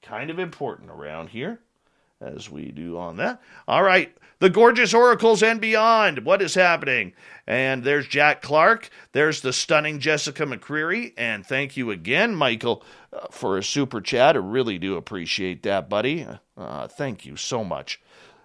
kind of important around here, as we do on that. All right, the gorgeous oracles and beyond. What is happening? And there's Jack Clark. There's the stunning Jessica McCreary. And thank you again, Michael, for a super chat. I really do appreciate that, buddy. Thank you so much.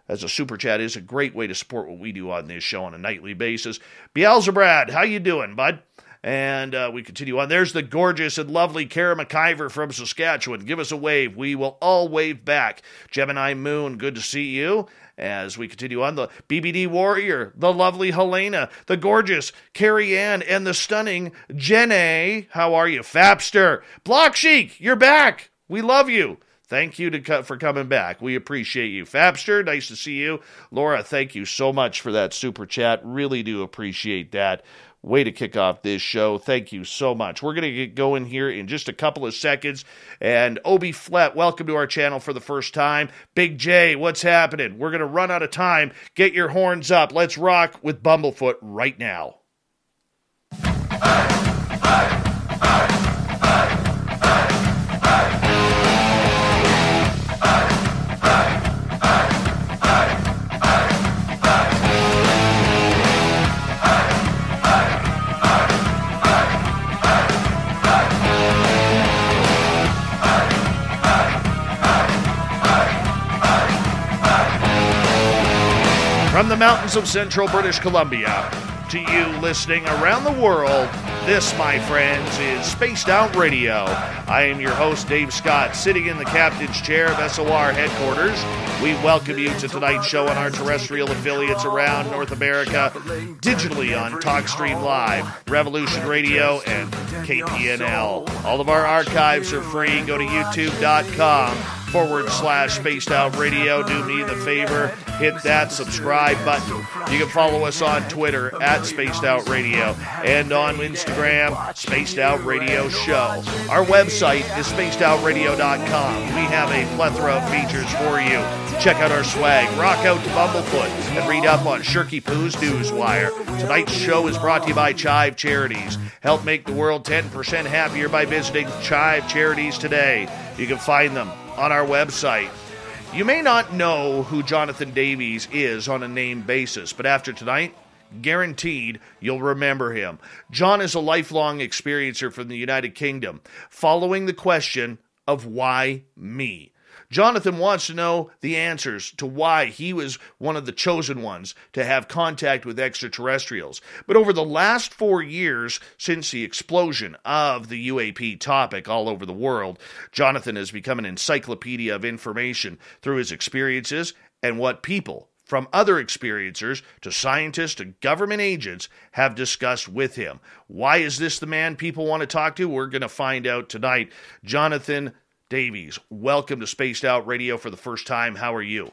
As a super chat is a great way to support what we do on this show on a nightly basis. Beelzebrad, how you doing, bud? And we continue on. There's the gorgeous and lovely Kara McIver from Saskatchewan. Give us a wave. We will all wave back. Gemini Moon, good to see you. As we continue on, the BBD Warrior, the lovely Helena, the gorgeous Carrie Ann, and the stunning Jenny. How are you? Fapster. Block Chic, you're back. We love you. Thank you for coming back. We appreciate you. Fapster, nice to see you. Laura, thank you so much for that super chat. Really do appreciate that. Way to kick off this show. Thank you so much. We're going to get going here in just a couple of seconds. And Obi Flett, welcome to our channel for the first time. Big J, what's happening? We're going to run out of time. Get your horns up. Let's rock with Bumblefoot right now. From the mountains of central British Columbia to you listening around the world, this, my friends, is Spaced Out Radio. I am your host, Dave Scott, sitting in the captain's chair of SOR headquarters. We welcome you to tonight's show on our terrestrial affiliates around North America, digitally on TalkStream Live, Revolution Radio, and KPNL. All of our archives are free. Go to youtube.com/Spaced Out Radio. Do me the favor, hit that subscribe button. You can follow us on Twitter @Spaced Out Radio and on Instagram, Spaced Out Radio Show. Our website is spacedoutradio.com. We have a plethora of features for you. Check out our swag, rock out to Bumblefoot, and read up on Shirky Poo's Newswire. Tonight's show is brought to you by Chive Charities. Help make the world 10% happier by visiting Chive Charities today. You can find them on our website. You may not know who Jonathan Davies is on a name basis, but after tonight, guaranteed you'll remember him. John is a lifelong experiencer from the United Kingdom, following the question of why me. Jonathan wants to know the answers to why he was one of the chosen ones to have contact with extraterrestrials. But over the last 4 years, since the explosion of the UAP topic all over the world, Jonathan has become an encyclopedia of information through his experiences and what people, from other experiencers to scientists to government agents, have discussed with him. Why is this the man people want to talk to? We're going to find out tonight. Jonathan Davies, welcome to Spaced Out Radio for the first time. How are you?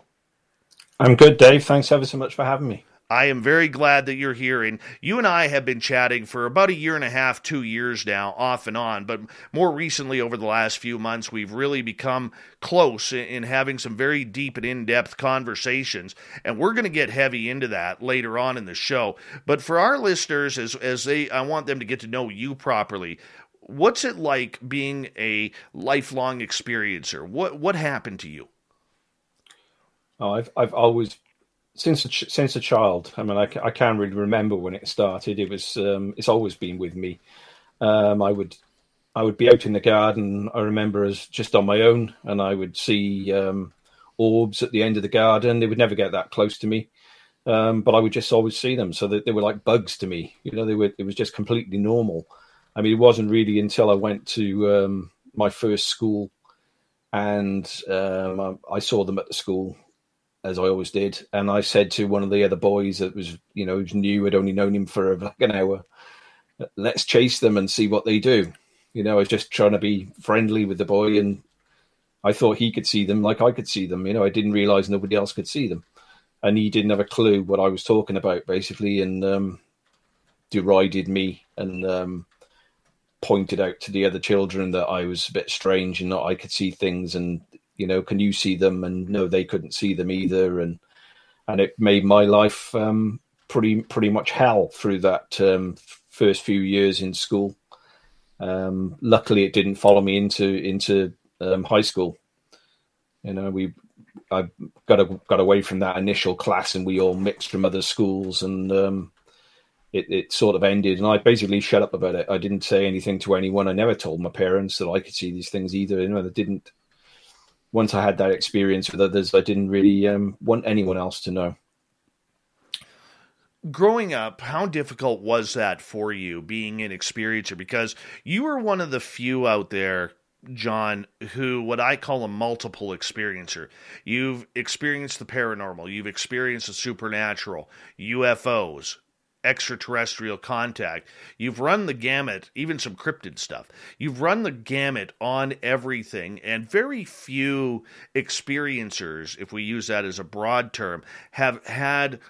I'm good, Dave. Thanks ever so much for having me. I am very glad that you're here. And you and I have been chatting for about 1.5 2 years now, off and on. But more recently, over the last few months, we've really become close in having some very deep and in-depth conversations. And we're going to get heavy into that later on in the show. But for our listeners, I want them to get to know you properly. What's it like being a lifelong experiencer? What happened to you? Oh, I've always, since a child. I mean, I can't really remember when it started. It was it's always been with me. I would be out in the garden. I remember as just on my own, and I would see orbs at the end of the garden. They would never get that close to me, but I would just always see them. So that they were like bugs to me. You know, it was just completely normal. I mean, it wasn't really until I went to my first school and I saw them at the school, as I always did. And I said to one of the other boys that was, who's new, I'd only known him for like an hour, let's chase them and see what they do. I was just trying to be friendly with the boy, and I thought he could see them like I could see them. I didn't realize nobody else could see them. And he didn't have a clue what I was talking about, basically, and derided me and pointed out to the other children that I was a bit strange and that I could see things, and can you see them? And no, they couldn't see them either, and it made my life pretty much hell through that first few years in school. Luckily, it didn't follow me into high school. You know, I got away from that initial class, and we all mixed from other schools, and it sort of ended. And I basically shut up about it. I didn't say anything to anyone. I never told my parents that I could see these things either. You know, they didn't. Once I had that experience with others, I didn't really want anyone else to know. Growing up, how difficult was that for you, being an experiencer? Because you were one of the few out there, John, who what I call a multiple experiencer. You've experienced the paranormal, you've experienced the supernatural, UFOs, extraterrestrial contact. You've run the gamut, even some cryptid stuff. You've run the gamut on everything, and very few experiencers, if we use that as a broad term, have had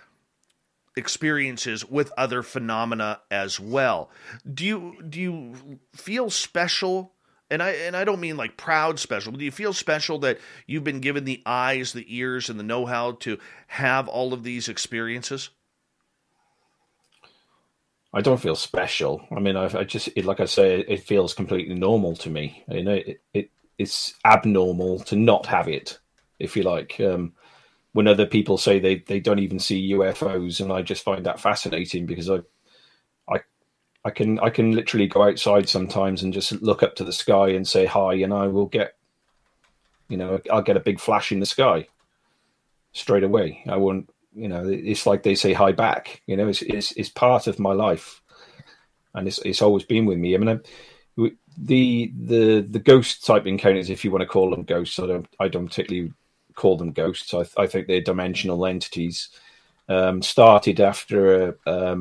experiences with other phenomena as well. Do you feel special? And I don't mean like proud special, but do you feel special that you've been given the eyes, the ears, and the know-how to have all of these experiences? I don't feel special. I mean, like I say, it feels completely normal to me. You know, it's abnormal to not have it, if you like. When other people say they don't even see UFOs, and I just find that fascinating, because I can literally go outside sometimes and just look up to the sky and say hi, and I'll get a big flash in the sky straight away. I won't, it's like they say hi back. You know, it's part of my life, and it's always been with me. I mean, the ghost type encounters, if you want to call them ghosts, I don't particularly call them ghosts. I think they're dimensional entities. Started after a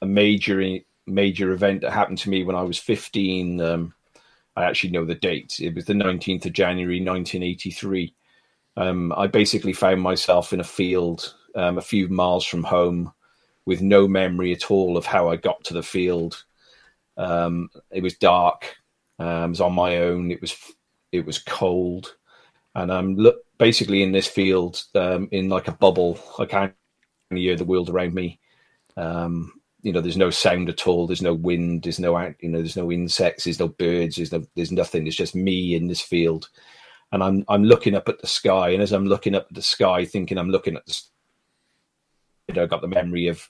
major event that happened to me when I was 15. I actually know the date. It was the 19th of January, 1983. I basically found myself in a field a few miles from home with no memory at all of how I got to the field. It was dark. I was on my own. It was cold. And I'm basically in this field in like a bubble. I can't hear the world around me. There's no sound at all. There's no wind. There's no insects. There's no birds. There's nothing. It's just me in this field. And I'm looking up at the sky. And as I'm looking up at the sky, thinking I'm looking at I got the memory of,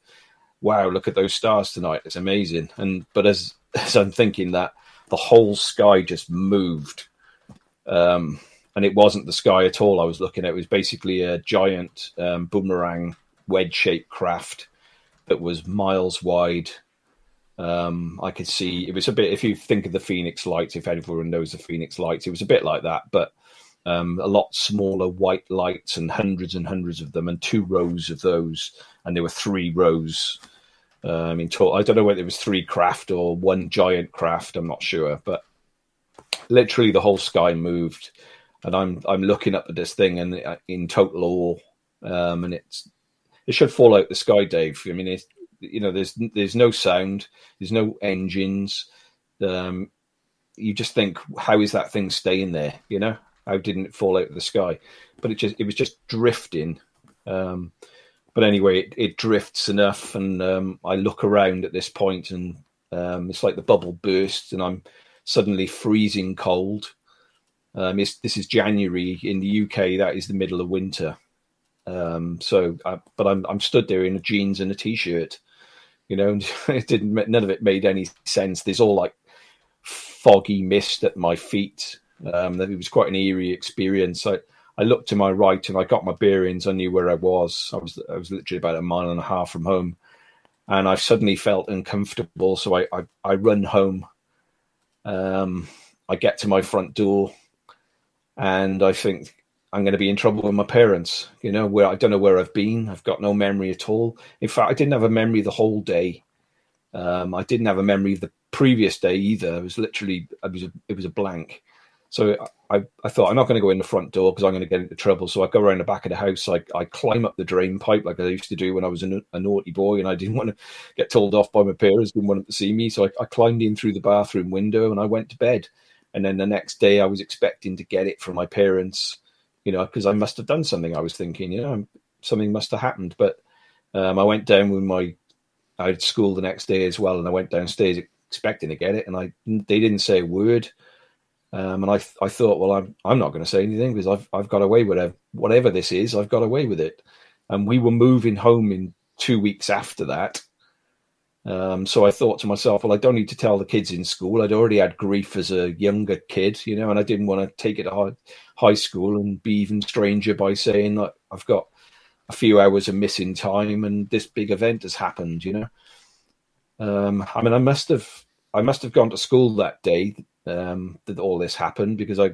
wow, look at those stars tonight. It's amazing. But as I'm thinking that, the whole sky just moved. And it wasn't the sky at all I was looking at. It was basically a giant boomerang wedge-shaped craft that was miles wide. I could see, it was a bit, if you think of the Phoenix Lights, if everyone knows the Phoenix Lights, it was a bit like that, but a lot smaller white lights, and hundreds of them, and 2 rows of those. And there were 3 rows. In total, I don't know whether it was 3 craft or 1 giant craft. I'm not sure, but literally the whole sky moved. And I'm looking up at this thing and in total awe. And it should fall out the sky, Dave. I mean, there's no sound, there's no engines. You just think, how is that thing staying there? You know, how didn't it fall out of the sky? But it was just drifting. But anyway, it drifts enough, and I look around at this point, and it's like the bubble bursts, and I'm suddenly freezing cold. This is January in the UK. That is the middle of winter. But I'm stood there in jeans and a t-shirt. You know, none of it made any sense. There's all like foggy mist at my feet. It was quite an eerie experience. I looked to my right and I got my bearings. I knew where I was. I was literally about 1.5 miles from home, and I suddenly felt uncomfortable. So I run home. I get to my front door, and I think I'm going to be in trouble with my parents. You know, where I don't know where I've been. I've got no memory at all. In fact, I didn't have a memory the whole day. I didn't have a memory of the previous day either. It was literally, it was a blank. So I thought, I'm not going to go in the front door because I'm going to get into trouble. So I go around the back of the house. I climb up the drain pipe like I used to do when I was a naughty boy, and I didn't want to get told off by my parents. Didn't want them to see me. So I climbed in through the bathroom window and I went to bed. And then the next day I was expecting to get it from my parents, you know, because I must have done something. I was thinking, you know, something must have happened. But I went down with I had school the next day as well. And I went downstairs expecting to get it. And they didn't say a word. And I thought, well, I'm not going to say anything because I've got away with it. Whatever this is, I've got away with it. And we were moving home in 2 weeks after that. So I thought to myself, well, I don't need to tell the kids in school. I'd already had grief as a younger kid, you know, and I didn't want to take it to high school and be even stranger by saying that I've got a few hours of missing time and this big event has happened, you know. I mean, I must have gone to school that day that all this happened because I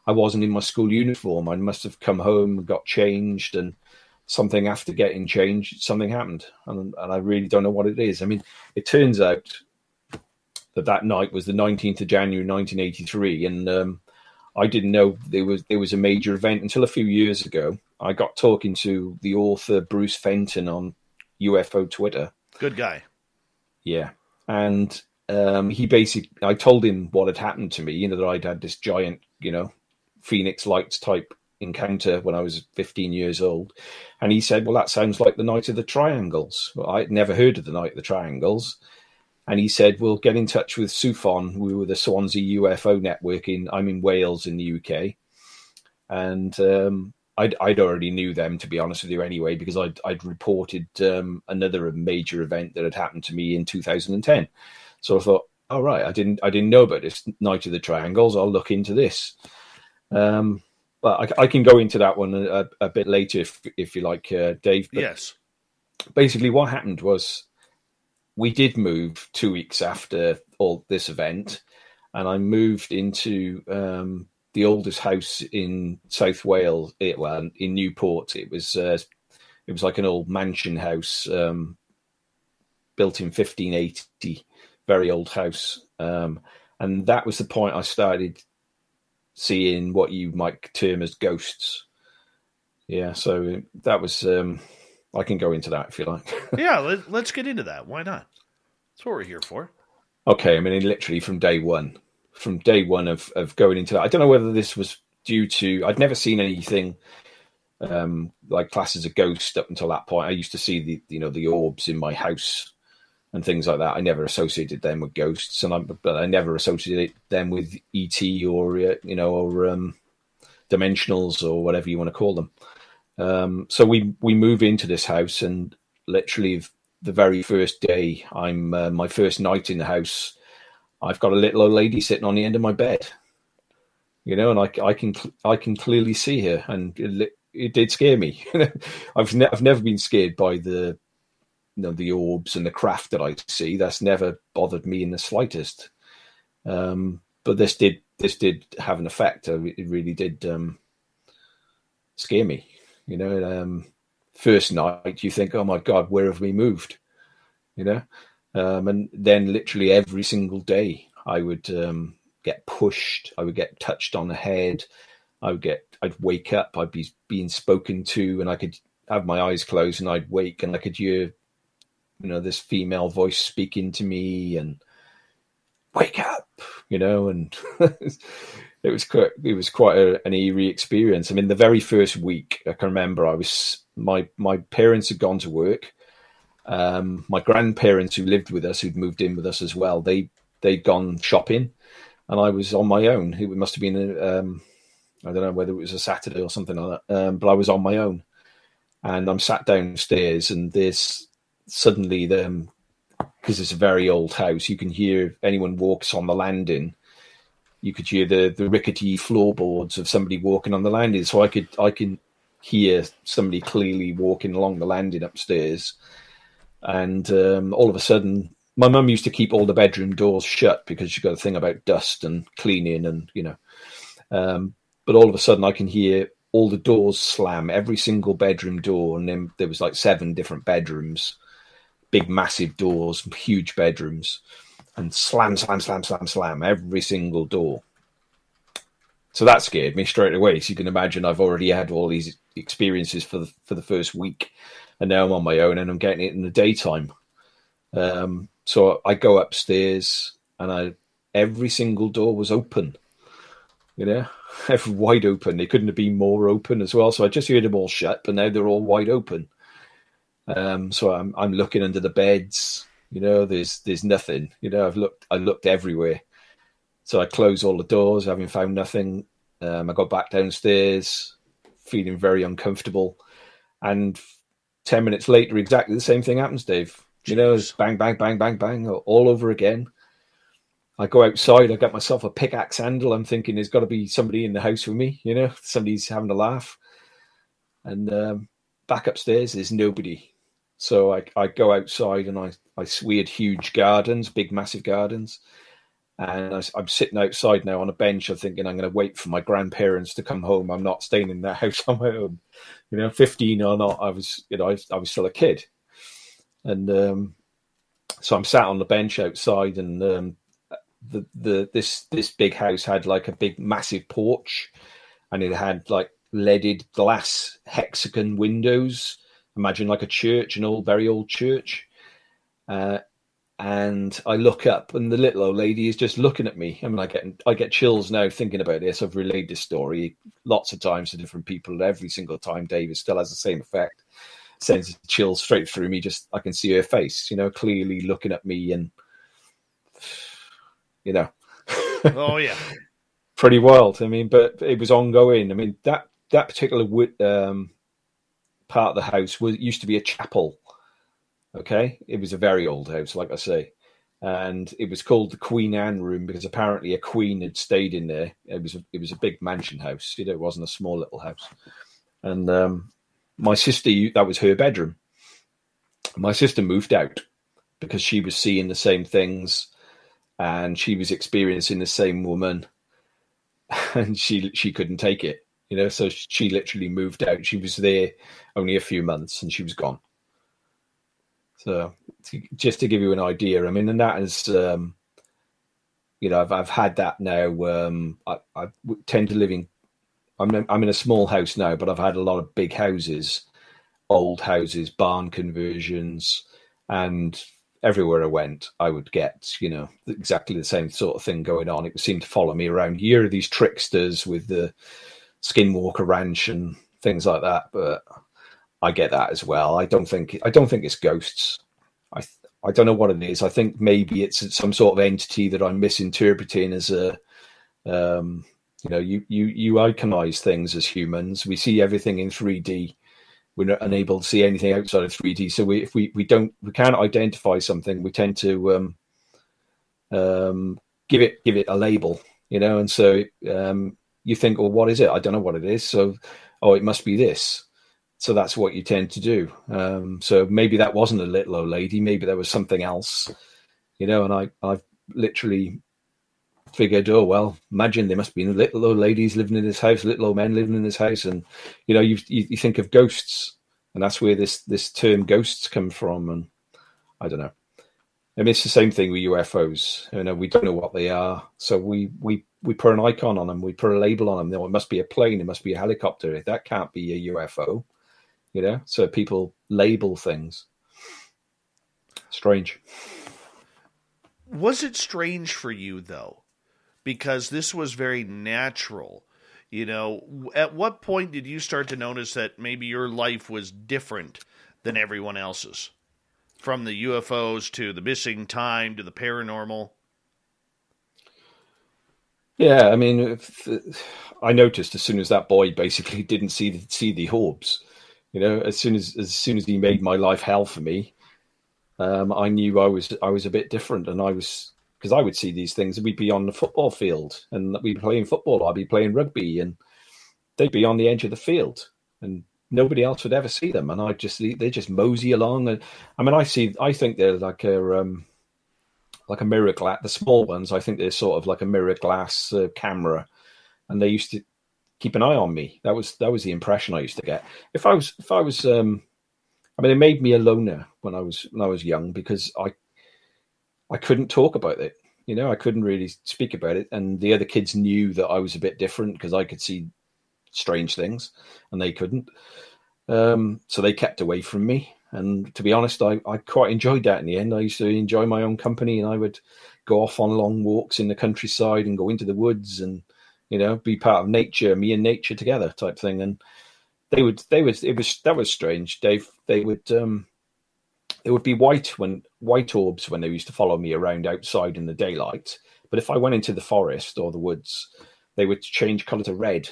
wasn't in my school uniform. I must have come home and got changed, and something after getting changed, something happened, and I really don't know what it is. I mean, it turns out that night was the 19th of January 1983, and I didn't know there was a major event until a few years ago. I got talking to the author Bruce Fenton on UFO Twitter. Good guy. Yeah, and I told him what had happened to me, you know, that I'd had this giant, you know, Phoenix Lights type encounter when I was 15 years old. And he said, well, that sounds like the Night of the Triangles. Well, I'd never heard of the Night of the Triangles. And he said, well, get in touch with SUFON. We were the Swansea UFO network I'm in Wales in the UK. And I'd already knew them, to be honest with you, anyway, because I'd reported another major event that had happened to me in 2010. So I thought, all right, I didn't know about this Night of the Triangles. I'll look into this. But I can go into that one a bit later if you like, Dave. But yes. Basically, what happened was we did move 2 weeks after all this event, and I moved into the oldest house in South Wales. In Newport. It was like an old mansion house built in 1580, very old house, and that was the point I started seeing what you might term as ghosts. Yeah, so that was I can go into that if you like. Yeah, let's get into that. Why not? That's what we're here for. Okay, I mean, literally from day one of going into that. I don't know whether this was due to, I'd never seen anything like classed as a ghost up until that point. I used to see the orbs in my house and things like that. I never associated them with ghosts, but I never associated them with ET or dimensionals or whatever you want to call them. So we move into this house, and literally the very first day, I'm my first night in the house, I've got a little old lady sitting on the end of my bed, you know, and I can clearly see her, and it did scare me. I've never been scared by the orbs and the craft that I see. That's never bothered me in the slightest. But this did have an effect. It really did scare me. You know, first night you think, oh my God, where have we moved? You know, and then literally every single day I would get pushed. I would get touched on the head. I'd wake up. I'd be being spoken to, and I could have my eyes closed, and I'd wake, and I could hear, this female voice speaking to me, and wake up, and it was quite an eerie experience. I mean, the very first week, I can remember my parents had gone to work. My grandparents who lived with us, who'd moved in with us as well, they'd gone shopping, and I was on my own. It must have been I don't know whether it was a Saturday or something like that, but I was on my own, and I'm sat downstairs, and there's suddenly because it's a very old house, you can hear if anyone walks on the landing, you could hear the rickety floorboards of somebody walking on the landing. So I can hear somebody clearly walking along the landing upstairs. And all of a sudden, my mum used to keep all the bedroom doors shut because she's got a thing about dust and cleaning, and but all of a sudden I can hear all the doors slam, every single bedroom door, and then there was like 7 different bedrooms, big massive doors, huge bedrooms, and slam, slam, slam, slam, slam, every single door. So that scared me straight away. So you can imagine I've already had all these experiences for the first week, and now I'm on my own and I'm getting it in the daytime. So I go upstairs, and every single door was open, every wide open. They couldn't have been more open as well. So I just heard them all shut, but now they're all wide open. So I'm looking under the beds, there's nothing, I looked everywhere. So I closed all the doors, having found nothing. I got back downstairs, feeling very uncomfortable. And 10 minutes later, exactly the same thing happens, Dave. You know, it's bang, bang, bang, bang, bang, all over again. I go outside, I got myself a pickaxe handle. I'm thinking there's got to be somebody in the house with me, you know, somebody's having a laugh. And back upstairs, there's nobody. So I go outside and we had huge gardens, big, massive gardens. And I'm sitting outside now on a bench. I'm thinking I'm going to wait for my grandparents to come home. I'm not staying in their house on my own. You know, 15 or not, I was still a kid. And so I'm sat on the bench outside, and this big house had like a big, massive porch, and it had like leaded glass hexagon windows. Imagine like a church, an old, very old church. And I look up, and the little old lady is just looking at me. I mean, I get chills now thinking about this. I've relayed this story lots of times to different people. Every single time, David still has the same effect. Sends chills straight through me. Just I can see her face, you know, clearly looking at me, and you know, oh yeah, pretty wild. I mean, but it was ongoing. I mean, that particular part of the house used to be a chapel. Okay, it was a very old house, like I say, and it was called the Queen Anne room because apparently a queen had stayed in there. It was a big mansion house, you know, it wasn't a small little house. And my sister, that was her bedroom. My sister moved out because she was seeing the same things, and she was experiencing the same woman, and she couldn't take it, you know. So she literally moved out. She was there only a few months, and she was gone. So just to give you an idea, I mean, and that is, you know, I've had that now. I tend to live in, I'm in a small house now, but I've had a lot of big houses, old houses, barn conversions, and everywhere I went, I would get, you know, exactly the same sort of thing going on. It would seem to follow me around. You hear these tricksters with the Skinwalker Ranch and things like that, but I get that as well. I don't think it's ghosts. I don't know what it is. I think maybe it's some sort of entity that I'm misinterpreting as a, you know, you iconize things as humans. We see everything in 3D. We're not unable to see anything outside of 3D. So if we can't identify something, we tend to give it a label, you know. And so you think, well, what is it? I don't know what it is. So, oh, it must be this. So that's what you tend to do. So maybe that wasn't a little old lady. Maybe there was something else, you know. And I've literally figured, oh, well, imagine there must be little old ladies living in this house, little old men living in this house. And, you know, you think of ghosts, and that's where this term ghosts come from. And I don't know. I mean, it's the same thing with UFOs. You know, we don't know what they are. So we put an icon on them. We put a label on them. You know, it must be a plane. It must be a helicopter. That can't be a UFO. You know, so people label things. Strange. Was it strange for you, though? Because this was very natural. You know, at what point did you start to notice that maybe your life was different than everyone else's? From the UFOs to the missing time to the paranormal? Yeah, I mean, I noticed as soon as that boy basically didn't see the orbs. You know, as soon as he made my life hell for me, I knew I was a bit different, and because I would see these things. We'd be on the football field, and we'd be playing football. I'd be playing rugby, and they'd be on the edge of the field, and nobody else would ever see them. And they just mosey along. And I mean, I think they're like a mirror glass. The small ones, I think they're sort of like a mirror glass camera, and they used to keep an eye on me. That was the impression I used to get. If I was, I mean, it made me a loner when I was young, because I couldn't talk about it. You know, I couldn't really speak about it, and the other kids knew that I was a bit different because I could see strange things, and they couldn't. So they kept away from me. And to be honest, I quite enjoyed that in the end. I used to enjoy my own company, and I would go off on long walks in the countryside and go into the woods and, you know, be part of nature, me and nature together type thing. And that was strange, Dave. They would be white orbs when they used to follow me around outside in the daylight, But if I went into the forest or the woods, they would change colour to red.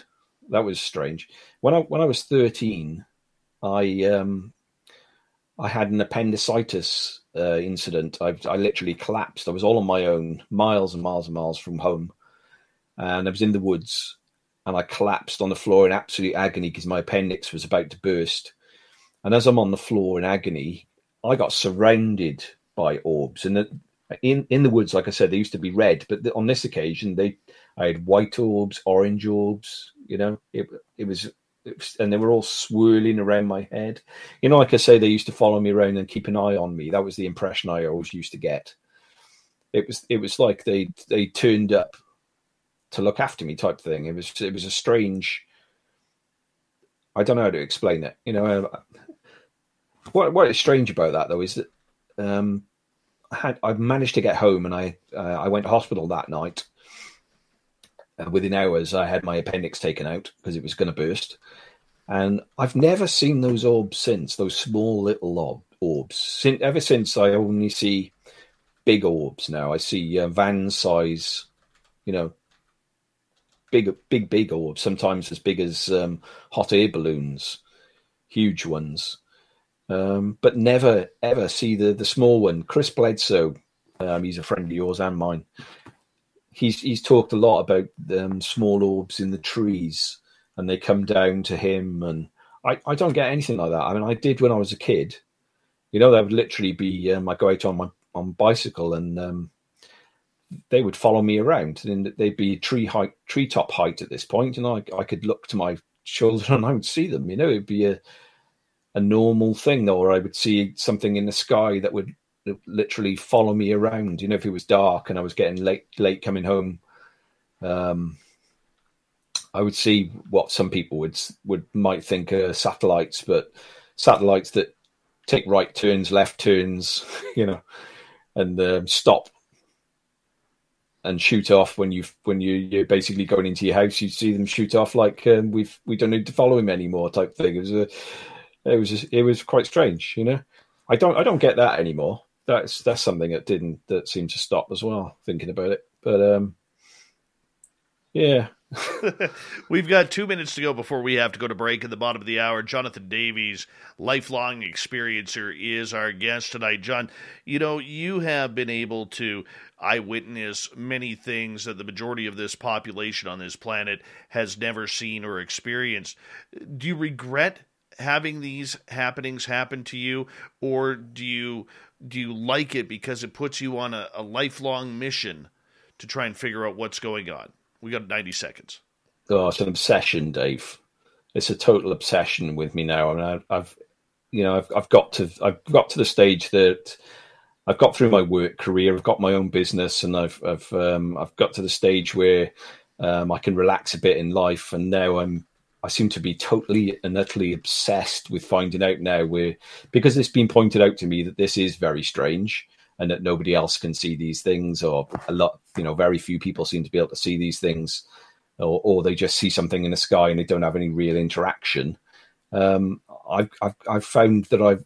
That was strange. When I was 13, I had an appendicitis incident. I literally collapsed. I was all on my own, miles and miles and miles from home, and I was in the woods, and I collapsed on the floor in absolute agony because my appendix was about to burst. And as I'm on the floor in agony, I got surrounded by orbs. And in the woods, like I said, they used to be red, but on this occasion, I had white orbs, orange orbs. You know, it was, and they were all swirling around my head. You know, like I say, they used to follow me around and keep an eye on me. That was the impression I always used to get. It was like they turned up to look after me, type thing. It was a strange. I don't know how to explain it. You know, what is strange about that though is that I managed to get home, and I went to hospital that night. Within hours, I had my appendix taken out because it was going to burst. And I've never seen those orbs since, those small little orbs. Ever since, I only see big orbs now. I see van size, you know, big orbs, sometimes as big as hot air balloons, huge ones. But never, ever see the small one. Chris Bledsoe, he's a friend of yours and mine. He's talked a lot about small orbs in the trees, and they come down to him. And I don't get anything like that. I mean, I did when I was a kid. You know, that would literally be I go out on bicycle, and they would follow me around, and they'd be treetop height at this point, and I could look to my shoulder and I would see them. You know, it'd be a normal thing, or I would see something in the sky that would literally follow me around. You know, if it was dark and I was getting late coming home, I would see what some people might think are satellites, but satellites that take right turns, left turns, you know, and stop and shoot off when you're basically going into your house. You see them shoot off like we don't need to follow him anymore, type thing. It was quite strange, you know. I don't get that anymore. That's something that seemed to stop as well, thinking about it. But yeah. We've got 2 minutes to go before we have to go to break at the bottom of the hour. Jonathan Davies, lifelong experiencer, is our guest tonight. John, you know, you have been able to eyewitness many things that the majority of this population on this planet has never seen or experienced. Do you regret having these happenings happen to you, or do you like it because it puts you on a lifelong mission to try and figure out what's going on? We got 90 seconds. Oh, it's an obsession, Dave. It's a total obsession with me now. I mean, I've got to the stage that I've got through my work career. I've got my own business, and I've got to the stage where I can relax a bit in life. And now I seem to be totally and utterly obsessed with finding out now because it's been pointed out to me that this is very strange, and that nobody else can see these things, or very few people seem to be able to see these things, or they just see something in the sky and they don't have any real interaction. I've found that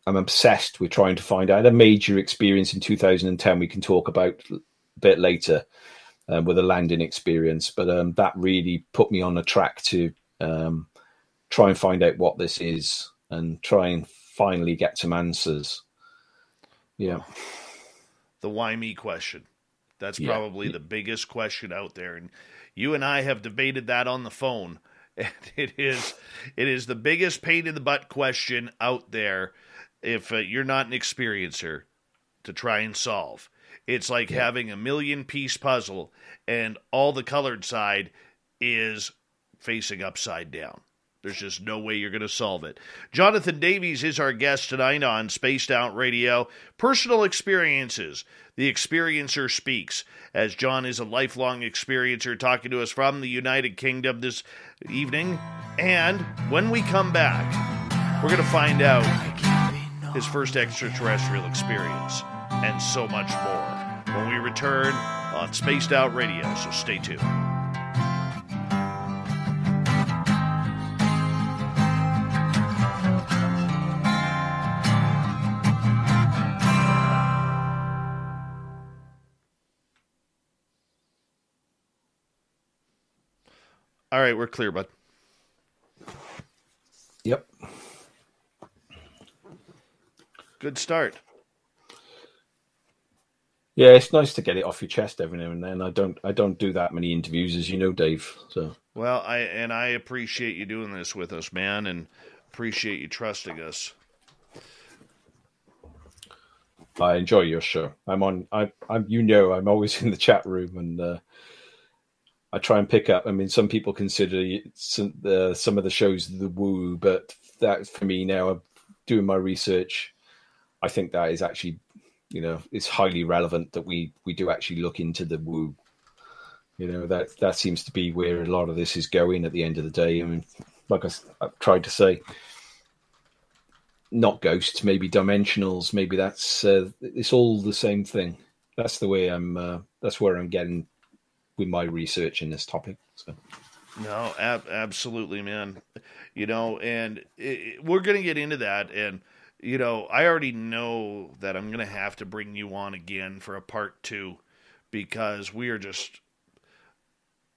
I'm obsessed with trying to find out. I had a major experience in 2010 we can talk about a bit later with a landing experience, but that really put me on a track to try and find out what this is and try and finally get some answers. Yeah. The why me question. That's probably the biggest question out there. And you and I have debated that on the phone. And it is the biggest pain in the butt question out there if you're not an experiencer to try and solve. It's like having a 1,000,000-piece puzzle and all the colored side is facing upside down. There's just no way you're going to solve it. Jonathan Davies is our guest tonight on Spaced Out Radio. Personal experiences. The Experiencer Speaks. As John is a lifelong experiencer talking to us from the United Kingdom this evening. And when we come back, we're going to find out his first extraterrestrial experience and so much more when we return on Spaced Out Radio. So stay tuned. All right, we're clear, bud. Yep. Good start. Yeah, it's nice to get it off your chest every now and then. I don't do that many interviews, as you know, Dave. So Well, I appreciate you doing this with us, man, and appreciate you trusting us. I enjoy your show. I'm always in the chat room, and I try and pick up. I mean, some people consider some of the shows the woo, but that for me now, I'm doing my research. I think that is actually, it's highly relevant that we do actually look into the woo. That seems to be where a lot of this is going at the end of the day. I mean, like I've tried to say, not ghosts, maybe dimensionals, maybe that's it's all the same thing. That's the way that's where I'm getting with my research in this topic. So. No, absolutely, man. And we're going to get into that. And, I already know that I'm going to have to bring you on again for a part 2 because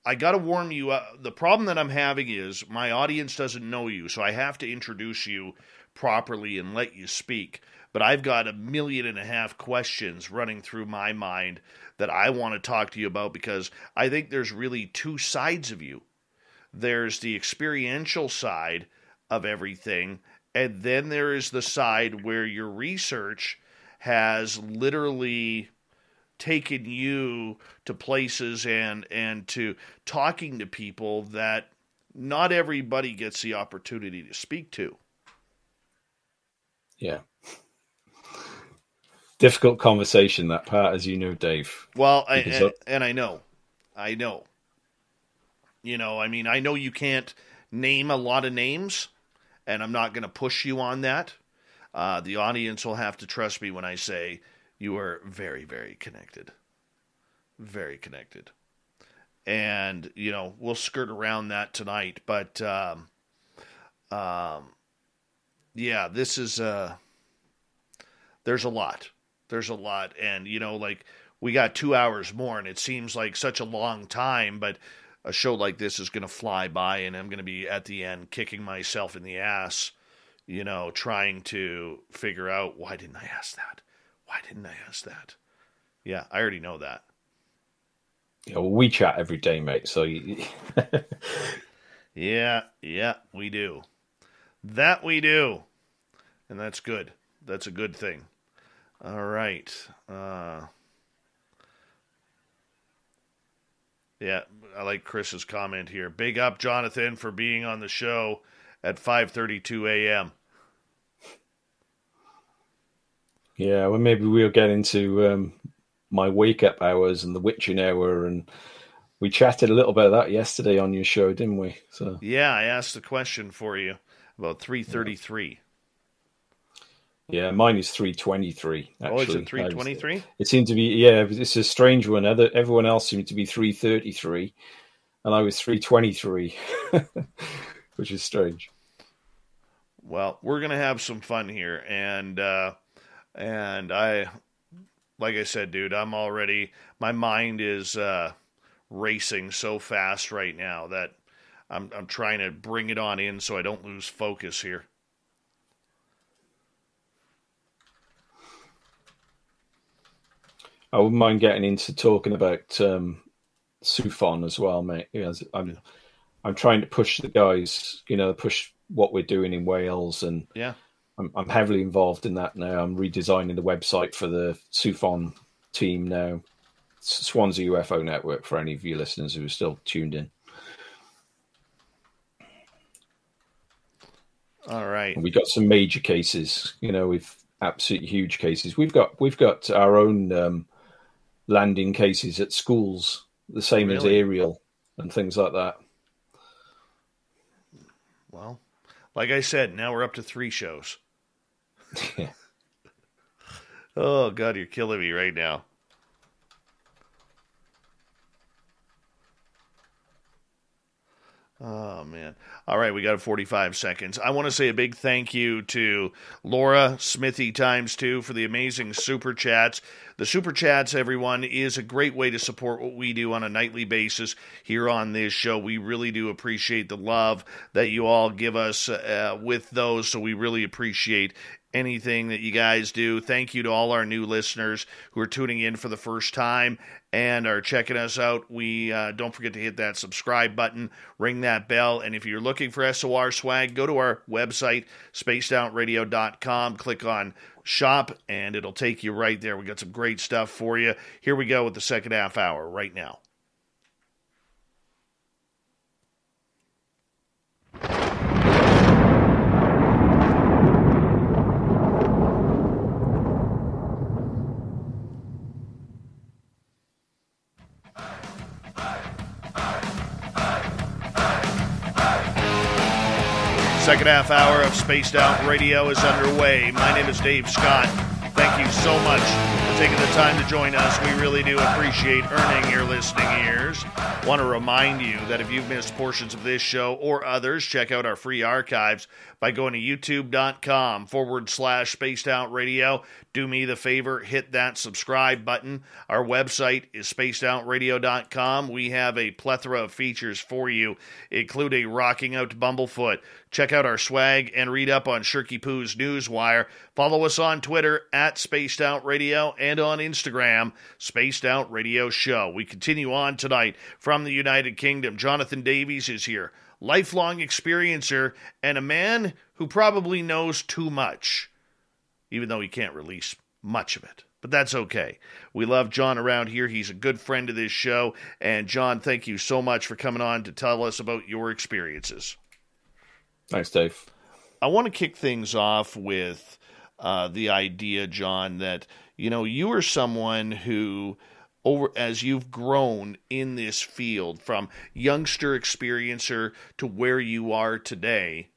I got to warm you up. The problem that I'm having is my audience doesn't know you, so I have to introduce you properly and let you speak. But I've got 1.5 million questions running through my mind that I want to talk to you about because I think there's really 2 sides of you. There's the experiential side of everything, and then there is the side where your research has literally taken you to places and to talking to people that not everybody gets the opportunity to speak to. Yeah. Difficult conversation, that part, as you know, Dave. Well, I know. I know. I know you can't name a lot of names, and I'm not going to push you on that. The audience will have to trust me when I say you are very, very connected. Very connected. And, we'll skirt around that tonight. But, yeah, this is, there's a lot. There's a lot. And, we got 2 hours more, and it seems like such a long time, but a show like this is going to fly by, and I'm going to be at the end kicking myself in the ass, trying to figure out, why didn't I ask that? Why didn't I ask that? Yeah, I already know that. Yeah, well, we chat every day, mate. So yeah, we do. That we do. And that's good. That's a good thing. All right. Yeah, I like Chris's comment here. Big up, Jonathan, for being on the show at 5:32 a.m. Yeah, well, maybe we'll get into my wake-up hours and the witching hour, and we chatted a little bit of that yesterday on your show, didn't we? So yeah, I asked a question for you about 3:33. Yeah, mine is 3:23. Oh, is it 3:23? It seemed to be, yeah, it's a strange one. Everyone else seemed to be 3:33, and I was 3:23, which is strange. Well, we're gonna have some fun here, and I, like I said, dude, my mind is racing so fast right now that I'm trying to bring it on in so I don't lose focus here. I wouldn't mind getting into talking about SUFON as well, mate. I'm trying to push the guys, push what we're doing in Wales, and yeah, I'm heavily involved in that now. I'm redesigning the website for the SUFON team now. Swansea UFO Network, for any of you listeners who are still tuned in. All right. And we got some major cases, with absolutely huge cases. We've got our own landing cases at schools, the same as aerial and things like that. Well, like I said, now we're up to 3 shows. Yeah. Oh, God, you're killing me right now. Oh, man. All right, we got 45 seconds. I want to say a big thank you to Laura Smithy ×2 for the amazing super chats. The super chats, everyone, is a great way to support what we do on a nightly basis here on this show. We really do appreciate the love that you all give us with those, so we really appreciate anything that you guys do. Thank you to all our new listeners who are tuning in for the first time and are checking us out. We don't forget to hit that subscribe button, ring that bell, and if you're looking for SOR swag, go to our website, spacedoutradio.com, click on shop, and it'll take you right there. We got some great stuff for you. Here we go with the second half hour right now. Second half hour of Spaced Out Radio is underway. My name is Dave Scott. Thank you so much for taking the time to join us. We really do appreciate earning your listening ears. Want to remind you that if you've missed portions of this show or others, check out our free archives by going to youtube.com/Spaced Out Radio. Do me the favor, hit that subscribe button. Our website is spacedoutradio.com. We have a plethora of features for you, including Rocking Out to Bumblefoot. Check out our swag and read up on Shirky Poo's Newswire. Follow us on Twitter at Spaced Out Radio and on Instagram, Spaced Out Radio Show. We continue on tonight from the United Kingdom. Jonathan Davies is here, lifelong experiencer and a man who probably knows too much, even though he can't release much of it. But that's okay. We love John around here. He's a good friend of this show. And John, thank you so much for coming on to tell us about your experiences. Thanks, Dave. I want to kick things off with the idea, John, that, you know, you are someone who, as you've grown in this field, from youngster experiencer to where you are today,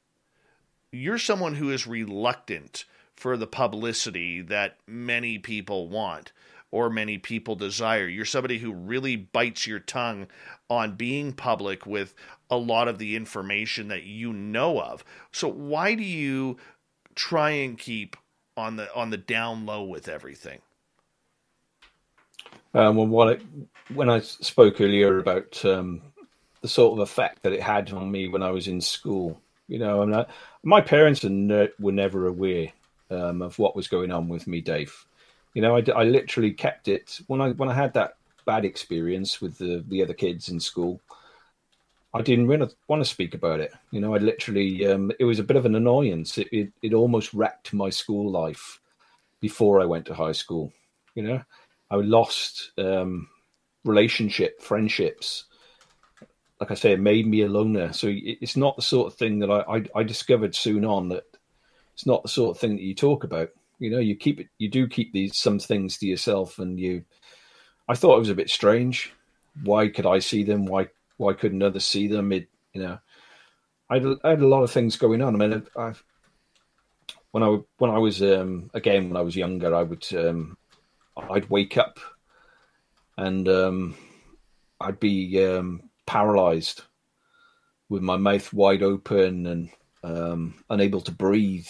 you're someone who is reluctant for the publicity that many people want or many people desire. You're somebody who really bites your tongue on being public with a lot of the information that you know of. So why do you try and keep on the down low with everything? When I spoke earlier about the sort of effect that it had on me when I was in school, you know, and my parents were never aware of what was going on with me, Dave. You know, I literally kept it when I had that bad experience with the other kids in school. I didn't really want to speak about it. You know, I literally it was a bit of an annoyance. It almost wrecked my school life before I went to high school. You know, I lost friendships. Like I say, it made me a loner. So it's not the sort of thing that I discovered soon on, that it's not the sort of thing that you talk about. You know, you do keep some things to yourself, and I thought it was a bit strange. Why could I see them? Why couldn't others see them? I had a lot of things going on. I mean, when I was younger, I'd wake up and I'd be paralyzed with my mouth wide open and unable to breathe,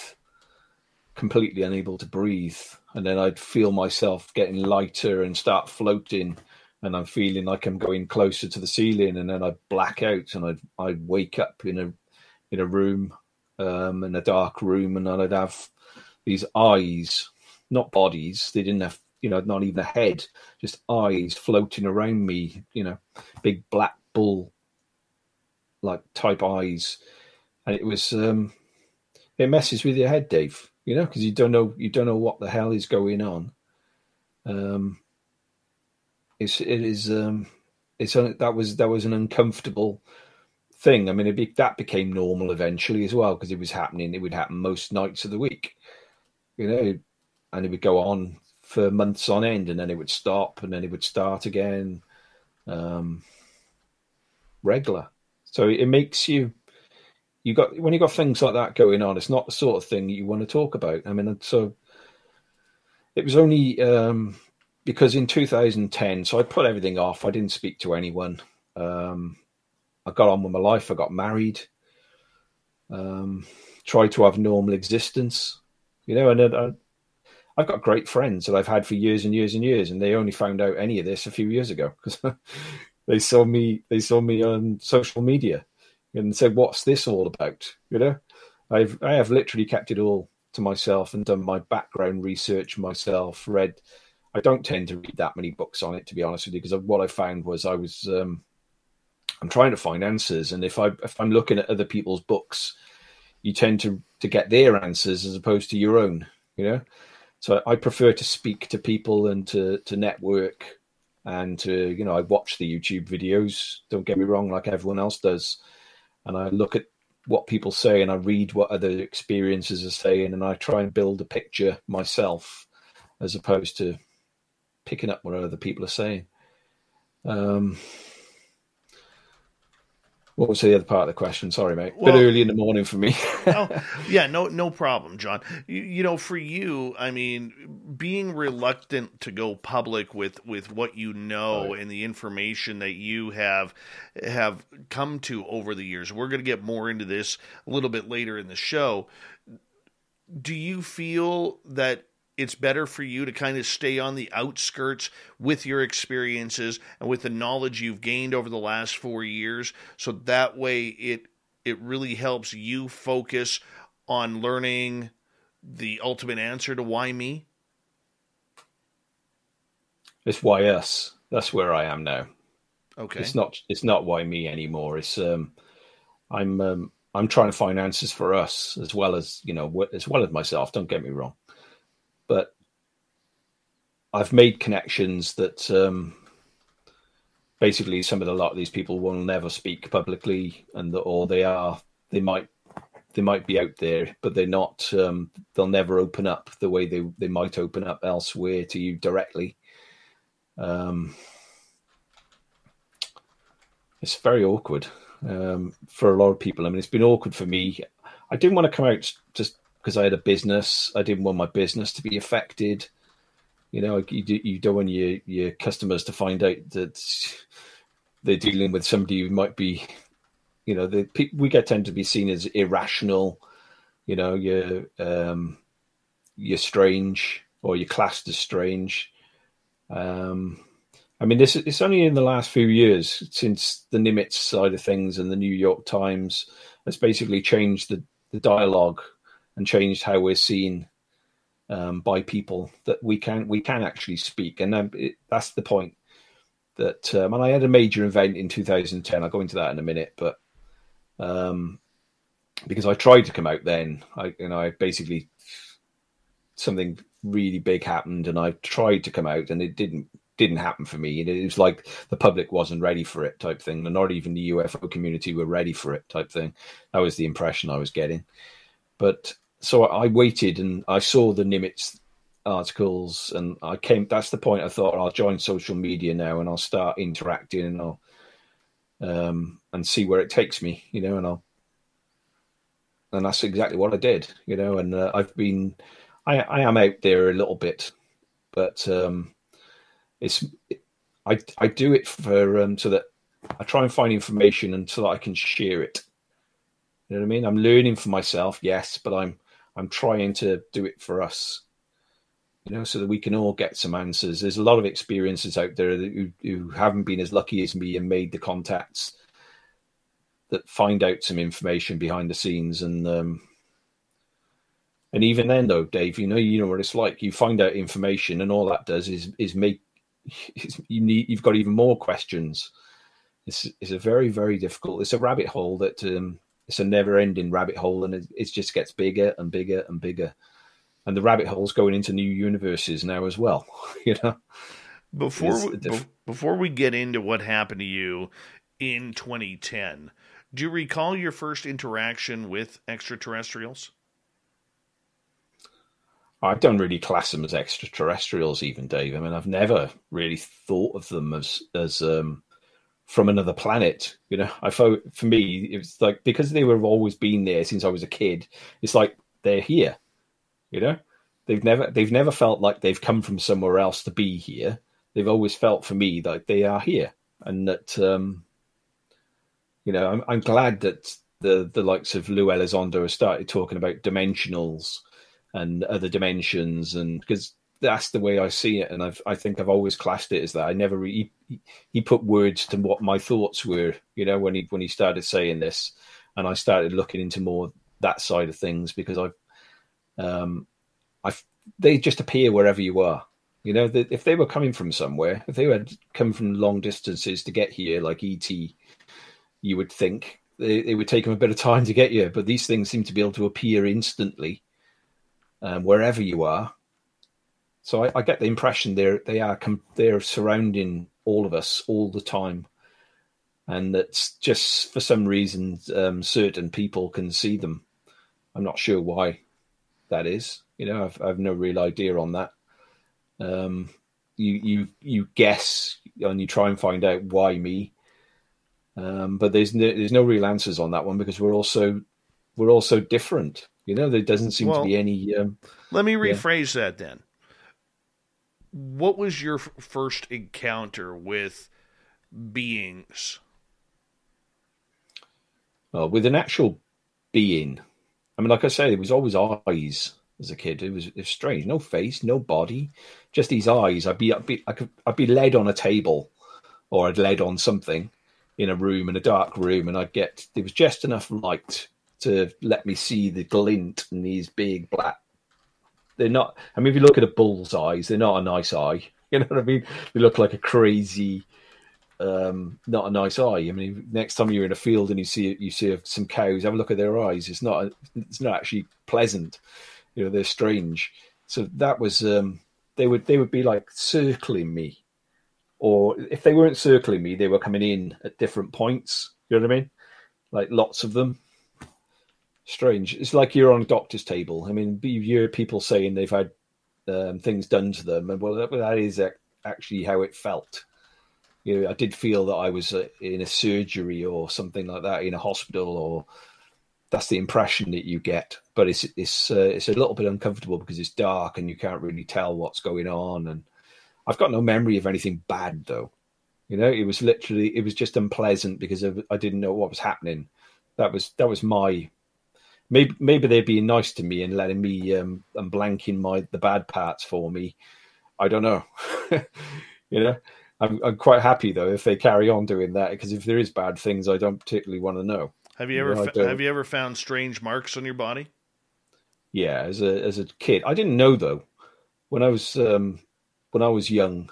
completely unable to breathe. And then I'd feel myself getting lighter and start floating, and I'm feeling like I'm going closer to the ceiling, and then I'd black out and I'd wake up in a room, in a dark room, and then I'd have these eyes, not bodies. They didn't have, not even a head, just eyes floating around me, big black bull like type eyes. And it was, it messes with your head, Dave, because you don't know what the hell is going on. That was an uncomfortable thing. I mean, that became normal eventually as well, because it was happening. It would happen most nights of the week, and it would go on for months on end, and then it would stop, and then it would start again, regular. So it makes when you got things like that going on, it's not the sort of thing you want to talk about. I mean, so it was only because in 2010, so I put everything off. I didn't speak to anyone. I got on with my life. I got married. Tried to have a normal existence, and I've got great friends that I've had for years and years and years, and they only found out any of this a few years ago because they saw me on social media and said, "What's this all about?" I have literally kept it all to myself and done my background research myself. I don't tend to read that many books on it, to be honest with you, because what I found was I'm trying to find answers, and if I'm looking at other people's books, you tend to get their answers as opposed to your own, So I prefer to speak to people and to network and to, I watch the YouTube videos, don't get me wrong, like everyone else does. And I look at what people say and I read what other experiences are saying, and I try and build a picture myself as opposed to picking up what other people are saying. What was the other part of the question? Sorry, mate. Well, bit early in the morning for me. No problem, John. For you, I mean, being reluctant to go public with what you know and the information that you have come to over the years. We're going to get more into this a little bit later in the show. Do you feel that it's better for you to kind of stay on the outskirts with your experiences and with the knowledge you've gained over the last 4 years, so that way it really helps you focus on learning the ultimate answer to why me? It's why us. That's where I am now. Okay. It's not why me anymore. It's I'm trying to find answers for us as well as myself. Don't get me wrong. But I've made connections that basically a lot of these people will never speak publicly, or they might be out there, but they're not. They'll never open up the way they might open up elsewhere to you directly. It's very awkward for a lot of people. I mean, it's been awkward for me. I didn't want to come out just because I had a business. I didn't want my business to be affected. You don't want your customers to find out that they're dealing with somebody who might be, we tend to be seen as irrational. You're strange, or you're classed as strange. I mean, it's only in the last few years since the Nimitz side of things and the New York Times has basically changed the dialogue and changed how we're seen by people, that we can actually speak. And that's the point. That and I had a major event in 2010. I'll go into that in a minute, but because I tried to come out then, I basically, something really big happened, and I tried to come out, and it didn't happen for me. It was like the public wasn't ready for it, type thing, and not even the UFO community were ready for it, type thing. That was the impression I was getting. But so I waited, and I saw the Nimitz articles, and that's the point. I thought, I'll join social media now, and I'll start interacting, and I'll and see where it takes me, and that's exactly what I did, and I am out there a little bit, but I do it for so that I try and find information and so that I can share it. You know what I mean? I'm learning for myself, yes, but I'm trying to do it for us, so that we can all get some answers. There's a lot of experiences out there who haven't been as lucky as me and made the contacts that find out some information behind the scenes. And even then, though, Dave, you know what it's like. You find out information, and all that does is make you've got even more questions. It's a very, very difficult. It's a rabbit hole that it's a never-ending rabbit hole, and it just gets bigger and bigger and bigger. And the rabbit hole's going into new universes now as well. Before we get into what happened to you in 2010, do you recall your first interaction with extraterrestrials? I don't really class them as extraterrestrials, even, Dave. I mean, I've never really thought of them as from another planet. I thought, for me, it was like, because they were always been there since I was a kid. It's like they're here. They've never felt like they've come from somewhere else to be here. They've always felt, for me, like they are here, and that I'm glad that the likes of Lou Elizondo have started talking about dimensionals and other dimensions, and because that's the way I see it, and I think I've always classed it as that. I never really he put words to what my thoughts were, when he started saying this, and I started looking into more that side of things, because they just appear wherever you are. If they were coming from somewhere, if they had come from long distances to get here, like ET, you would think it would take them a bit of time to get here. But these things seem to be able to appear instantly, wherever you are. So I get the impression they're surrounding all of us all the time, and that's just for some reason certain people can see them. I'm not sure why that is. I've no real idea on that. You guess and you try and find out why me, but there's no real answers on that one, because we're all so different. There doesn't seem to be any. Let me rephrase that then. What was your first encounter with beings? Well, with an actual being, I mean, like I say, it was always eyes as a kid. It was strange. No face, no body, just these eyes. I'd be led on a table, or I'd led on something in a room, in a dark room, and there was just enough light to let me see the glint in these big black. They're not. I mean, if you look at a bull's eyes, they're not a nice eye. You know what I mean? They look like a crazy, not a nice eye. I mean, next time you're in a field and you see some cows, have a look at their eyes. It's not actually pleasant. They're strange. So that was they would be like circling me, or if they weren't circling me, they were coming in at different points. You know what I mean? Like lots of them. Strange. It's like you're on a doctor's table. I mean, you hear people saying they've had things done to them, and well, that is actually how it felt. I did feel that I was in a surgery or something like that, in a hospital, or that's the impression that you get. But it's a little bit uncomfortable because it's dark and you can't really tell what's going on. And I've got no memory of anything bad, though. It was just unpleasant because I didn't know what was happening. That was my. Maybe they're being nice to me and letting me and blanking the bad parts for me. I don't know. I'm quite happy though if they carry on doing that, because if there is bad things, I don't particularly want to know. Have you ever found strange marks on your body? Yeah, as a kid, I didn't know though. When I was young,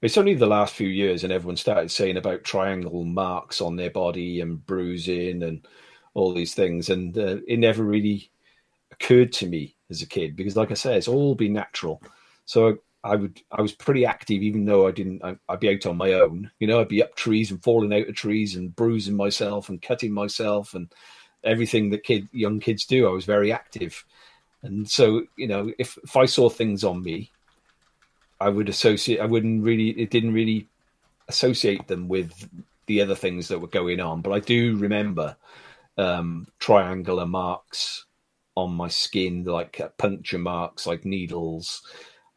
it's only the last few years, and everyone started saying about triangle marks on their body and bruising and all these things, and it never really occurred to me as a kid, because like I say, it's all been natural. So I was pretty active, even though I'd be out on my own. I'd be up trees and falling out of trees and bruising myself and cutting myself and everything that young kids do. I was very active. And so, if I saw things on me, it didn't really associate them with the other things that were going on. But I do remember triangular marks on my skin, like puncture marks, like needles.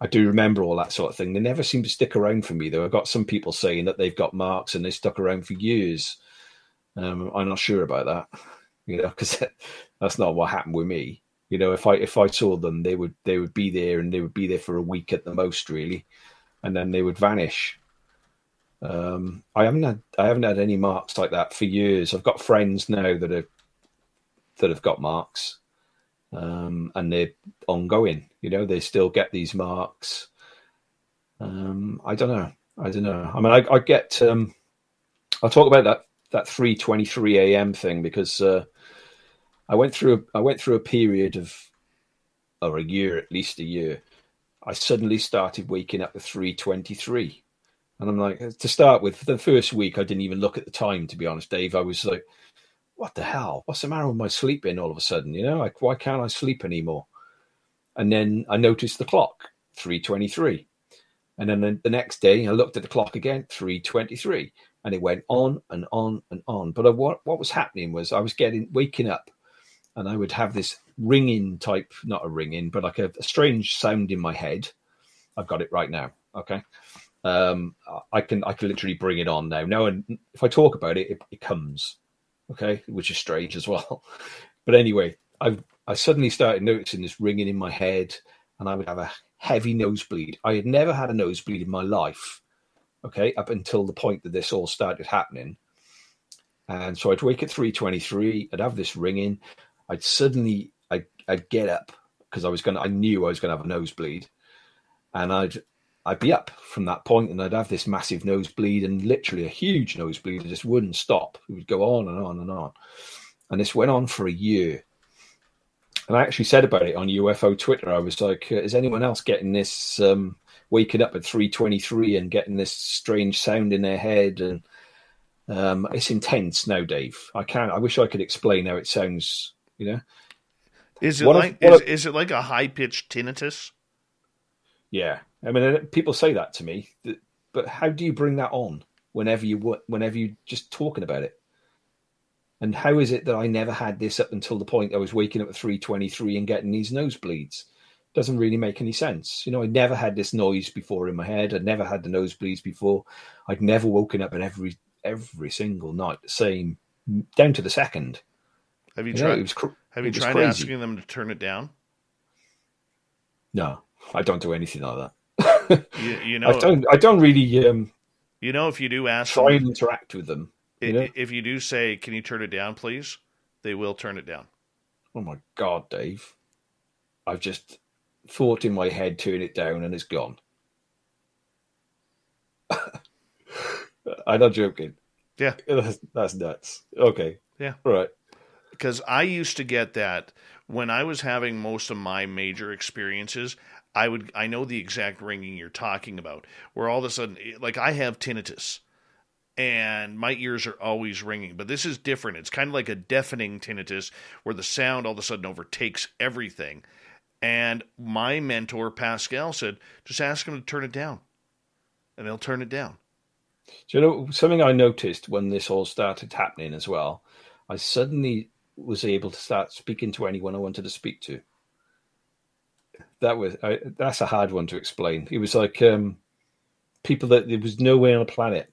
I do remember all that sort of thing. They never seem to stick around for me, though. I've got some people saying that they've got marks and they stuck around for years. I'm not sure about that, because that's not what happened with me. If I saw them, they would be there, and they would be there for a week at the most, really, and then they would vanish. I haven't had any marks like that for years. I've got friends now that have got marks, and they're ongoing. They still get these marks. I don't know. I mean, I get. I'll talk about that 3:23 a.m. thing, because I went through a period of, or at least a year. I suddenly started waking up at 3:23. And I'm like, to start with, for the first week, I didn't even look at the time, to be honest, Dave. I was like, what the hell? What's the matter with my sleeping all of a sudden? Like, why can't I sleep anymore? And then I noticed the clock, 3:23. And then the next day, I looked at the clock again, 3:23. And it went on and on and on. But what was happening was I was waking up, and I would have this ringing type, not a ringing, but like a strange sound in my head. I've got it right now. Okay. I can literally bring it on now. Now, and if I talk about it, it comes, okay, which is strange as well. But anyway, I suddenly started noticing this ringing in my head, and I would have a heavy nosebleed. I had never had a nosebleed in my life, okay, up until the point that this all started happening. And so I'd wake at 3:23. I'd have this ringing. I'd get up because I knew I was gonna have a nosebleed, and I'd be up from that point, and I'd have this massive nosebleed, and literally a huge nosebleed. It just wouldn't stop. It would go on and on and on, and this went on for a year. And I actually said about it on UFO Twitter. I was like, "Is anyone else getting this? Waking up at 3:23 and getting this strange sound in their head?" And it's intense now, Dave. I wish I could explain how it sounds. Is it like a high pitched tinnitus? Yeah, I mean, people say that to me, but how do you bring that on whenever you just talking about it? And how is it that I never had this up until the point I was waking up at 3:23 and getting these nosebleeds? Doesn't really make any sense. I never had this noise before in my head. I'd never had the nosebleeds before. I'd never woken up, and every single night the same, down to the second. Have you tried asking them to turn it down? No, I don't do anything like that. I don't really. If you do ask try and interact with them. If you do say, "Can you turn it down, please?" they will turn it down. Oh my God, Dave! I've just thought in my head, turn it down, and it's gone. I'm not joking. Yeah, that's nuts. Okay, yeah, right. Because I used to get that when I was having most of my major experiences. I know the exact ringing you're talking about, where all of a sudden, like I have tinnitus, and my ears are always ringing. But this is different. It's kind of like a deafening tinnitus, where the sound all of a sudden overtakes everything. And my mentor Pascal said, "Just ask him to turn it down, and they'll turn it down." So something I noticed when this all started happening as well, I suddenly was able to start speaking to anyone I wanted to speak to. That's a hard one to explain. It was like people that there was nowhere on the planet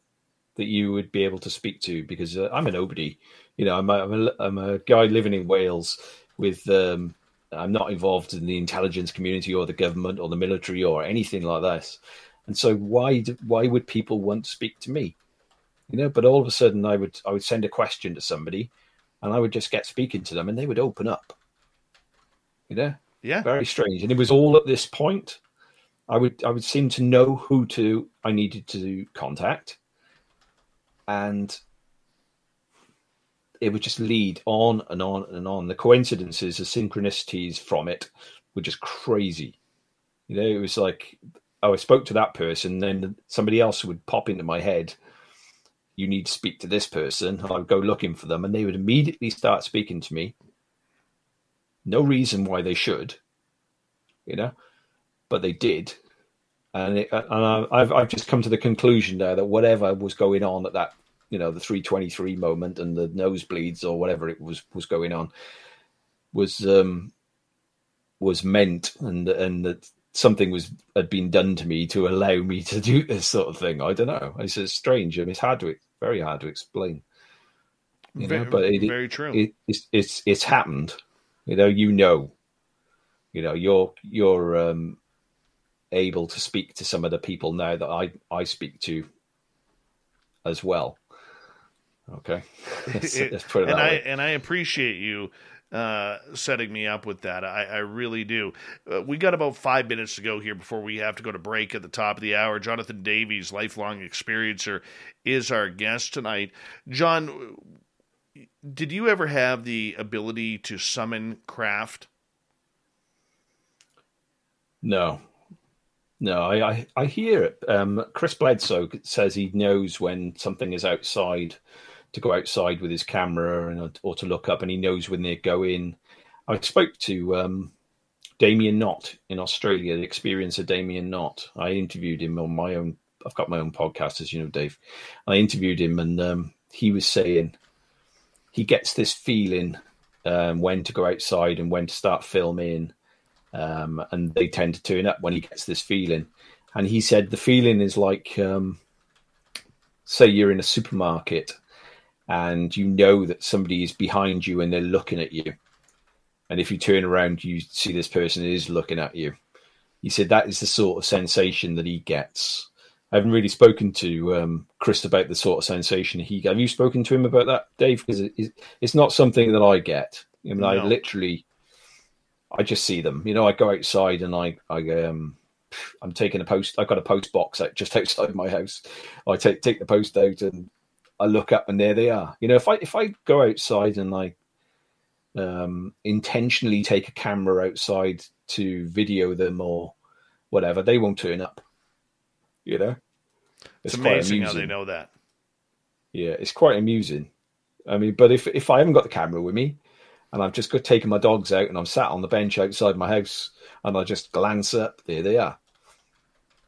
that you would be able to speak to, because I'm a nobody. I'm a guy living in Wales with. I'm not involved in the intelligence community or the government or the military or anything like this. And so why would people want to speak to me? But all of a sudden I would send a question to somebody, and I would just get speaking to them, and they would open up. Yeah. Very strange. And it was all at this point. I would seem to know who I needed to contact, and it would just lead on and on and on. The coincidences, the synchronicities from it were just crazy. It was like, I spoke to that person, then somebody else would pop into my head. You need to speak to this person. And I would go looking for them, and they would immediately start speaking to me. No reason why they should, but they did. And I've just come to the conclusion now that whatever was going on at that, the 3:23 moment and the nosebleeds or whatever it was going on was meant, and that something had been done to me to allow me to do this sort of thing. I don't know. It's just strange. I mean, it's very hard to explain. But very true. It's happened. You're able to speak to some of the people now that I speak to as well. Okay, let's put it that way. And I appreciate you setting me up with that. I really do. We got about 5 minutes to go here before we have to go to break at the top of the hour. Jonathan Davies, lifelong experiencer, is our guest tonight. John, did you ever have the ability to summon craft? No, I hear it. Chris Bledsoe says he knows when something is outside, to go outside with his camera or to look up, and he knows when they're going. I spoke to Damien Knott in Australia, the experience of Damien Knott. I interviewed him on my own. I've got my own podcast, as you know, Dave. I interviewed him, and he was saying he gets this feeling when to go outside and when to start filming. And they tend to turn up when he gets this feeling. And he said the feeling is like, say you're in a supermarket and you know that somebody is behind you and they're looking at you. And if you turn around, you see this person is looking at you. He said that is the sort of sensation that he gets. I haven't really spoken to Chris about the sort of sensation he gets. Have you spoken to him about that, Dave? Because it's not something that I get. I mean, No. I just see them. You know, I go outside and I'm taking a post. I've got a post box just outside my house. I take the post out and I look up and there they are. You know, if I go outside and I intentionally take a camera outside to video them or whatever, they won't turn up. You know, It's amazing how they know that. Yeah, it's quite amusing. I mean, but if I haven't got the camera with me and I've just got taken my dogs out and I'm sat on the bench outside my house and I just glance up, there they are.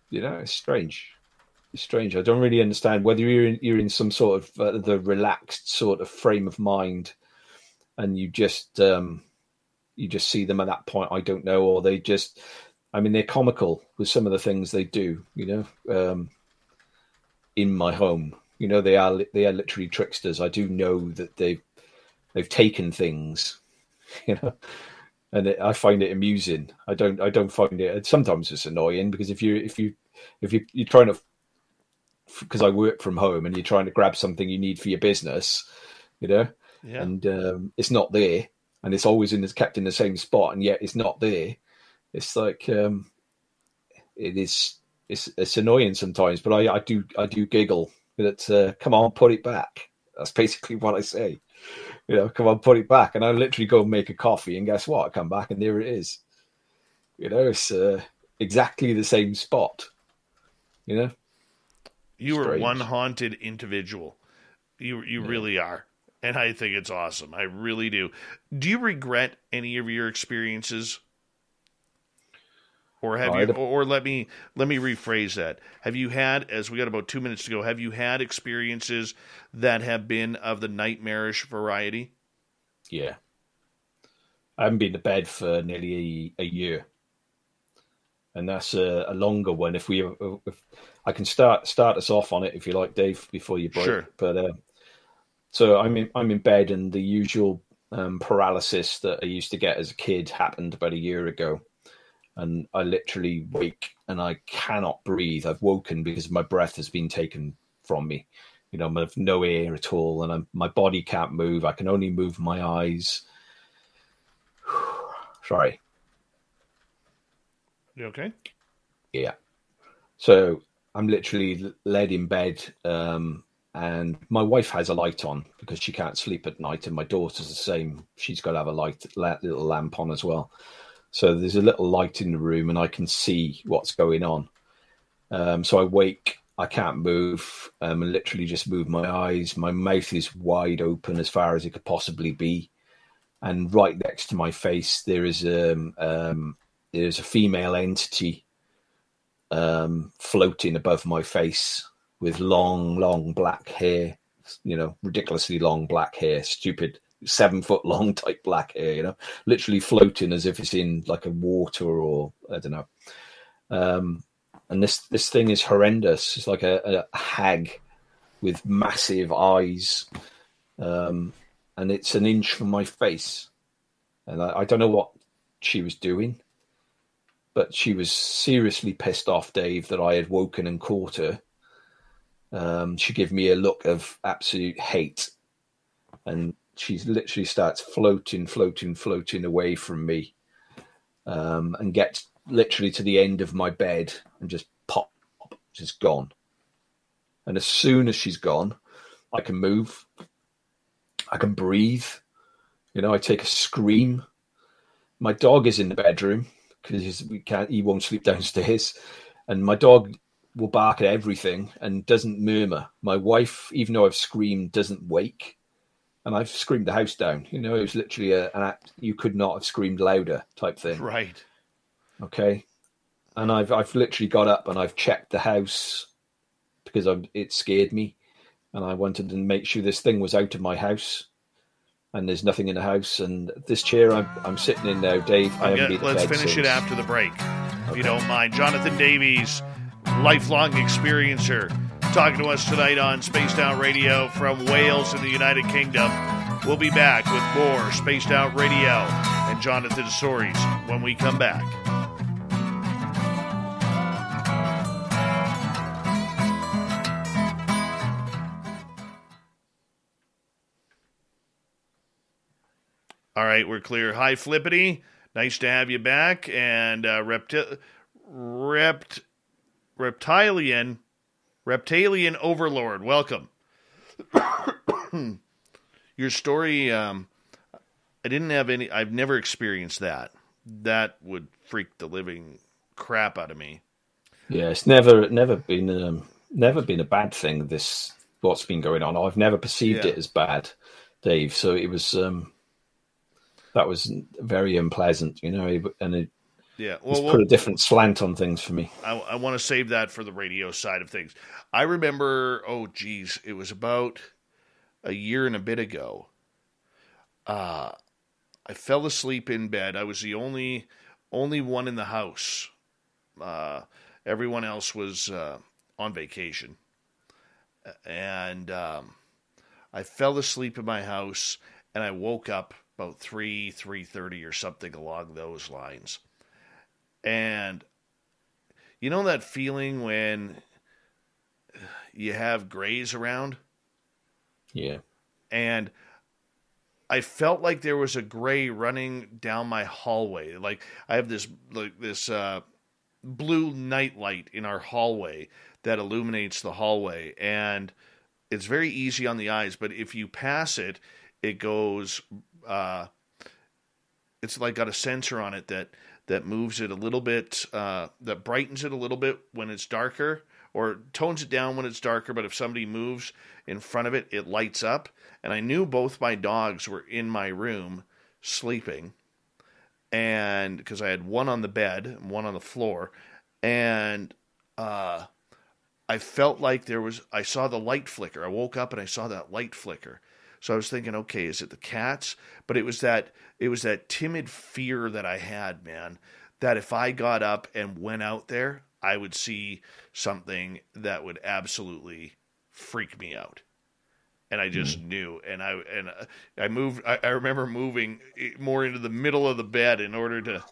You know, it's strange. It's strange. I don't really understand whether you're in some sort of the relaxed sort of frame of mind, and you just see them at that point. I don't know, or they just. I mean, they're comical with some of the things they do. You know, in my home, you know, they are literally tricksters. I do know that they've taken things, you know. And I find it amusing. I don't find it. Sometimes it's annoying because if you're trying to, because I work from home and you're trying to grab something you need for your business, you know, and it's not there, and it's always kept in the same spot, and yet it's not there. It's like it's annoying sometimes, but I do giggle that. Come on, put it back. That's basically what I say. You know, come on, put it back. And I literally go and make a coffee, and guess what? I come back and there it is. You know, it's exactly the same spot. You know? You are one haunted individual. You really are. And I think it's awesome. I really do. Do you regret any of your experiences? Or have you, or let me rephrase that. Have you had, as we got about 2 minutes to go, have you had experiences that have been of the nightmarish variety? Yeah. I haven't been to bed for nearly a year. And that's a longer one. If I can start us off on it, if you like, Dave, before you break. Sure. But so I'm in bed, and the usual paralysis that I used to get as a kid happened about a year ago. And I literally wake and I cannot breathe. I've woken because my breath has been taken from me. You know, I have no air at all, and my body can't move. I can only move my eyes. Sorry. You okay? Yeah. So I'm literally laid in bed, and my wife has a light on because she can't sleep at night, and my daughter's the same. She's got to have a little lamp on as well. So there's a little light in the room and I can see what's going on. So I wake, I can't move, and literally just move my eyes. My mouth is wide open as far as it could possibly be. And right next to my face, there's a female entity floating above my face with long black hair, you know, ridiculously long black hair, stupid 7 foot long type black hair, you know, literally floating as if it's in like a water or I don't know. And this thing is horrendous. It's like a hag with massive eyes, and it's an inch from my face. And I don't know what she was doing, but she was seriously pissed off, Dave, that I had woken and caught her. She gave me a look of absolute hate, and she literally starts floating away from me, and gets literally to the end of my bed and just pop, just gone. And as soon as she's gone, I can move, I can breathe. You know, I take a scream. My dog is in the bedroom because he won't sleep downstairs, and my dog will bark at everything and doesn't murmur. My wife, even though I've screamed, doesn't wake. And I've screamed the house down. You know, it was literally an act. You could not have screamed louder type thing. Right. Okay. And I've literally got up and I've checked the house because it scared me. And I wanted to make sure this thing was out of my house. And there's nothing in the house. And this chair I'm sitting in now, Dave, I haven't been to bed Let's finish since. it after the break, if you don't mind. Jonathan Davies lifelong experiencer, talking to us tonight on Spaced Out Radio from Wales in the United Kingdom. We'll be back with more Spaced Out Radio and Jonathan's stories when we come back. All right, we're clear. Hi, Flippity. Nice to have you back. And Reptilian Overlord, welcome. Your story, I've never experienced that. That would freak the living crap out of me. Yeah, it's never been a bad thing, what's been going on. I've never perceived it as bad, Dave. So it was that was very unpleasant, and it put a different slant on things for me. I want to save that for the radio side of things. I remember, it was about a year and a bit ago. I fell asleep in bed. I was the only one in the house. Everyone else was on vacation. And I fell asleep in my house, and I woke up about 3:30 or something along those lines. And you know that feeling when you have grays around? Yeah. And I felt like there was a gray running down my hallway. Like I have this blue nightlight in our hallway that illuminates the hallway, and it's very easy on the eyes, but if you pass it, it goes it's like got a sensor on it that moves it a little bit, that brightens it a little bit when it's darker, or tones it down when it's darker, but if somebody moves in front of it, it lights up. And I knew both my dogs were in my room sleeping, and because I had one on the bed and one on the floor, and I felt like I saw the light flicker. I woke up and I saw that light flicker. So I was thinking, okay, is it the cats? But it was that timid fear that I had, man, that if I got up and went out there, I would see something that would absolutely freak me out. And I just knew. And I moved. I remember moving more into the middle of the bed in order to,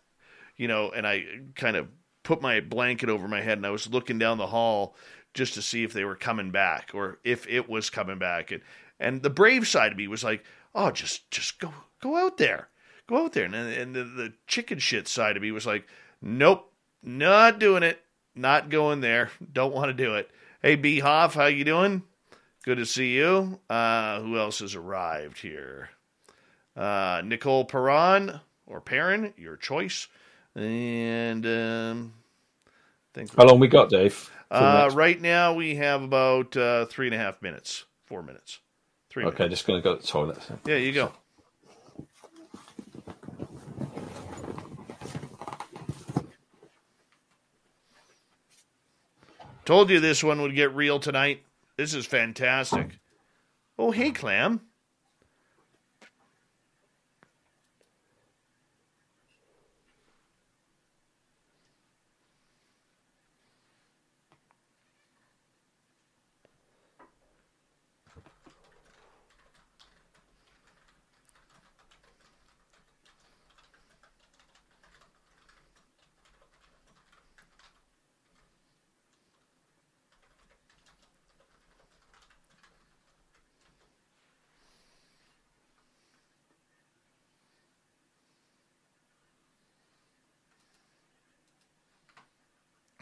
and I kind of put my blanket over my head, and I was looking down the hall just to see if they were coming back or if it was coming back. And the brave side of me was like, oh, just go out there. Go out there. And the chicken shit side of me was like, nope, not doing it. Not going there. Don't want to do it. Hey, B. Hoff, how you doing? Good to see you. Who else has arrived here? Nicole Perron, or Perrin, your choice. And how long we got, Dave? Right now we have about 3.5 minutes. 4 minutes. 3 minutes. Okay, just going to go to the toilet. Yeah, you go. Told you this one would get real tonight. This is fantastic. Oh, hey, Clam.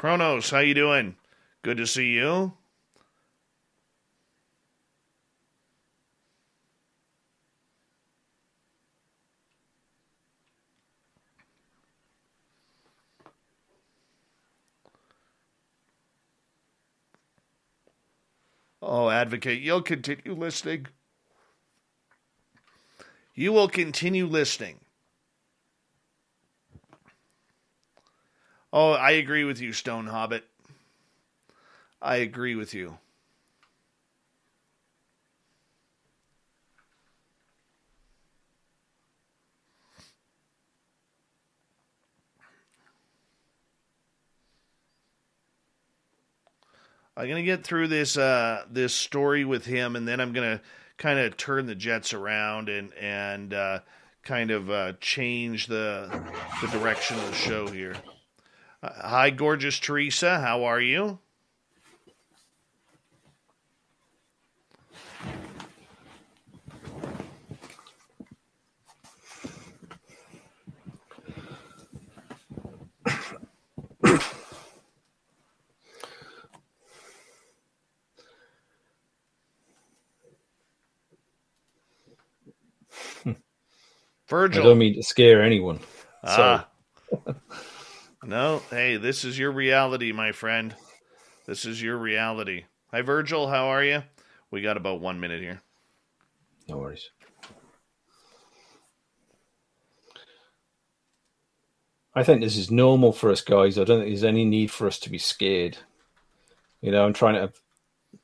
Kronos, how you doing? Good to see you. Oh, Advocate, you'll continue listening. You will continue listening. Oh, I agree with you, Stone Hobbit. I agree with you. I'm gonna get through this this story with him, and then I'm gonna kind of turn the jets around and kind of change the direction of the show here. Hi, gorgeous Teresa. How are you? Virgil. I don't mean to scare anyone. Sorry. No, hey, this is your reality, my friend. This is your reality. Hi, Virgil. How are you? We got about 1 minute here. No worries. I think this is normal for us guys. I don't think there's any need for us to be scared. You know, I'm trying to...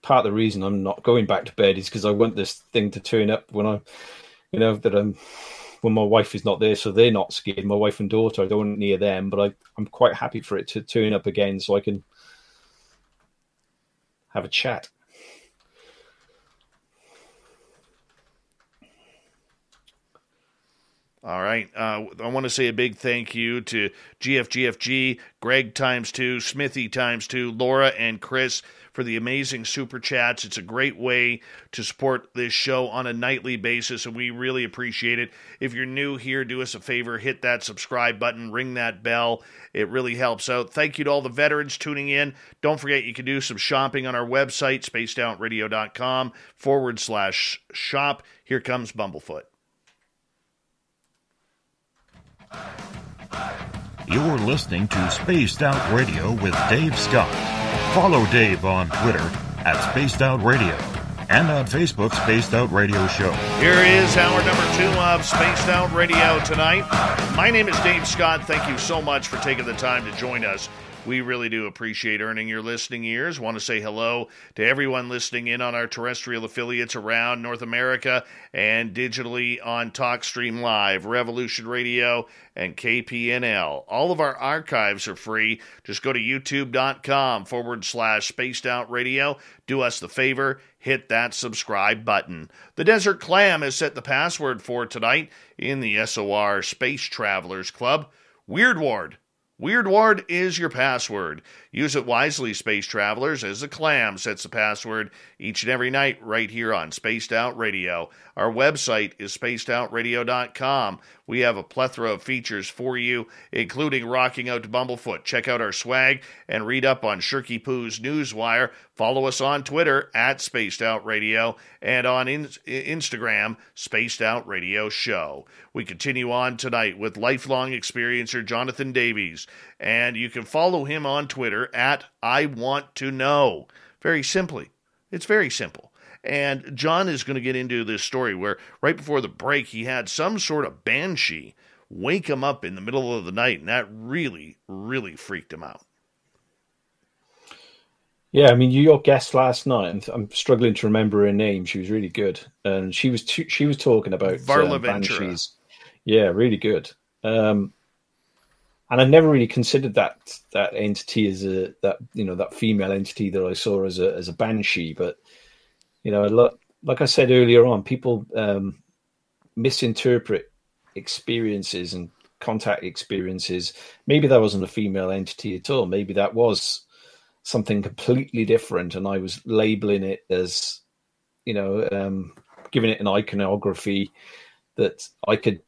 Part of the reason I'm not going back to bed is because I want this thing to turn up when I... You know, that I'm... When my wife is not there, so they're not scared. My wife and daughter, I don't want it near them, but I'm quite happy for it to turn up again so I can have a chat. All right. I want to say a big thank you to GFGFG, Greg ×2, Smithy ×2, Laura, and Chris for the amazing super chats. It's a great way to support this show on a nightly basis, and we really appreciate it. If you're new here, do us a favor, hit that subscribe button, ring that bell. It really helps out. Thank you to all the veterans tuning in. Don't forget you can do some shopping on our website, spacedoutradio.com/shop. Here comes Bumblefoot. You're listening to Spaced Out Radio with Dave Scott. Follow Dave on Twitter at Spaced Out Radio and on Facebook, Spaced Out Radio Show. Here is hour number 2 of Spaced Out Radio tonight. My name is Dave Scott. Thank you so much for taking the time to join us. We really do appreciate earning your listening ears. Want to say hello to everyone listening in on our terrestrial affiliates around North America and digitally on TalkStream Live, Revolution Radio, and KPNL. All of our archives are free. Just go to youtube.com/Spaced Out Radio. Do us the favor, hit that subscribe button. The Desert Clam has set the password for tonight in the SOR Space Travelers Club. Weird Ward. Weird Ward is your password. Use it wisely, space travelers, as the Clam sets the password each and every night right here on Spaced Out Radio. Our website is spacedoutradio.com. We have a plethora of features for you, including rocking out to Bumblefoot. Check out our swag and read up on Shirky Poo's Newswire. Follow us on Twitter at Spaced Out Radio and on Instagram, Spaced Out Radio Show. We continue on tonight with lifelong experiencer Jonathan Davies, and you can follow him on Twitter at I Want to Know. Very simply. It's very simple. And John is going to get into this story where right before the break he had some sort of banshee wake him up in the middle of the night, and that really, really freaked him out. Yeah, I mean, your guest last night, I'm struggling to remember her name. She was really good. And she was talking about banshees. Yeah, really good. And I've never really considered that entity as that female entity that I saw as a banshee. But like I said earlier on, people misinterpret experiences and contact experiences. Maybe that wasn't a female entity at all. Maybe that was something completely different, and I was labeling it as, giving it an iconography that I could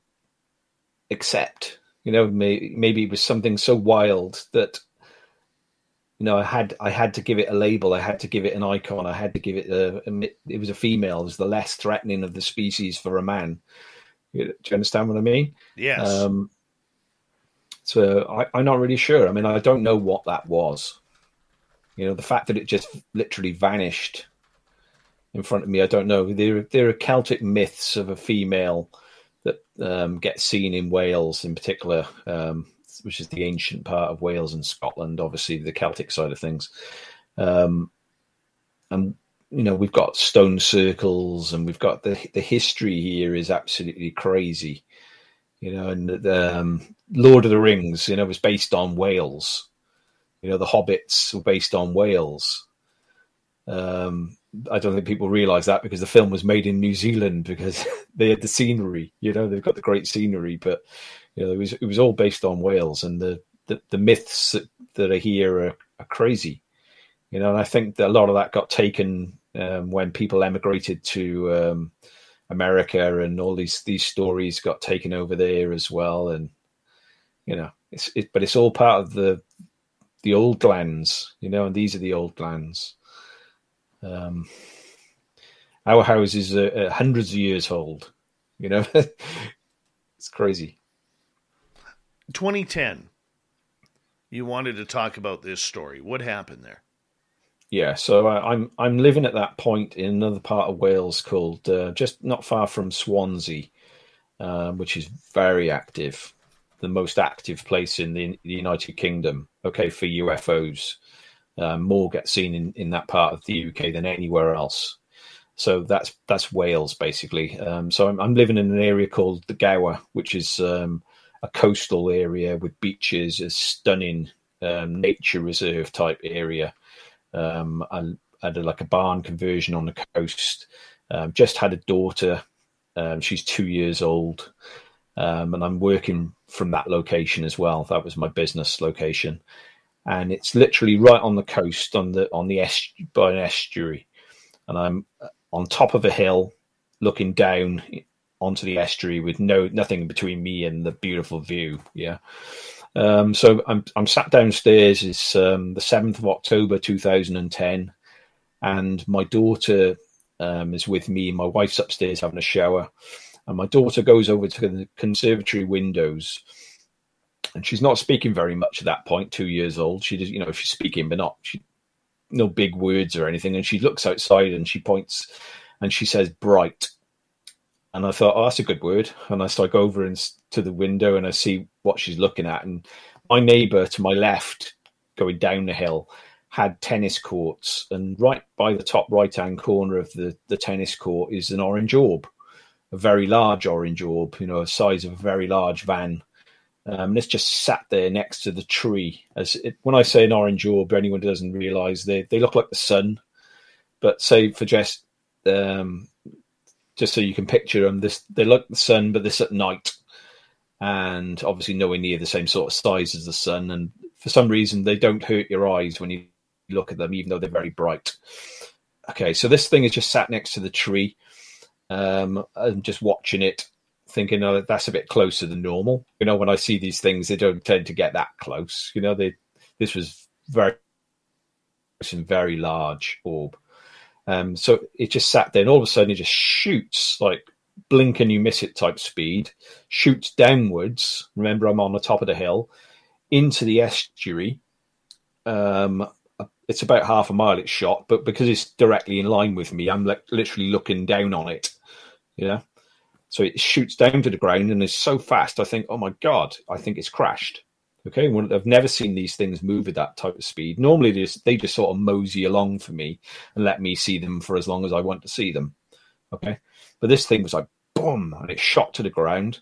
accept. Maybe it was something so wild that I had to give it a label. I had to give it an icon. I had to give it it was a female. It was the less threatening of the species for a man. Do you understand what I mean? Yes. So I'm not really sure. I mean, I don't know what that was. The fact that it just literally vanished in front of me, I don't know. There are Celtic myths of a female that gets seen in Wales in particular, which is the ancient part of Wales and Scotland, obviously the Celtic side of things. And we've got stone circles, and we've got the history here is absolutely crazy. And Lord of the Rings, was based on Wales. The Hobbits were based on Wales. I don't think people realise that because the film was made in New Zealand because they had the scenery. They've got the great scenery, but it was all based on Wales, and the myths that are here are crazy. And I think that a lot of that got taken when people emigrated to America, and all these stories got taken over there as well. And but it's all part of the old lands, and these are the old lands. Our houses are hundreds of years old. It's crazy. 2010. You wanted to talk about this story. What happened there? Yeah, so I'm living at that point in another part of Wales called just not far from Swansea, which is very active, the most active place in the United Kingdom. Okay, for UFOs, more get seen in that part of the UK than anywhere else. So that's Wales basically. So I'm living in an area called the Gower, which is a coastal area with beaches, a stunning nature reserve type area. I had like a barn conversion on the coast. Just had a daughter. She's 2 years old, and I'm working from that location as well. That was my business location, and it's literally right on the coast, by an estuary, and I'm on top of a hill, looking down onto the estuary with nothing between me and the beautiful view. Yeah. So I'm sat downstairs. It's the 7th of October 2010, and my daughter is with me. My wife's upstairs having a shower, and my daughter goes over to the conservatory windows, and she's not speaking very much at that point. 2 years old, she does, she's speaking, but no big words or anything. And she looks outside and she points and she says bright. And I thought, oh, that's a good word. And so I go over to the window and I see what she's looking at. And my neighbour to my left, going down the hill, had tennis courts. And right by the top right-hand corner of the tennis court is an orange orb, a very large orange orb, the size of a very large van. And it's just sat there next to the tree. When I say an orange orb, anyone doesn't realise, they look like the sun. But say for just so you can picture them, they look the sun, but this at night, and obviously nowhere near the same sort of size as the sun. And for some reason, they don't hurt your eyes when you look at them, even though they're very bright. Okay, so this thing is just sat next to the tree. I'm just watching it, thinking, oh, that's a bit closer than normal. When I see these things, they don't tend to get that close. This was very large orb. So it just sat there, and all of a sudden it just shoots, like blink and you miss it type speed, shoots downwards. Remember, I'm on the top of the hill into the estuary. It's about half a mile it's shot, but because it's directly in line with me, I'm literally looking down on it. So it shoots down to the ground and is so fast. I think, oh my God, I think it's crashed. Okay, I've never seen these things move at that type of speed. Normally, they just sort of mosey along for me and let me see them for as long as I want to see them. Okay, but this thing was like boom, and it shot to the ground.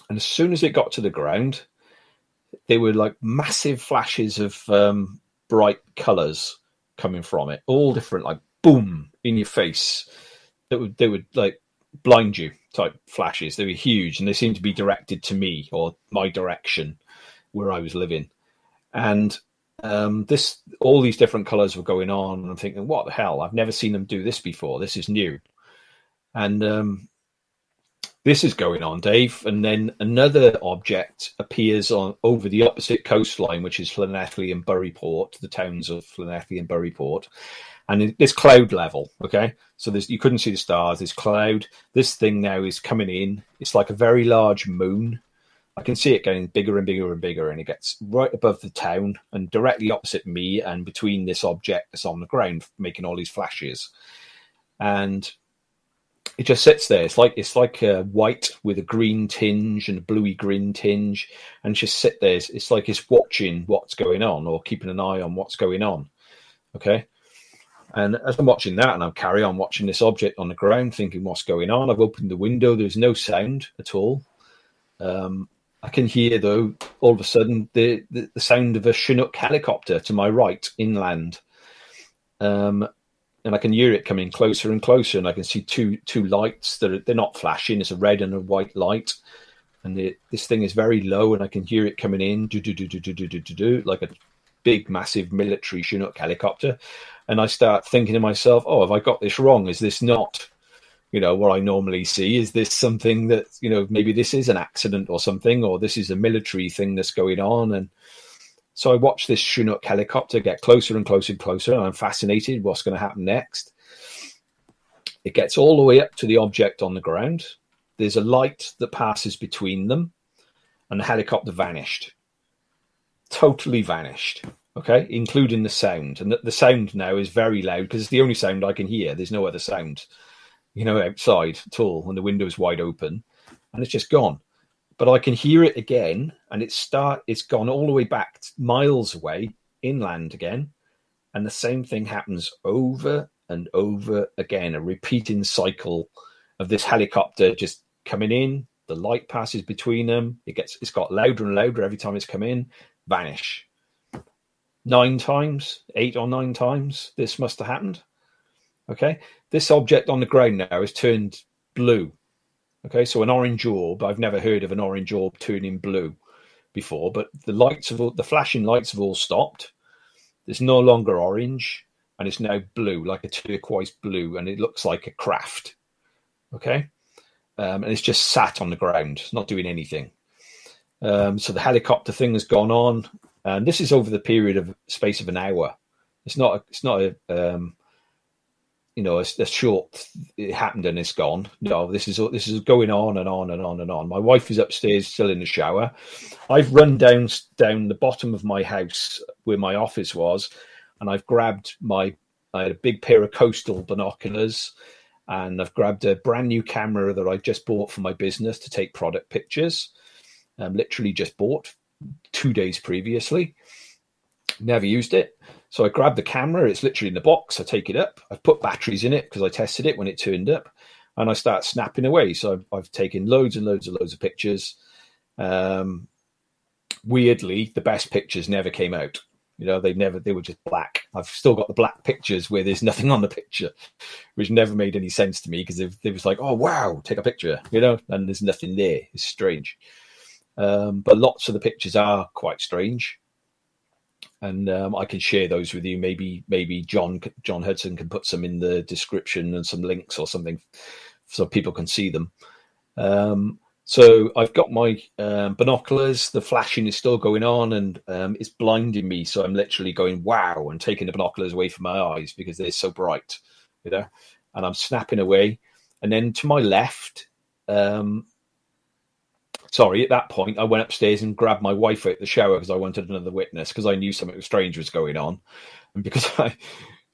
And as soon as it got to the ground, there were like massive flashes of bright colours coming from it, all different, like boom in your face. They would like blind you type flashes. They were huge, and they seemed to be directed to me or my direction, where I was living. And all these different colours were going on, and I'm thinking, what the hell? I've never seen them do this before. This is new. And this is going on, Dave. And then another object appears over the opposite coastline, which is Llanelli and Buryport, the towns of Llanelli and Buryport. And it's cloud level, okay? So you couldn't see the stars. There's cloud. This thing now is coming in. It's like a very large moon. I can see it getting bigger and bigger and bigger, and it gets right above the town and directly opposite me and between this object that's on the ground, making all these flashes. And it just sits there. It's like white with a green tinge and a bluey green tinge, and just sit there. It's like it's watching what's going on or keeping an eye on what's going on. Okay. And as I'm watching that, and I carry on watching this object on the ground, thinking what's going on, I've opened the window. There's no sound at all. I can hear, though, all of a sudden, the sound of a Chinook helicopter to my right, inland. And and I can hear it coming closer and closer, and I can see two lights that they're not flashing. It's a red and a white light, and this thing is very low, and I can hear it coming in, like a big, massive military Chinook helicopter. And I start thinking to myself, oh, have I got this wrong? Is this not, what I normally see? Is this something that, maybe this is an accident or something, or this is a military thing that's going on? And so I watch this Chinook helicopter get closer and closer and closer, and I'm fascinated what's going to happen next. It gets all the way up to the object on the ground. There's a light that passes between them, and the helicopter vanished. Totally vanished, okay, including the sound. And the sound now is very loud because it's the only sound I can hear. There's no other sound, outside at all, and the window's wide open, and it's just gone. But I can hear it again, and it's gone all the way back miles away, inland again, and the same thing happens over and over again, a repeating cycle of this helicopter just coming in. The light passes between them. It's got louder and louder every time it's come in. Vanish. 8 or 9 times this must have happened. Okay, this object on the ground now has turned blue. Okay, so an orange orb. I've never heard of an orange orb turning blue before, but the flashing lights have all stopped. It's no longer orange, and it's now blue, like a turquoise blue, and it looks like a craft. Okay, and it's just sat on the ground, not doing anything. So the helicopter thing has gone on, and this is over the period of space of an hour. It's not a short. It happened and it's gone. No, this is going on and on and on and on. My wife is upstairs, still in the shower. I've run down the bottom of my house where my office was, and I've grabbed I had a big pair of coastal binoculars, and I've grabbed a brand new camera that I just bought for my business to take product pictures. Literally just bought 2 days previously. Never used it. So I grabbed the camera. It's literally in the box. I take it up. I've put batteries in it because I tested it when it turned up, and I start snapping away. So I've taken loads and loads and loads of pictures. Weirdly, the best pictures never came out. They were just black. I've still got the black pictures where there's nothing on the picture, which never made any sense to me because it was like, oh, wow, take a picture, and there's nothing there. It's strange. But lots of the pictures are quite strange, and I can share those with you. Maybe John Hudson can put some in the description and some links or something so people can see them. So I've got my binoculars. The flashing is still going on, and it's blinding me. So I'm literally going wow and taking the binoculars away from my eyes because they're so bright, and I'm snapping away. And then to my left. At that point, I went upstairs and grabbed my wife out the shower because I wanted another witness because I knew something strange was going on. And because I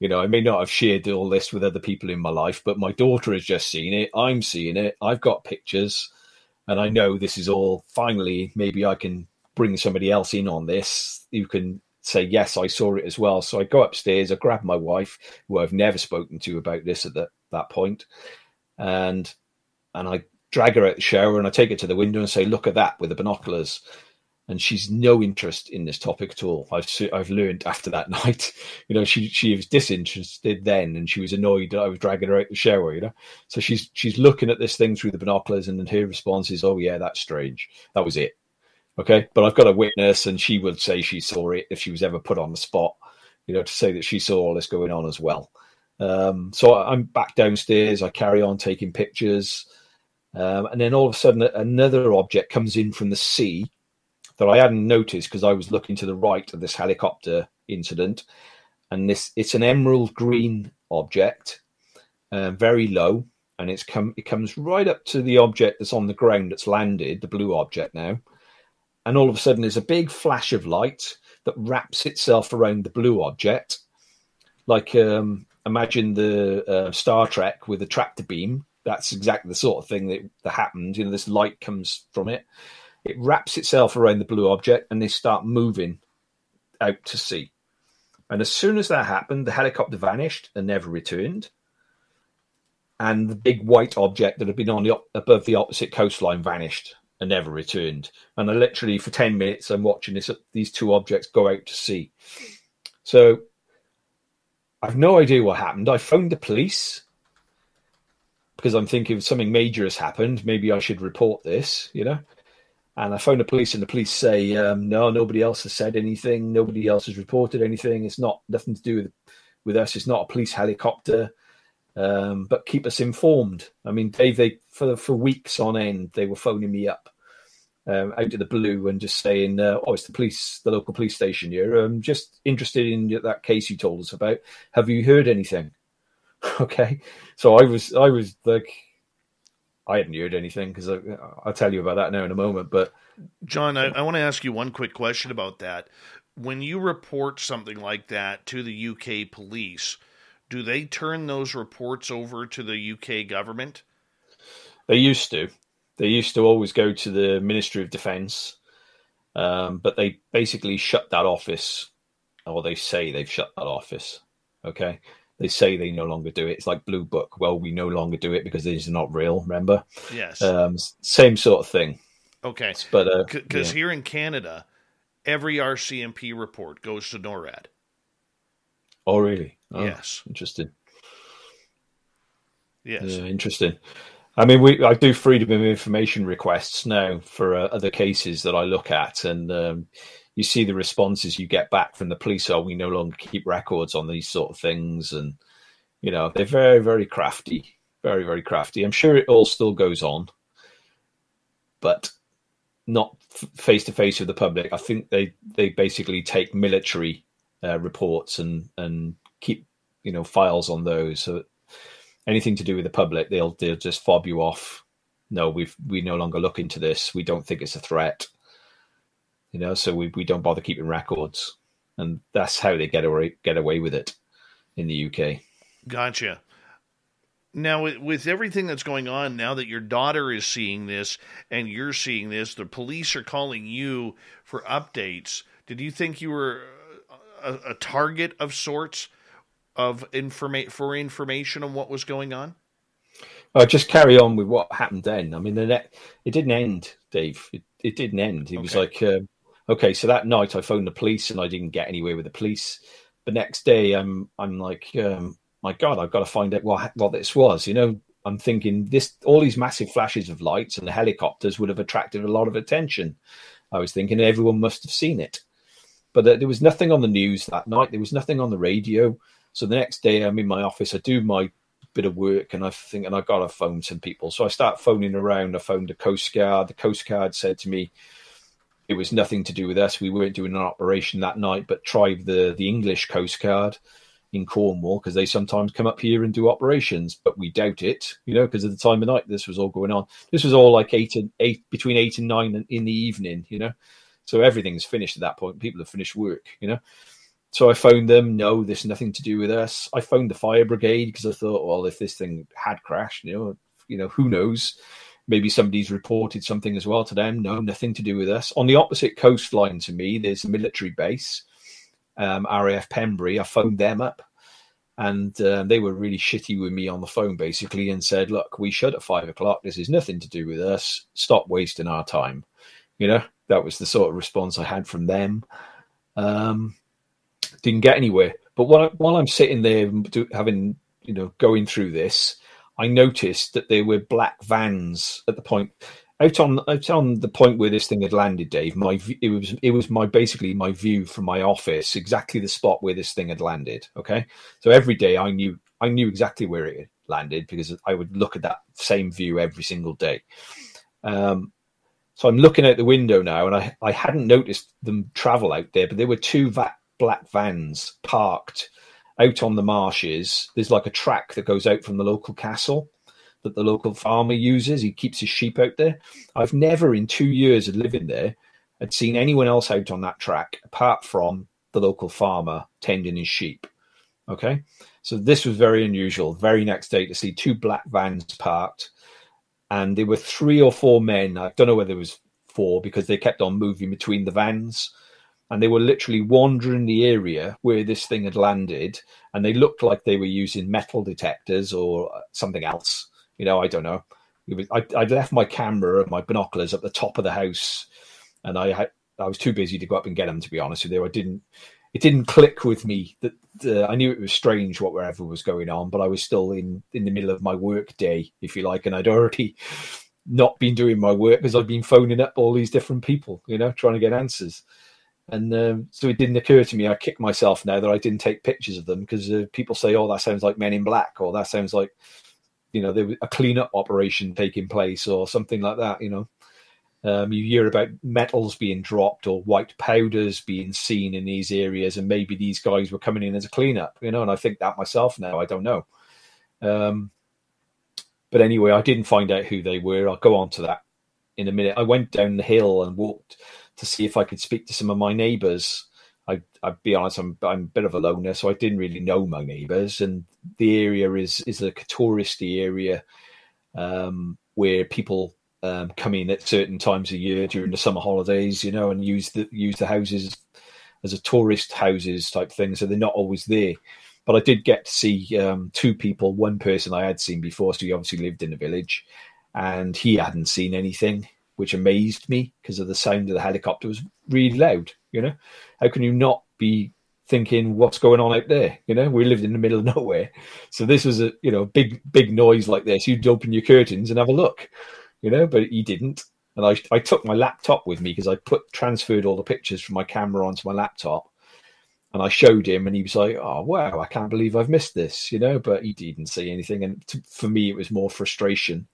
may not have shared all this with other people in my life, but my daughter has just seen it. I'm seeing it. I've got pictures, and I know this is all finally, maybe I can bring somebody else in on this. You can say, yes, I saw it as well. So I go upstairs, I grab my wife, who I've never spoken to about this at that point, and I drag her out the shower, and I take her to the window and say, look at that with the binoculars. And she's no interest in this topic at all. I've learned after that night, she was disinterested then, and she was annoyed that I was dragging her out the shower, So she's looking at this thing through the binoculars, and then her response is, oh yeah, that's strange. That was it. Okay. But I've got a witness, and she would say she saw it if she was ever put on the spot, to say that she saw all this going on as well. So I'm back downstairs. I carry on taking pictures. And then all of a sudden, another object comes in from the sea that I hadn't noticed because I was looking to the right of this helicopter incident. And it's an emerald green object, very low, and it comes right up to the object that's on the ground that's landed, the blue object now. And all of a sudden, there's a big flash of light that wraps itself around the blue object, like imagine the Star Trek with the tractor beam. That's exactly the sort of thing that happened. This light comes from it. It wraps itself around the blue object, and they start moving out to sea. And as soon as that happened, the helicopter vanished and never returned. And the big white object that had been above the opposite coastline vanished and never returned. And I literally, for 10 minutes, I'm watching these two objects go out to sea. So I've no idea what happened. I phoned the police because I'm thinking something major has happened. Maybe I should report this, you know. And I phoned the police, and the police say, no, nobody else has said anything. Nobody else has reported anything. It's nothing to do with us. It's not a police helicopter. But keep us informed. I mean, Dave, for weeks on end, they were phoning me up out of the blue and just saying, it's the police, the local police station here. I'm just interested in that case you told us about. Have you heard anything? Okay. So I was like, I hadn't heard anything, because I'll tell you about that now in a moment. But John, I want to ask you one quick question about that. When you report something like that to the UK police, do they turn those reports over to the UK government? They used to. They used to always go to the Ministry of Defence, but they basically shut that office, or they say they've shut that office. Okay. They say they no longer do it. It's like Blue Book. Well, we no longer do it because these are not real, remember? Yes. Same sort of thing. Okay. But because here in Canada, every RCMP report goes to NORAD. Oh, really? Oh, yes. Interesting. Yes. Yeah, interesting. I mean, I do freedom of information requests now for other cases that I look at, and you see the responses you get back from the police. We no longer keep records on these sort of things. And, you know, they're very, very crafty, very, very crafty. I'm sure it all still goes on, but not face to face with the public. I think they basically take military reports and keep, you know, files on those. So anything to do with the public, they'll just fob you off. No, we no longer look into this. We don't think it's a threat. You know, so we don't bother keeping records, and that's how they get away with it in the UK. Gotcha. Now, with everything that's going on, now that your daughter is seeing this and you're seeing this, the police are calling you for updates. Did you think you were a target of sorts of information on what was going on? Just carry on with what happened then. I mean, it didn't end, Dave. It didn't end. It was like, okay, so that night I phoned the police and I didn't get anywhere with the police. The next day, I'm like, my God, I've got to find out what this was. You know, I'm thinking all these massive flashes of lights and the helicopters would have attracted a lot of attention. I was thinking everyone must have seen it. But there was nothing on the news that night. There was nothing on the radio. So the next day I'm in my office. I do my bit of work and I think, and I got to phone some people. So I start phoning around. I phoned the Coast Guard. The Coast Guard said to me, it was nothing to do with us. We weren't doing an operation that night, but try the English Coast Guard in Cornwall, because they sometimes come up here and do operations, but we doubt it, you know, because of the time of night this was all going on. This was all like between 8 and 9 in the evening, you know. So everything's finished at that point. People have finished work, you know. So I phoned them. No, there's nothing to do with us. I phoned the fire brigade because I thought, well, if this thing had crashed, you know, who knows? Maybe somebody's reported something as well to them. No, nothing to do with us. On the opposite coastline to me, there's a military base, RAF Pembrey. I phoned them up, and they were really shitty with me on the phone, basically, and said, look, we shut at 5 o'clock. This is nothing to do with us. Stop wasting our time. You know, that was the sort of response I had from them. Didn't get anywhere. But while I'm sitting there going through this, I noticed that there were black vans at the point out on the point where this thing had landed, Dave. It was basically my view from my office, exactly the spot where this thing had landed. Okay, so every day I knew exactly where it had landed because I would look at that same view every single day. So I'm looking out the window now, and I hadn't noticed them travel out there, but there were two black vans parked out on the marshes. There's like a track that goes out from the local castle that the local farmer uses. He keeps his sheep out there. I've never in 2 years of living there had seen anyone else out on that track apart from the local farmer tending his sheep. Okay. So this was very unusual. Very next day to see two black vans parked, and there were 3 or 4 men. I don't know whether it was 4 because they kept on moving between the vans. And they were literally wandering the area where this thing had landed, and they looked like they were using metal detectors or something else. You know, I don't know. I'd left my camera and my binoculars at the top of the house, and I was too busy to go up and get them, to be honest with you. it didn't click with me that I knew it was strange whatever was going on, but I was still in the middle of my work day, if you like, and I'd already not been doing my work because I've been phoning up all these different people, trying to get answers. And so it didn't occur to me. I kick myself now that I didn't take pictures of them, because people say, oh, that sounds like Men in Black, or that sounds like, there was a cleanup operation taking place or something like that, You hear about metals being dropped or white powders being seen in these areas, and maybe these guys were coming in as a cleanup, and I think that myself now. I don't know. But anyway, I didn't find out who they were. I'll go on to that in a minute. I went down the hill and walked to see if I could speak to some of my neighbours. I'd be honest, I'm a bit of a loner, so I didn't really know my neighbours. And the area is a touristy area where people come in at certain times of year during the summer holidays, and use the houses as a tourist houses type thing. So they're not always there. But I did get to see two people. One person I had seen before, so he obviously lived in the village, and he hadn't seen anything, which amazed me because of the sound of the helicopter was really loud. How can you not be thinking what's going on out there? We lived in the middle of nowhere, so this was a big noise like this. You'd open your curtains and have a look, but he didn't. And I took my laptop with me because I transferred all the pictures from my camera onto my laptop. And I showed him, and he was like, oh, wow, I can't believe I've missed this, but he didn't see anything. And for me, it was more frustration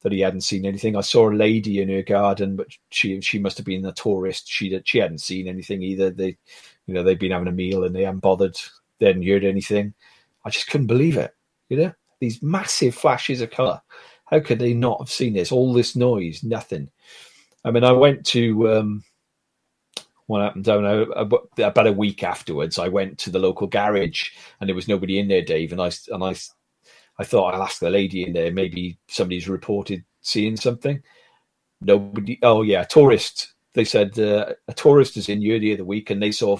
that he hadn't seen anything. I saw a lady in her garden, but she must have been a tourist. She hadn't seen anything either. They'd been having a meal and they hadn't bothered. They hadn't heard anything. I just couldn't believe it. These massive flashes of colour. How could they not have seen this? All this noise, nothing. I mean, I went to... what happened down about a week afterwards, I went to the local garage and there was nobody in there, Dave. And I thought I'll ask the lady in there, maybe somebody's reported seeing something. Nobody. Oh yeah, a tourist. They said a tourist is in here the other week and they saw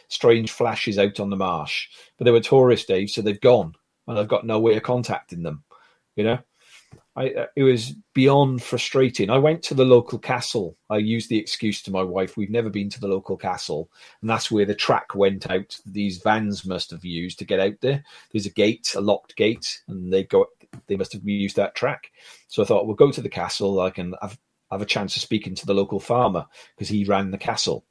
strange flashes out on the marsh, but they were tourists, Dave, so they've gone and I've got no way of contacting them. It was beyond frustrating. I went to the local castle. I used the excuse to my wife, we've never been to the local castle. And that's where the track went out. These vans must have used to get out there. There's a locked gate, and they must have used that track. So I thought, we'll go to the castle. I can have a chance of speaking to the local farmer because he ran the castle.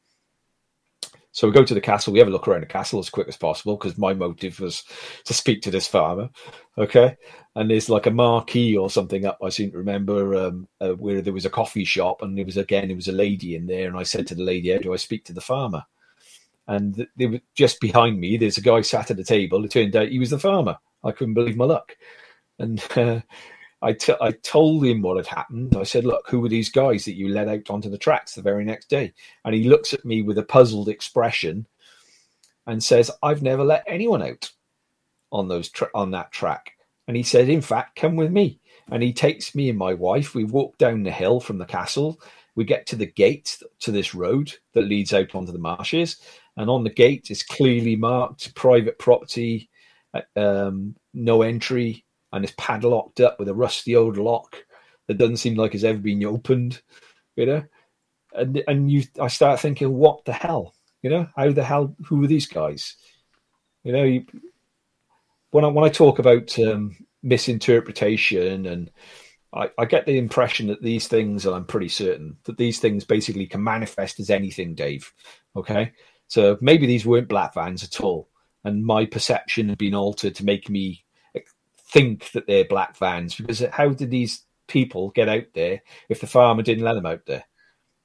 So we go to the castle. We have a look around the castle as quick as possible because my motive was to speak to this farmer. Okay. And there's like a marquee or something up, I seem to remember, where there was a coffee shop, and there was a lady in there. And I said to the lady, how do I speak to the farmer? And they were just behind me. There's a guy sat at the table. It turned out he was the farmer. I couldn't believe my luck. And I told him what had happened. I said, look, who were these guys that you led out onto the tracks the very next day? And he looks at me with a puzzled expression and says, I've never let anyone out on that track. And he said, in fact, come with me. And he takes me and my wife. We walk down the hill from the castle. We get to the gate to this road that leads out onto the marshes. And on the gate is clearly marked private property, no entry. And it's padlocked up with a rusty old lock that doesn't seem like it's ever been opened, And I start thinking, what the hell, How the hell? Who are these guys? When I talk about misinterpretation, and I get the impression that these things, and I'm pretty certain that these things basically can manifest as anything, Dave. Okay, so maybe these weren't black vans at all, and my perception had been altered to make me think that they're black vans, because how did these people get out there if the farmer didn't let them out there?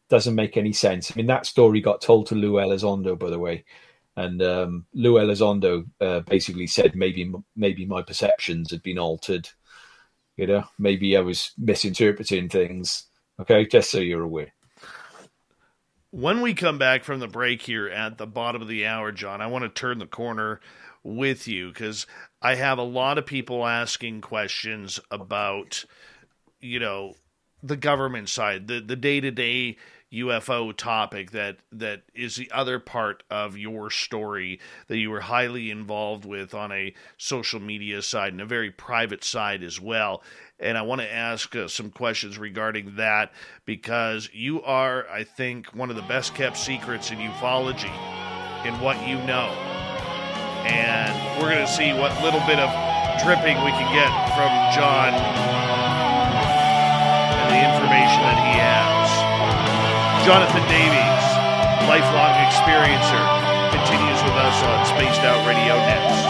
Doesn't make any sense. I mean, that story got told to Lou Elizondo, by the way, and Lou Elizondo basically said maybe my perceptions had been altered. Maybe I was misinterpreting things. Okay, just so you're aware. When we come back from the break here at the bottom of the hour, John, I want to turn the corner with you because I have a lot of people asking questions about, the government side, the day-to-day UFO topic that is the other part of your story that you were highly involved with on a social media side and a very private side as well. And I want to ask some questions regarding that because you are, I think, one of the best kept secrets in ufology. in what you know. And we're going to see what little bit of dripping we can get from John and the information that he has. Jonathan Davies, lifelong experiencer, continues with us on Spaced Out Radio next.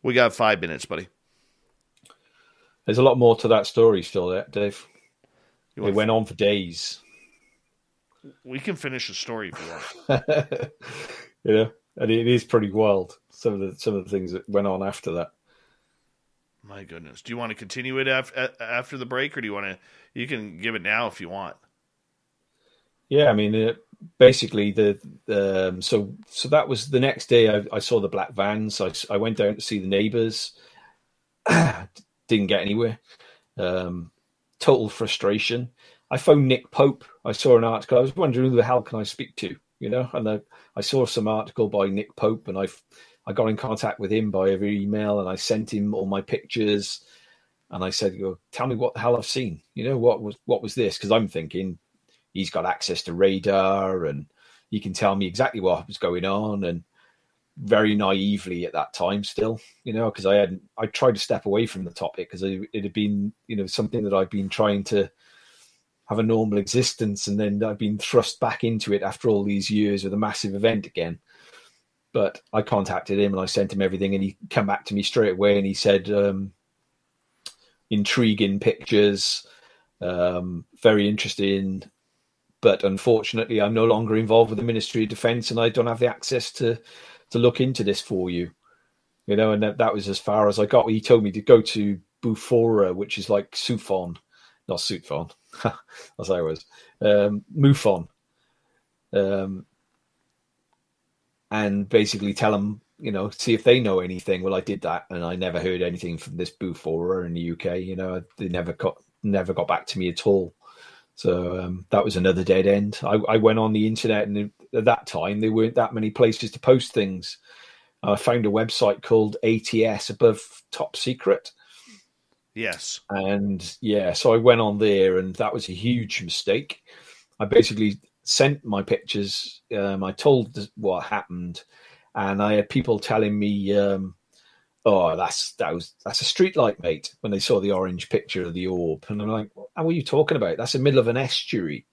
We got 5 minutes, buddy. There's a lot more to that story still, Dave. It went on for days. We can finish the story if you want. And it is pretty wild. Some of the things that went on after that. My goodness. Do you want to continue it after the break, or do you want to? You can give it now if you want. Yeah, I mean, basically so that was the next day. I saw the black vans. I went down to see the neighbours. Didn't get anywhere. Total frustration. I phoned Nick Pope. I saw an article. I was wondering who the hell can I speak to, and I saw some article by Nick Pope, and I got in contact with him by every email, and I sent him all my pictures, and I said, tell me what the hell I've seen. What was this? Because I'm thinking he's got access to radar and he can tell me exactly what was going on. And very naively at that time still, because I tried to step away from the topic because it had been, something that I've been trying to have a normal existence. And then I've been thrust back into it after all these years with a massive event again. But I contacted him and I sent him everything, and he came back to me straight away and he said, intriguing pictures, very interesting. But unfortunately, I'm no longer involved with the Ministry of Defence and I don't have the access to look into this for you. And that was as far as I got. He told me to go to Bufora, which is like SUFON, not SUFON. That's how it was. MUFON. And basically tell them, see if they know anything. Well, I did that, and I never heard anything from this Bufora in the UK. They never got back to me at all. So that was another dead end. I went on the internet, and at that time there weren't that many places to post things. I found a website called ATS, Above Top Secret. Yes. And yeah, so I went on there, and that was a huge mistake. I basically sent my pictures. I told what happened, and I had people telling me, "Oh, that's a street light, mate." When they saw the orange picture of the orb, and I'm like, "What are you talking about? That's the middle of an estuary.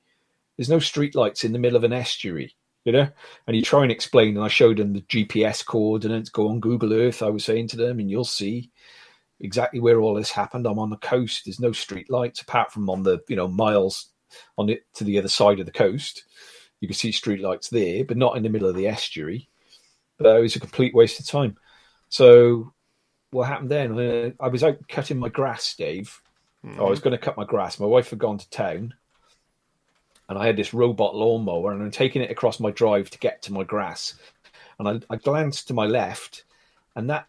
There's no street lights in the middle of an estuary." And you try and explain, and I showed them the GPS coordinates. Go on Google Earth, I was saying to them, and you'll see exactly where all this happened. I'm on the coast. There's no street lights apart from on the miles on it to the other side of the coast. You can see street lights there, but not in the middle of the estuary. But it was a complete waste of time. So what happened then? I was out cutting my grass, Dave. Mm-hmm. I was going to cut my grass. My wife had gone to town, and I had this robot lawnmower, and I'm taking it across my drive to get to my grass. And I glanced to my left, and that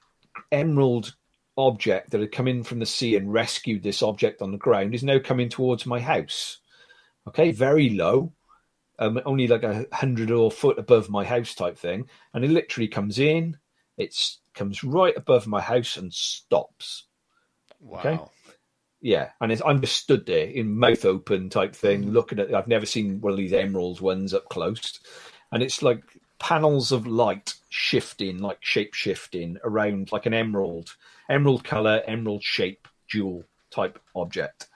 emerald object that had come in from the sea and rescued this object on the ground is now coming towards my house. Okay, very low, only like 100 or foot above my house type thing. And it literally comes in, it comes right above my house and stops. Wow. Okay? Yeah, and I'm just stood there in mouth open type thing, looking at it. I've never seen one of these emerald ones up close. And it's like panels of light shifting, like shape shifting around like an emerald color, emerald shape, jewel type object.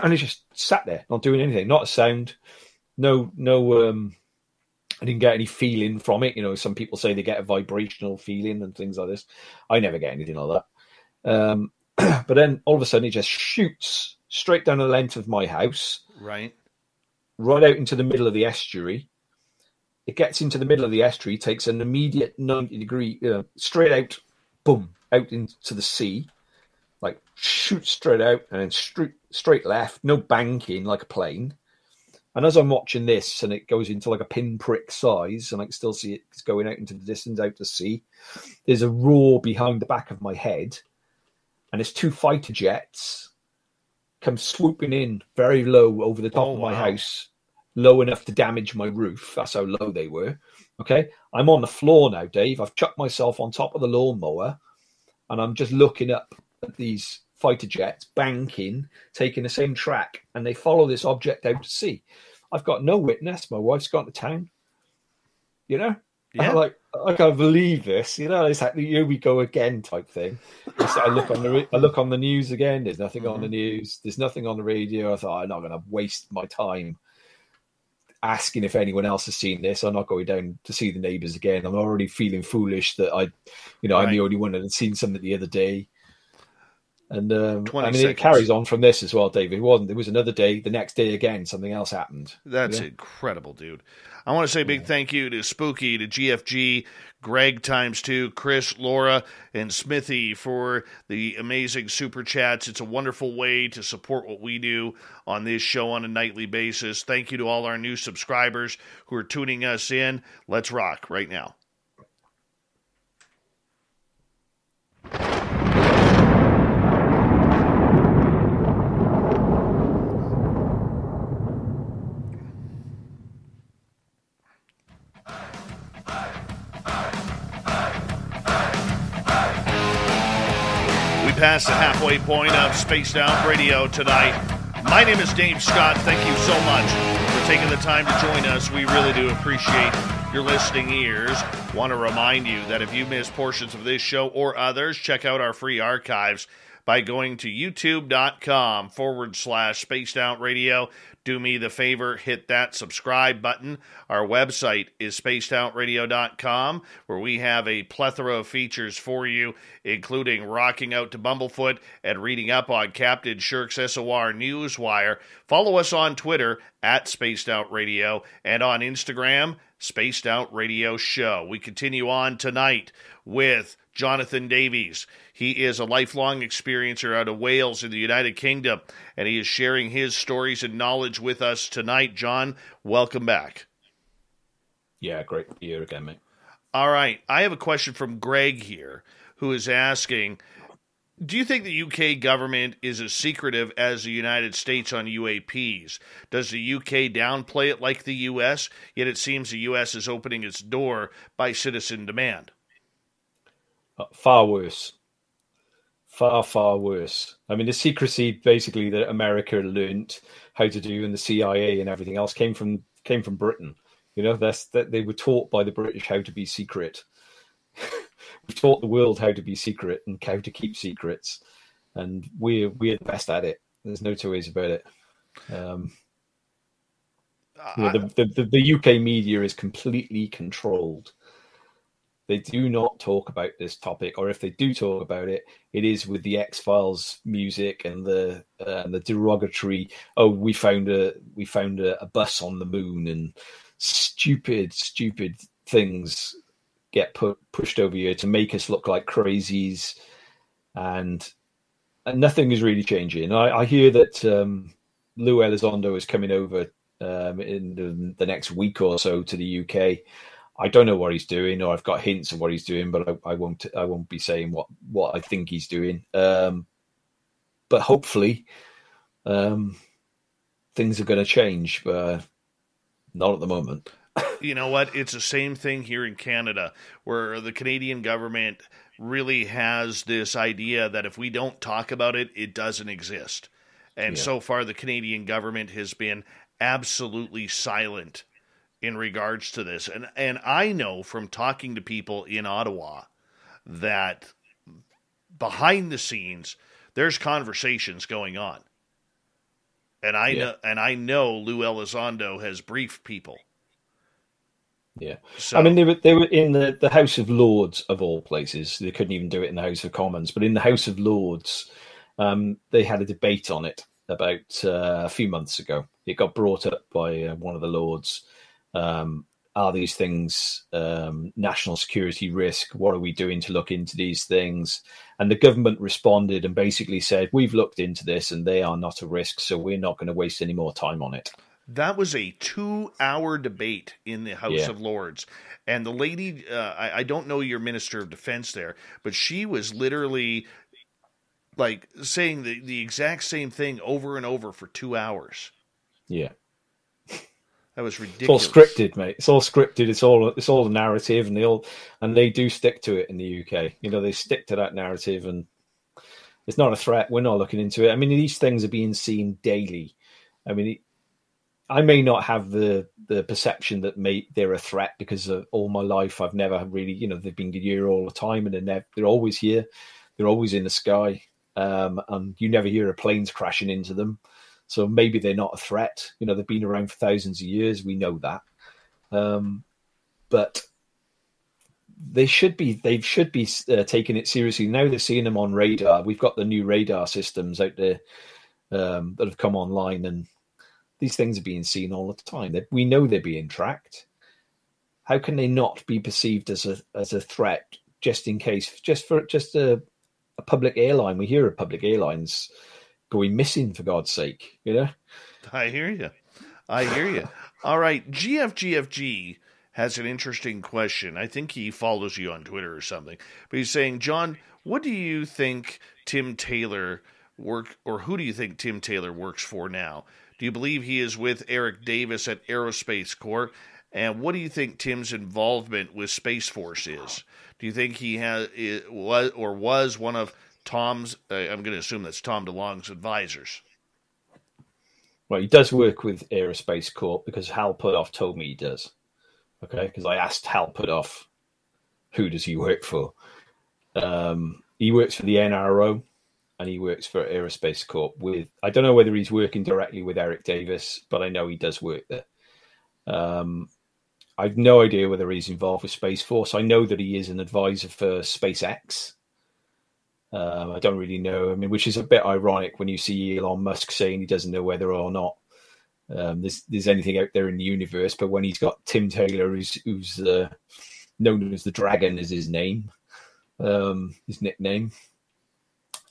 And it just sat there, not doing anything, not a sound, no. I didn't get any feeling from it. Some people say they get a vibrational feeling and things like this. I never get anything like that. But then all of a sudden it just shoots straight down the length of my house, right out into the middle of the estuary. It gets into the middle of the estuary, takes an immediate 90-degree straight out, boom, out into the sea. Like shoot straight out and then straight left, no banking like a plane. And as I'm watching this, and it goes into like a pinprick size, and I can still see it's going out into the distance, out to sea. There's a roar behind the back of my head, and it's 2 fighter jets come swooping in very low over the top of my house, low enough to damage my roof. That's how low they were. Okay, I'm on the floor now, Dave. I've chucked myself on top of the lawnmower, and I'm just looking up at these fighter jets banking, taking the same track, and they follow this object out to sea. I've got no witness. My wife's gone to town. You know, Yeah. I can't believe this. You know, it's like here we go again type thing. I look on the news again. There's nothing on the news. There's nothing on the radio. I thought I'm not going to waste my time asking if anyone else has seen this. I'm not going down to see the neighbours again. I'm already feeling foolish that I'm the only one that had seen something the other day. And it carries on from this as well, David. There was another day, the next day again, something else happened. That's incredible, dude. I want to say a big thank you to Spooky, to GFG, Greg ×2, Chris, Laura, and Smithy for the amazing super chats. It's a wonderful way to support what we do on this show on a nightly basis. Thank you to all our new subscribers who are tuning us in. Let's rock right now. Past the halfway point of Spaced Out Radio tonight. My name is Dave Scott. Thank you so much for taking the time to join us. We really do appreciate your listening ears. Want to remind you that if you missed portions of this show or others, check out our free archives by going to youtube.com/Spaced Out Radio. Do me the favor, hit that subscribe button. Our website is spacedoutradio.com, where we have a plethora of features for you, including rocking out to Bumblefoot and reading up on Captain Shirk's SOR Newswire. Follow us on Twitter @SpacedOutRadio and on Instagram, Spaced Out Radio Show. We continue on tonight with Jonathan Davies. He is a lifelong experiencer out of Wales in the United Kingdom, and he is sharing his stories and knowledge with us tonight. John, welcome back. Yeah, great to be here again, mate. All right. I have a question from Greg here, who is asking, do you think the UK government is as secretive as the United States on UAPs? Does the UK downplay it like the US, yet it seems the US is opening its door by citizen demand? Far worse. Far worse. I mean, the secrecy basically that America learned how to do, and the CIA and everything else came from Britain. You know, that they were taught by the British how to be secret. We taught the world how to be secret and how to keep secrets, and we're the best at it. There's no two ways about it. The UK media is completely controlled. They do not talk about this topic, or if they do talk about it, it is with the X-Files music and the derogatory. Oh, we found a bus on the moon, and stupid things get pushed over here to make us look like crazies, and nothing is really changing. I hear that Lou Elizondo is coming over in the next week or so to the UK. I don't know what he's doing, or I've got hints of what he's doing, but I won't be saying what I think he's doing. But hopefully, things are going to change, but not at the moment. You know what? It's the same thing here in Canada, where the Canadian government really has this idea that if we don't talk about it, it doesn't exist. And so far, the Canadian government has been absolutely silent in regards to this. And I know from talking to people in Ottawa that behind the scenes, there's conversations going on. And I know Lou Elizondo has briefed people. Yeah. So, I mean, they were in the House of Lords, of all places. They couldn't even do it in the House of Commons. But in the House of Lords, they had a debate on it about a few months ago. It got brought up by one of the Lords. Are these things national security risk? What are we doing to look into these things? And the government responded and basically said, we've looked into this and they are not a risk, so we're not going to waste any more time on it. That was a 2-hour debate in the House of Lords. And the lady, I don't know your Minister of Defense there, but she was literally like saying the exact same thing over and over for 2 hours. Yeah. That was ridiculous. It's all scripted, mate. It's all scripted. It's all a narrative, and they do stick to it in the UK. You know, they stick to that narrative, and It's not a threat. We're not looking into it. I mean, these things are being seen daily. I mean, I may not have the perception that they're a threat because all my life I've never really, they've been here all the time, and they're always here. They're always in the sky, and you never hear a planes crashing into them. So maybe they're not a threat. They've been around for thousands of years. We know that, but they should be taking it seriously. Now they're seeing them on radar. We've got the new radar systems out there that have come online, and these things are being seen all the time. We know they're being tracked. How can they not be perceived as a threat just in case? Just a public airline. We hear of public airlines going missing, for God's sake. I hear you. All right, GFGFG has an interesting question. I think he follows you on Twitter or something. But he's saying, John, what do you think Tim Taylor who do you think Tim Taylor works for now? Do you believe he is with Eric Davies at Aerospace Corp? And what do you think Tim's involvement with Space Force is? Do you think he was one of Tom's, I'm going to assume that's Tom DeLonge's advisors? Well, he does work with Aerospace Corp because Hal Puthoff told me he does. Okay, because I asked Hal Puthoff, who does he work for? He works for the NRO, and he works for Aerospace Corp. I don't know whether he's working directly with Eric Davies, but I know he does work there. I've no idea whether he's involved with Space Force. I know that he is an advisor for SpaceX. I don't really know. I mean, which is a bit ironic when you see Elon Musk saying he doesn't know whether or not there's anything out there in the universe, but when he's got Tim Taylor, who's known as the Dragon, is his name, his nickname,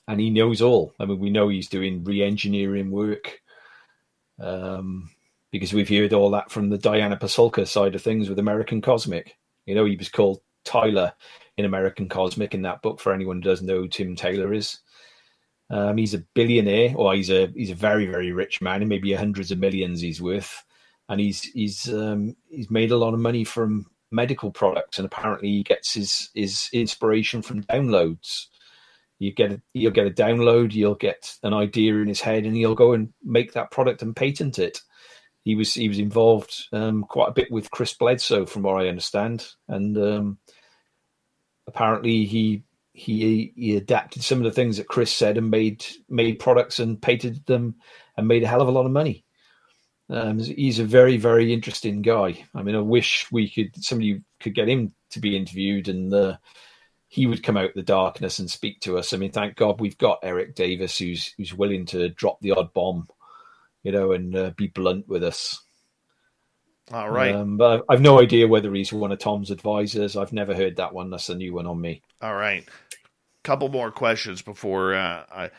and he knows all. I mean, we know he's doing re-engineering work because we've heard all that from the Diana Pasulka side of things with American Cosmic. He was called Tyler in American Cosmic in that book. For anyone who doesn't know who Tim Taylor is. He's a billionaire, or he's a very, very rich man, and maybe hundreds of millions he's worth. And he's made a lot of money from medical products, and apparently he gets his inspiration from downloads. You'll get a download, you'll get an idea in his head, and he'll go and make that product and patent it. He was involved quite a bit with Chris Bledsoe, from what I understand, and apparently he adapted some of the things that Chris said and made products and patented them and made a hell of a lot of money. He's a very, very interesting guy. I mean, I wish somebody could get him to be interviewed, and he would come out of the darkness and speak to us. I mean, thank God we've got Eric Davies, who's willing to drop the odd bomb, and be blunt with us. All right. But I've no idea whether he's one of Tom's advisors. I've never heard that one. That's a new one on me. All right. Couple more questions before I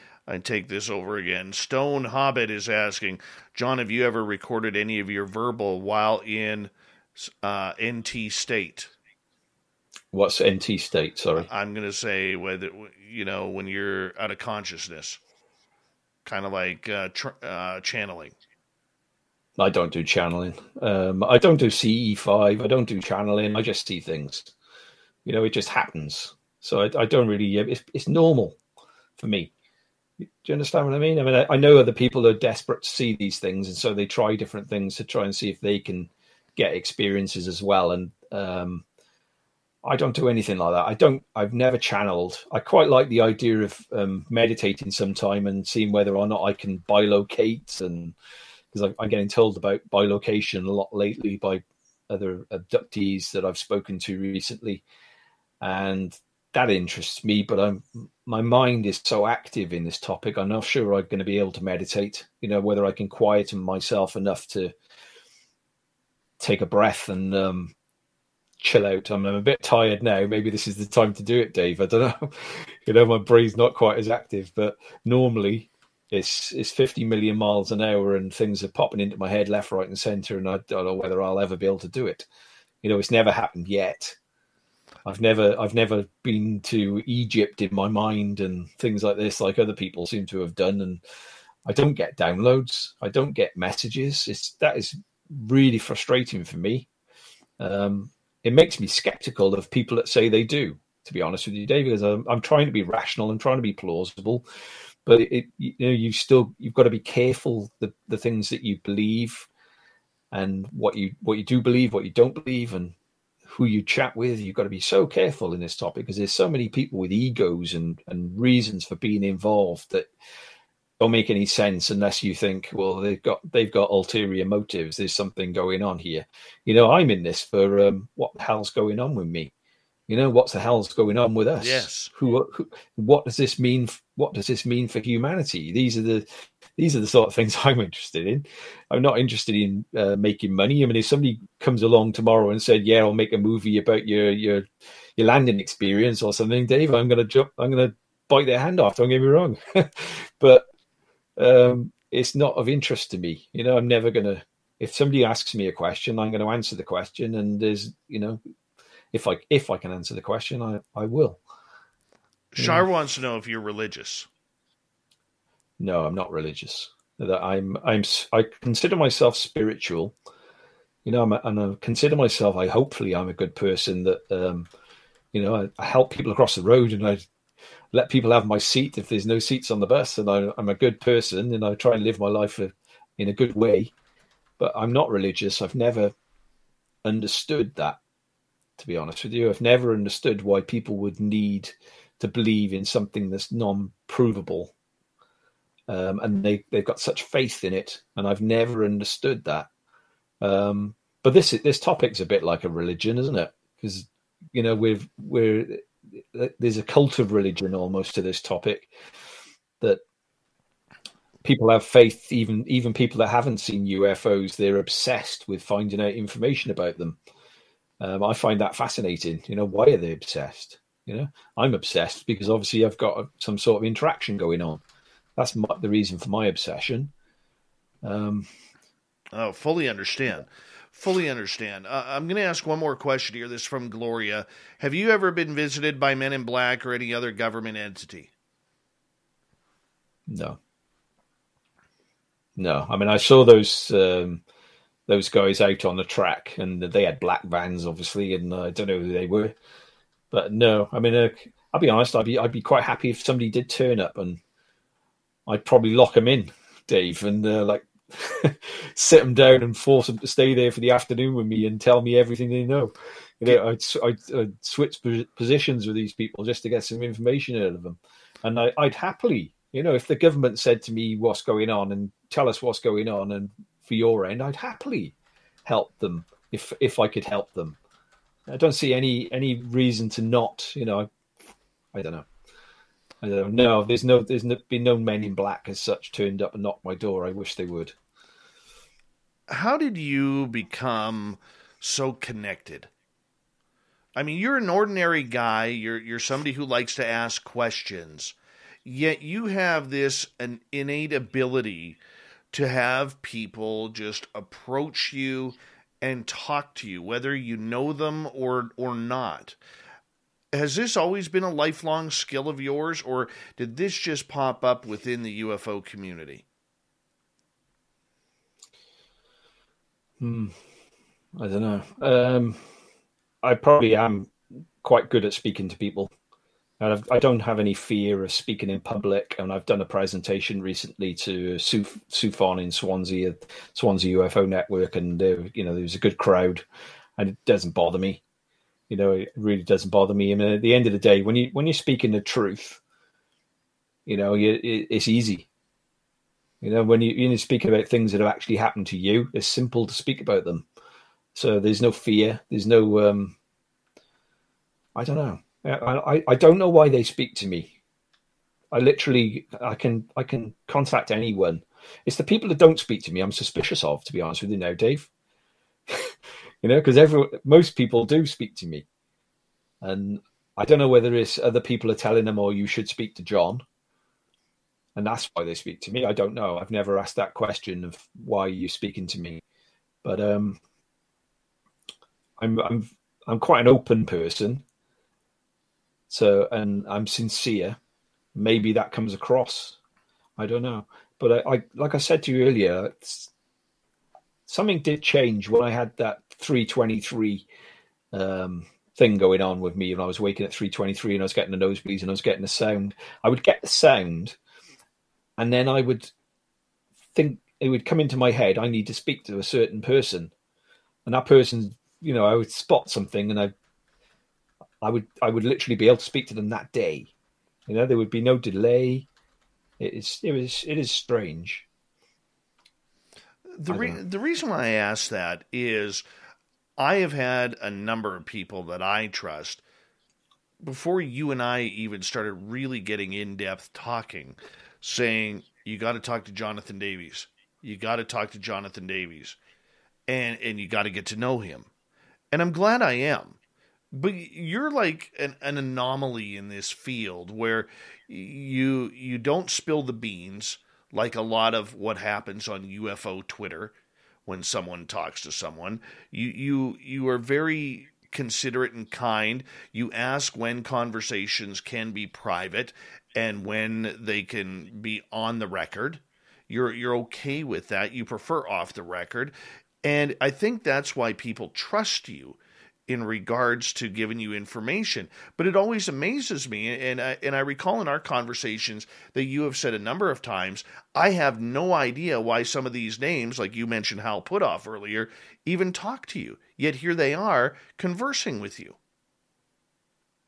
take this over again. Stone Hobbit is asking, John, have you ever recorded any of your verbal while in NT state? What's NT state? Sorry. I'm going to say whether, when you're out of consciousness, kind of like channeling. I don't do channeling. I don't do CE5. I don't do channeling. I just see things. It just happens. So I don't really. It's normal for me. Do you understand what I mean? I mean, I know other people are desperate to see these things, and so they try different things to try and see if they can get experiences as well. And I don't do anything like that. I've never channeled. I quite like the idea of meditating sometime and seeing whether or not I can bilocate, and because I'm getting told about bilocation a lot lately by other abductees that I've spoken to recently, and that interests me. But my mind is so active in this topic, I'm not sure I'm going to be able to meditate. Whether I can quieten myself enough to take a breath and chill out. I'm a bit tired now. Maybe this is the time to do it, Dave. I don't know. My brain's not quite as active, but normally it's 50 million miles an hour and things are popping into my head left, right, and center. And I don't know whether I'll ever be able to do it. It's never happened yet. I've never been to Egypt in my mind and things like this, like other people seem to have done. And I don't get downloads. I don't get messages. That is really frustrating for me. It makes me skeptical of people that say they do. to be honest with you, Dave, because I'm trying to be rational. I'm trying to be plausible, but you've got to be careful the things that you believe, and what you do believe, what you don't believe, and who you chat with. You've got to be so careful in this topic, because there's so many people with egos and reasons for being involved that don't make any sense unless you think, well, they've got ulterior motives. There's something going on here. I'm in this for what the hell's going on with me? What the hell's going on with us? Yes. What does this mean? What does this mean for humanity? These are the sort of things I'm interested in. I'm not interested in making money. I mean, if somebody comes along tomorrow and said, "Yeah, I'll make a movie about your landing experience or something," Dave, I'm going to bite their hand off. Don't get me wrong, but it's not of interest to me. I'm never going to. If somebody asks me a question, I'm going to answer the question, and there's, if I can answer the question, I will. Shar wants to know if you're religious. No, I'm not religious. I consider myself spiritual. And I consider myself. Hopefully, I'm a good person that I help people across the road, and I let people have my seat if there's no seats on the bus. And I'm a good person, and I try and live my life in a good way. But I'm not religious. I've never understood that. To be honest with you, I've never understood why people would need to believe in something that's non-provable, and they've got such faith in it, and I've never understood that. But this topic's a bit like a religion, isn't it? Because there's a cult of religion almost to this topic, that people have faith. Even people that haven't seen UFOs, they're obsessed with finding out information about them. I find that fascinating. Why are they obsessed? I'm obsessed because obviously I've got some sort of interaction going on. That's the reason for my obsession. Fully understand. Fully understand. I'm going to ask one more question here. This is from Gloria. Have you ever been visited by Men in Black or any other government entity? No. I mean, I saw those guys out on the track, and they had black vans, obviously, and I don't know who they were. But no, I mean, I'll be honest, I'd be quite happy if somebody did turn up, and I'd probably lock them in, Dave, and sit them down and force them to stay there for the afternoon with me and tell me everything they know. I'd switch positions with these people just to get some information out of them. And I'd happily, if the government said to me what's going on and tell us what's going on, and for your end, I'd happily help them if I could help them. I don't see any reason to not. I don't know. No, there's been no Men in Black as such turned up and knocked my door. I wish they would. How did you become so connected? I mean, you're an ordinary guy. You're somebody who likes to ask questions, yet you have an innate ability to have people just approach you and talk to you, whether you know them or not. Has this always been a lifelong skill of yours, or did this just pop up within the UFO community? I don't know. I probably am quite good at speaking to people. And I don't have any fear of speaking in public. And I've done a presentation recently to SUFON in Swansea UFO Network, and there was a good crowd, and it doesn't bother me. It really doesn't bother me. I mean, at the end of the day, when you're speaking the truth, it's easy. When you're speaking about things that have actually happened to you, it's simple to speak about them. So there's no fear. There's no. I don't know. I don't know why they speak to me. I can contact anyone. It's the people that don't speak to me I'm suspicious of, to be honest with you now, Dave. Because most people do speak to me, and I don't know whether it's other people are telling them, "Oh, you should speak to John," and that's why they speak to me. I don't know. I've never asked that question of why you're speaking to me, but I'm quite an open person. So, and I'm sincere. Maybe that comes across. I don't know. But I like I said to you earlier, something did change when I had that 323 thing going on with me when I was waking at 3:23 and I was getting the nosebleeds and I was getting the sound. I would get the sound, and then I would think, it would come into my head, I need to speak to a certain person, and that person, I would spot something, and I would literally be able to speak to them that day. There would be no delay. It is strange. The reason why I ask that is I have had a number of people that I trust, before you and I even started really getting in-depth talking, saying, you got to talk to Jonathan Davies. You got to talk to Jonathan Davies. And you got to get to know him. And I'm glad I am. But you're like an anomaly in this field where you don't spill the beans like a lot of what happens on UFO Twitter when someone talks to someone. You are very considerate and kind. You ask when conversations can be private and when they can be on the record. You're okay with that. You prefer off the record. And I think that's why people trust you in regards to giving you information. But it always amazes me, and I recall in our conversations that you have said a number of times, I have no idea why some of these names, like you mentioned Hal Puthoff earlier, even talk to you. Yet here they are conversing with you.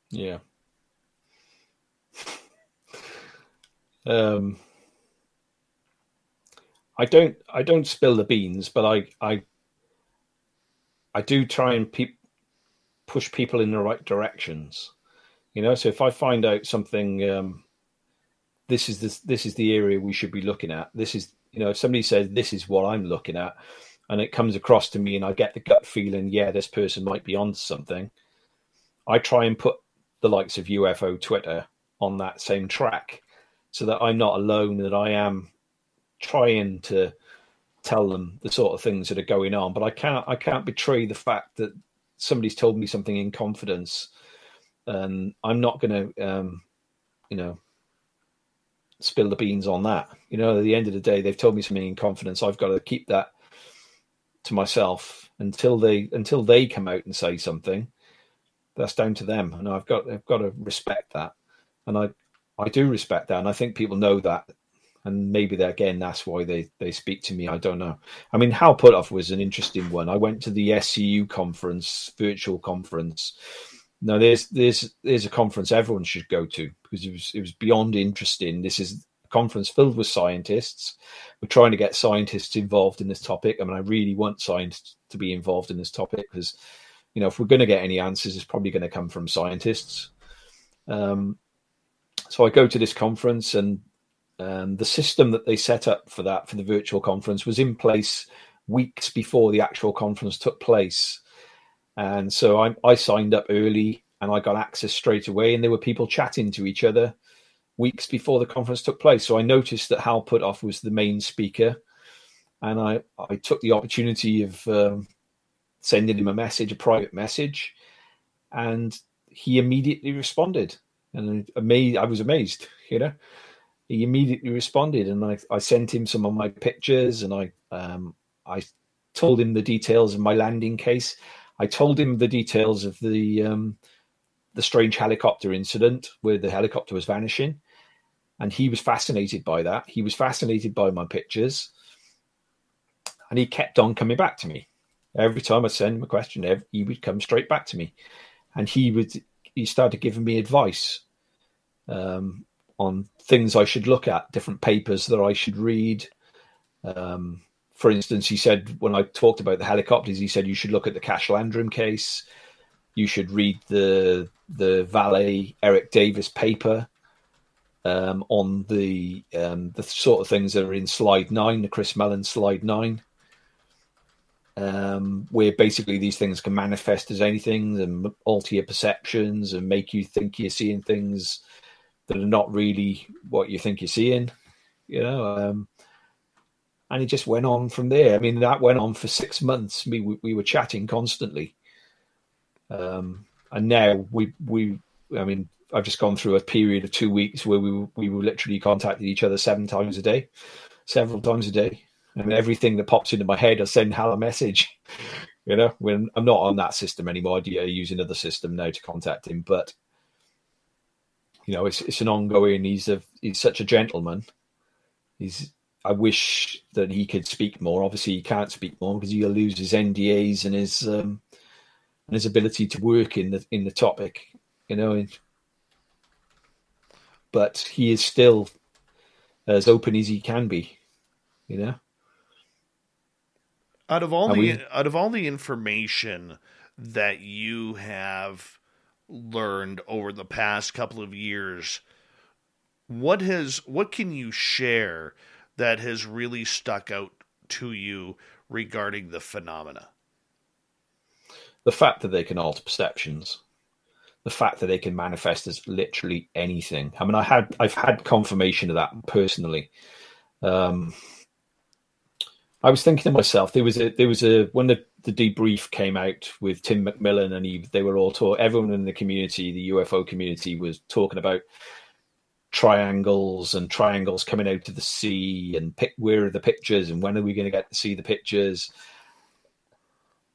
Yeah. I don't spill the beans, but I do try and push people in the right directions. So if I find out something, this is the area we should be looking at. This is, if somebody says this is what I'm looking at, and it comes across to me and I get the gut feeling, yeah, this person might be onto something, I try and put the likes of UFO Twitter on that same track so that I'm not alone, that I am trying to tell them the sort of things that are going on. But I can't betray the fact that somebody's told me something in confidence, and I'm not going to, spill the beans on that. At the end of the day, they've told me something in confidence. I've got to keep that to myself until they come out and say something. That's down to them, and I've got to respect that, and I do respect that, and I think people know that. And maybe that's why they speak to me. I don't know. I mean, Hal Puthoff was an interesting one. I went to the SCU conference, virtual conference. Now, there's a conference everyone should go to because it was beyond interesting. This is a conference filled with scientists. We're trying to get scientists involved in this topic. I mean, I really want scientists to be involved in this topic because, if we're going to get any answers, it's probably going to come from scientists. So I go to this conference, and the system that they set up for the virtual conference was in place weeks before the actual conference took place. And so I signed up early and I got access straight away, and there were people chatting to each other weeks before the conference took place. So I noticed that Hal Puthoff was the main speaker, and I took the opportunity of sending him a private message, and he immediately responded. And I was amazed, He immediately responded, and I sent him some of my pictures, and I told him the details of my landing case. I told him the details of the strange helicopter incident where the helicopter was vanishing, and he was fascinated by that. He was fascinated by my pictures, and he kept on coming back to me. Every time I sent him a question, he would come straight back to me, and he started giving me advice on things I should look at, different papers that I should read. For instance, he said, when I talked about the helicopters, he said, you should look at the Cash Landrum case. You should read the valet Eric Davis paper on the sort of things that are in slide 9, the Chris Mellon slide 9, where basically these things can manifest as anything and alter your perceptions and make you think you're seeing things that are not really what you think you're seeing, and it just went on from there. I mean, that went on for 6 months. We were chatting constantly. And now I've just gone through a period of 2 weeks where we were literally contacting each other several times a day. I mean, everything that pops into my head, I send Hal a message. You know, when I'm not on that system anymore, I use another system now to contact him. But you know, it's an ongoing. He's such a gentleman. I wish that he could speak more. Obviously, he can't speak more because he'll lose his NDAs and his ability to work in the topic. You know, but he is still as open as he can be. You know. Out of all the information that you have learned over the past couple of years, what can you share that has really stuck out to you regarding the phenomena? The fact that they can alter perceptions, the fact that they can manifest as literally anything. I mean, I've had confirmation of that personally. I was thinking to myself, there was a when the debrief came out with Tim McMillan, and they were all everyone in the community, the UFO community, was talking about triangles coming out of the sea, and where are the pictures, and when are we going to get to see the pictures?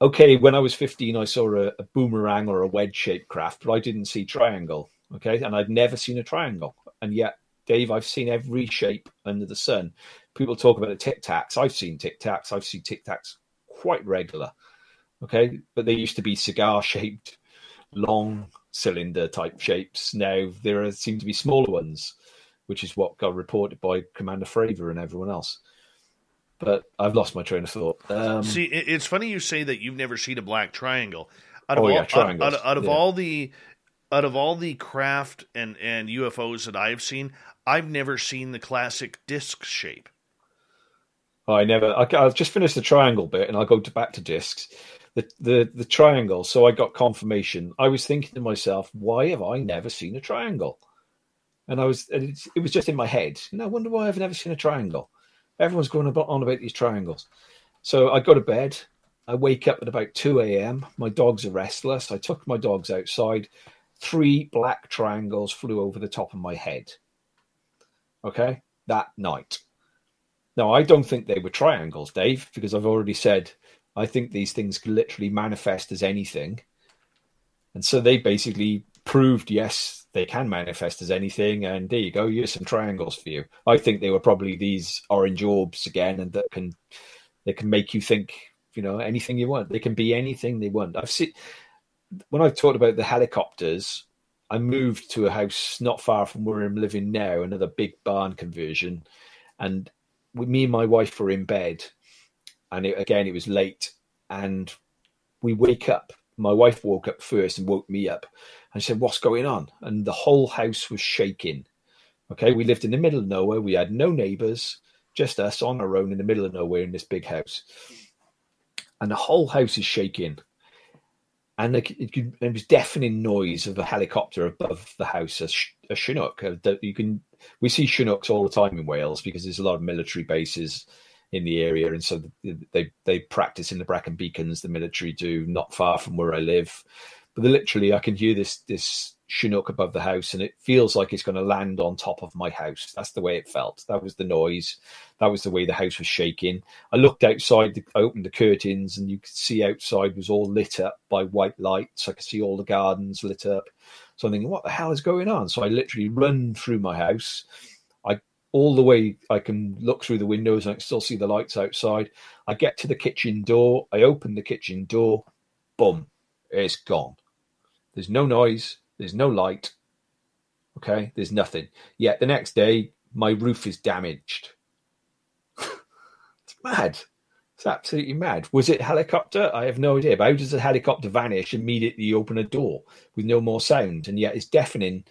Okay, when I was 15, I saw a boomerang or a wedge-shaped craft, but I didn't see triangle. Okay, and I'd never seen a triangle, and yet, Dave, I've seen every shape under the sun. People talk about the Tic Tacs. I've seen Tic Tacs. I've seen Tic Tacs quite regular. Okay, but they used to be cigar-shaped, long cylinder type shapes. Now there seem to be smaller ones, which is what got reported by Commander Fravor and everyone else. But I've lost my train of thought. See, it's funny you say that you've never seen a black triangle. Out of all the craft and UFOs that I've seen, I've never seen the classic disc shape. I'll just finish the triangle bit and I'll go back to discs. The triangle. So I got confirmation. I was thinking to myself, why have I never seen a triangle? And it was just in my head. I wonder why I've never seen a triangle. Everyone's going on about these triangles. So I go to bed. I wake up at about 2 a.m. My dogs are restless. I took my dogs outside. 3 black triangles flew over the top of my head. Okay? That night. Now, I don't think they were triangles, Dave, because I've already said I think these things can literally manifest as anything. And so they basically proved, yes, they can manifest as anything. And there you go. Here's some triangles for you. I think they were probably these orange orbs again, and they can make you think, anything you want. They can be anything they want. When I've talked about the helicopters, I moved to a house not far from where I'm living now, another big barn conversion. And me and my wife were in bed, and it was late, and we wake up. My wife woke up first and woke me up and said, "What's going on?" And the whole house was shaking. Okay, we lived in the middle of nowhere. We had no neighbors, just us on our own in the middle of nowhere in this big house. And the whole house is shaking. And it was deafening noise of a helicopter above the house, a Chinook. We see Chinooks all the time in Wales because there's a lot of military bases in the area, and so they practice in the Brecon Beacons. The military do, not far from where I live. But literally, I can hear this Chinook above the house, and it feels like it's going to land on top of my house. That's the way it felt. That was the noise. That was the way the house was shaking. I looked outside, I opened the curtains, and you could see outside was all lit up by white lights. I could see all the gardens lit up. So I'm thinking, what the hell is going on? So I literally run through my house. All the way I can look through the windows and I can still see the lights outside. I get to the kitchen door. I open the kitchen door. Boom. It's gone. There's no noise. There's no light. Okay. There's nothing. Yet the next day, my roof is damaged. It's mad. It's absolutely mad. Was it a helicopter? I have no idea. But how does a helicopter vanish immediately you open a door with no more sound? And yet it's deafening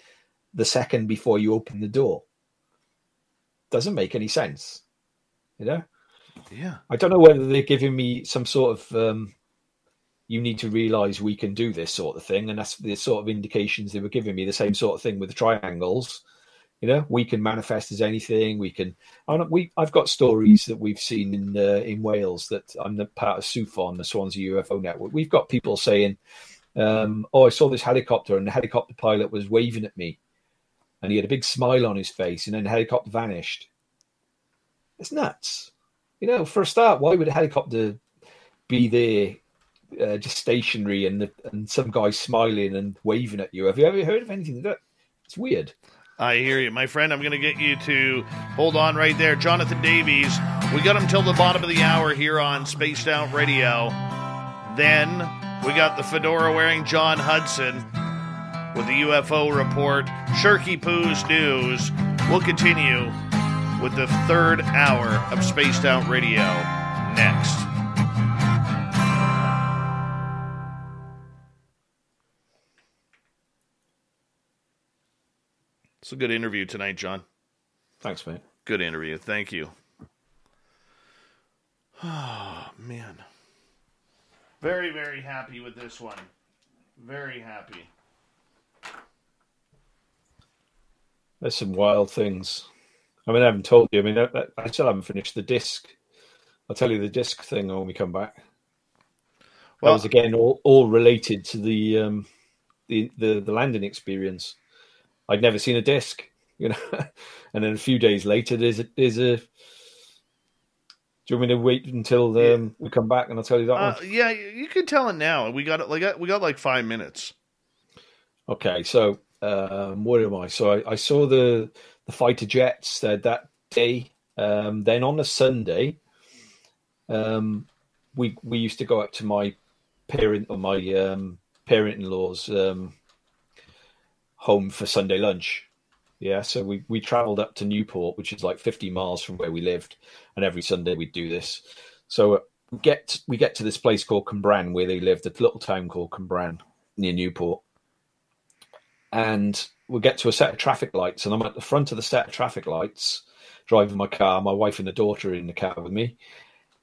the second before you open the door. Doesn't make any sense, Yeah. I don't know whether they're giving me some sort of you need to realize we can do this sort of thing, and that's the sort of indications they were giving me. The same sort of thing with the triangles, we can manifest as anything. We can. I've got stories that we've seen in Wales that I'm the part of SUFON, the Swansea UFO Network. We've got people saying, I saw this helicopter, and the helicopter pilot was waving at me. And he had a big smile on his face, and then the helicopter vanished. It's nuts. For a start, why would a helicopter be there just stationary and some guy smiling and waving at you. Have you ever heard of anything like that? It's weird. I hear you, my friend. I'm going to get you to hold on right there. Jonathan Davies, we got him till the bottom of the hour here on Spaced Out Radio. Then we got the fedora-wearing John Hudson with the UFO Report. Shirky Poo's News. We'll continue with the third hour of Spaced Out Radio next. It's a good interview tonight, John. Thanks, mate. Good interview. Thank you. Oh, man. Very, very happy with this one. Very happy. There's some wild things. I mean, I haven't told you. I mean, I still haven't finished the disc. I'll tell you the disc thing when we come back. Well, that was again all related to the landing experience. I'd never seen a disc, and then a few days later, there's a. Do you want me to wait until we come back and I'll tell you that one? Yeah, you can tell it now. We got like 5 minutes. Okay, so what am I? So I saw the fighter jets that day. Then on a Sunday, we used to go up to my parent-in-law's home for Sunday lunch. Yeah, so we travelled up to Newport, which is like 50 miles from where we lived, and every Sunday we'd do this. So we get to this place called Cwmbran, where they lived, a little town called Cwmbran near Newport. And we get to a set of traffic lights, and I'm at the front of the set of traffic lights, driving my car. My wife and the daughter are in the car with me,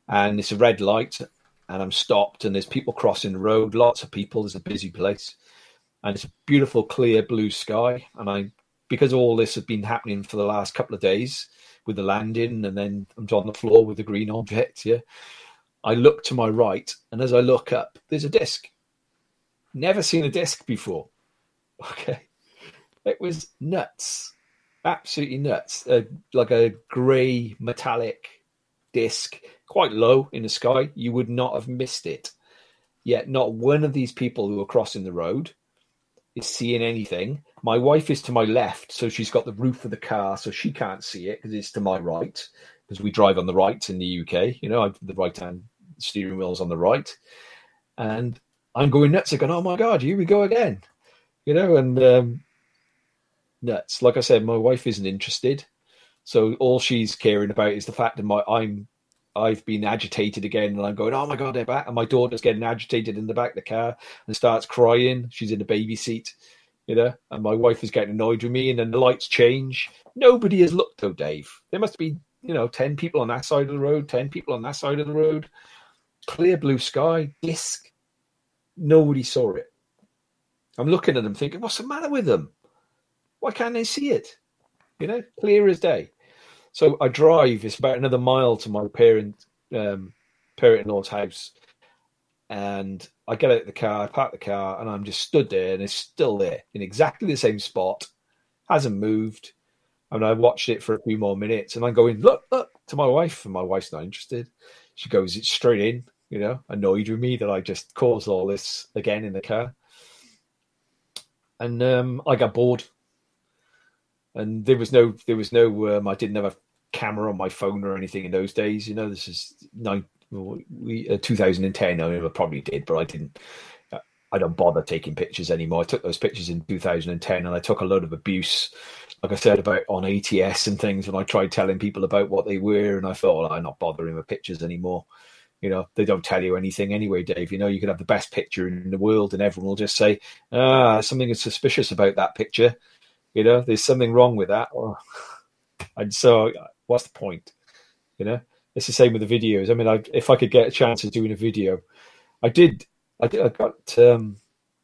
and it's a red light, and I'm stopped, and there's people crossing the road, lots of people. It's a busy place, and it's a beautiful, clear blue sky. And because all this has been happening for the last couple of days with the landing, and then I'm on the floor with the green object, yeah, I look to my right, and as I look up, there's a disc. Never seen a disc before. Okay. It was nuts. Absolutely nuts. Like a grey metallic disc, quite low in the sky. You would not have missed it. Yet not one of these people who are crossing the road is seeing anything. My wife is to my left, so she's got the roof of the car, so she can't see it because it's to my right, because we drive on the right in the UK. The right-hand steering wheel's on the right. And I'm going nuts. I'm going, oh my God, here we go again. And nuts. Like I said, my wife isn't interested. So all she's caring about is the fact that I've been agitated again, and I'm going, oh my God, they're back. And my daughter's getting agitated in the back of the car and starts crying. She's in the baby seat, and my wife is getting annoyed with me, and then the lights change. Nobody has looked though, Dave. There must be, 10 people on that side of the road, 10 people on that side of the road. Clear blue sky, disc. Nobody saw it. I'm looking at them thinking, what's the matter with them? Why can't they see it? Clear as day. So I drive. It's about another mile to my parent-in-law's house. And I get out of the car, I park the car, and I'm just stood there, and it's still there in exactly the same spot. Hasn't moved. And I watched it for a few more minutes, and I'm going, look, to my wife, and my wife's not interested. She goes, it's straight in, annoyed with me that I just caused all this again in the car. And I got bored, and there was no. I didn't have a camera on my phone or anything in those days. This is 2010. I probably did, but I didn't. I don't bother taking pictures anymore. I took those pictures in 2010, and I took a load of abuse, like I said, about on ATS and things. And I tried telling people about what they were, and I thought, well, I'm not bothering with pictures anymore. They don't tell you anything anyway, Dave. You could have the best picture in the world, and everyone will just say, something is suspicious about that picture. There's something wrong with that. And so what's the point? It's the same with the videos. I mean, if I could get a chance of doing a video, I got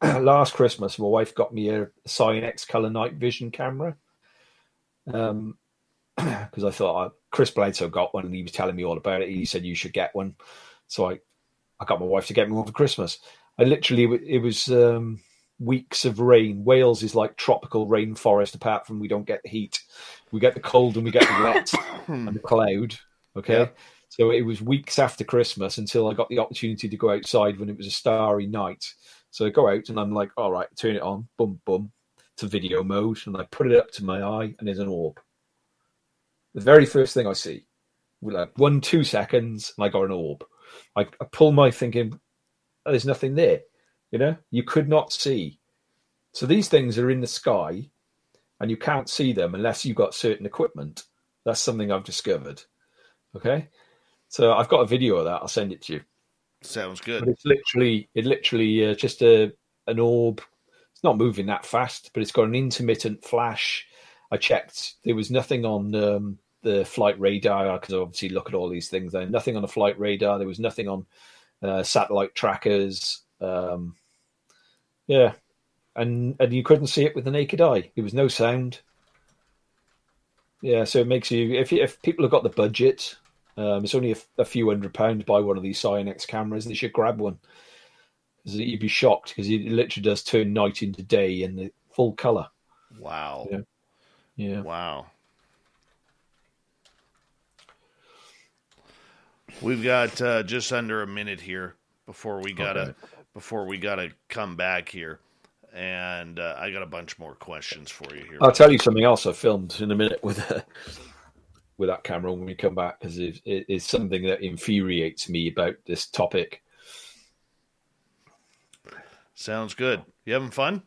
last Christmas, my wife got me a Scion X Color Night Vision camera. Because I thought Chris Bledsoe got one, and he was telling me all about it. He said you should get one, so I got my wife to get me one for Christmas. It was weeks of rain. Wales is like tropical rainforest, apart from we don't get the heat. We get the cold and we get the wet and the cloud. Okay, yeah. So it was weeks after Christmas until I got the opportunity to go outside when it was a starry night. So I go out and I'm like, all right, turn it on, boom, boom, to video mode. And I put it up to my eye and there's an orb. The very first thing I see, like 1-2 seconds, and I got an orb. I pull my thinking, oh, there's nothing there. You know, you could not see. So these things are in the sky and you can't see them unless you've got certain equipment. That's something I've discovered. Okay. So I've got a video of that. I'll send it to you. Sounds good. But it's literally just an orb. It's not moving that fast, but it's got an intermittent flash. I checked. There was nothing on the flight radar, because I obviously look at all these things. There nothing on the flight radar. There was nothing on satellite trackers. Yeah. And you couldn't see it with the naked eye. There was no sound. Yeah, so it makes you, if people have got the budget, it's only a few £100 to buy one of these Cyanx cameras. They should grab one. Because you'd be shocked, because it literally does turn night into day in the full colour. Wow. Yeah. Wow. We've got just under a minute here before we gotta come back here. And I got a bunch more questions for you here. I'll tell you something else I filmed in a minute with that camera when we come back, because it's something that infuriates me about this topic. Sounds good. You having fun?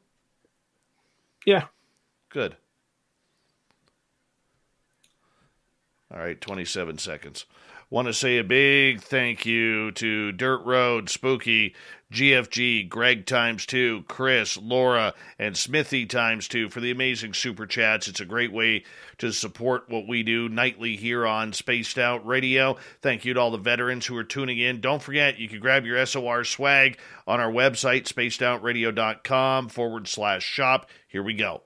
Yeah. Good. All right, 27 seconds. Want to say a big thank you to Dirt Road, Spooky, GFG, Greg ×2, Chris, Laura, and Smithy ×2 for the amazing super chats. It's a great way to support what we do nightly here on Spaced Out Radio. Thank you to all the veterans who are tuning in. Don't forget, you can grab your SOR swag on our website, spacedoutradio.com/shop. Here we go.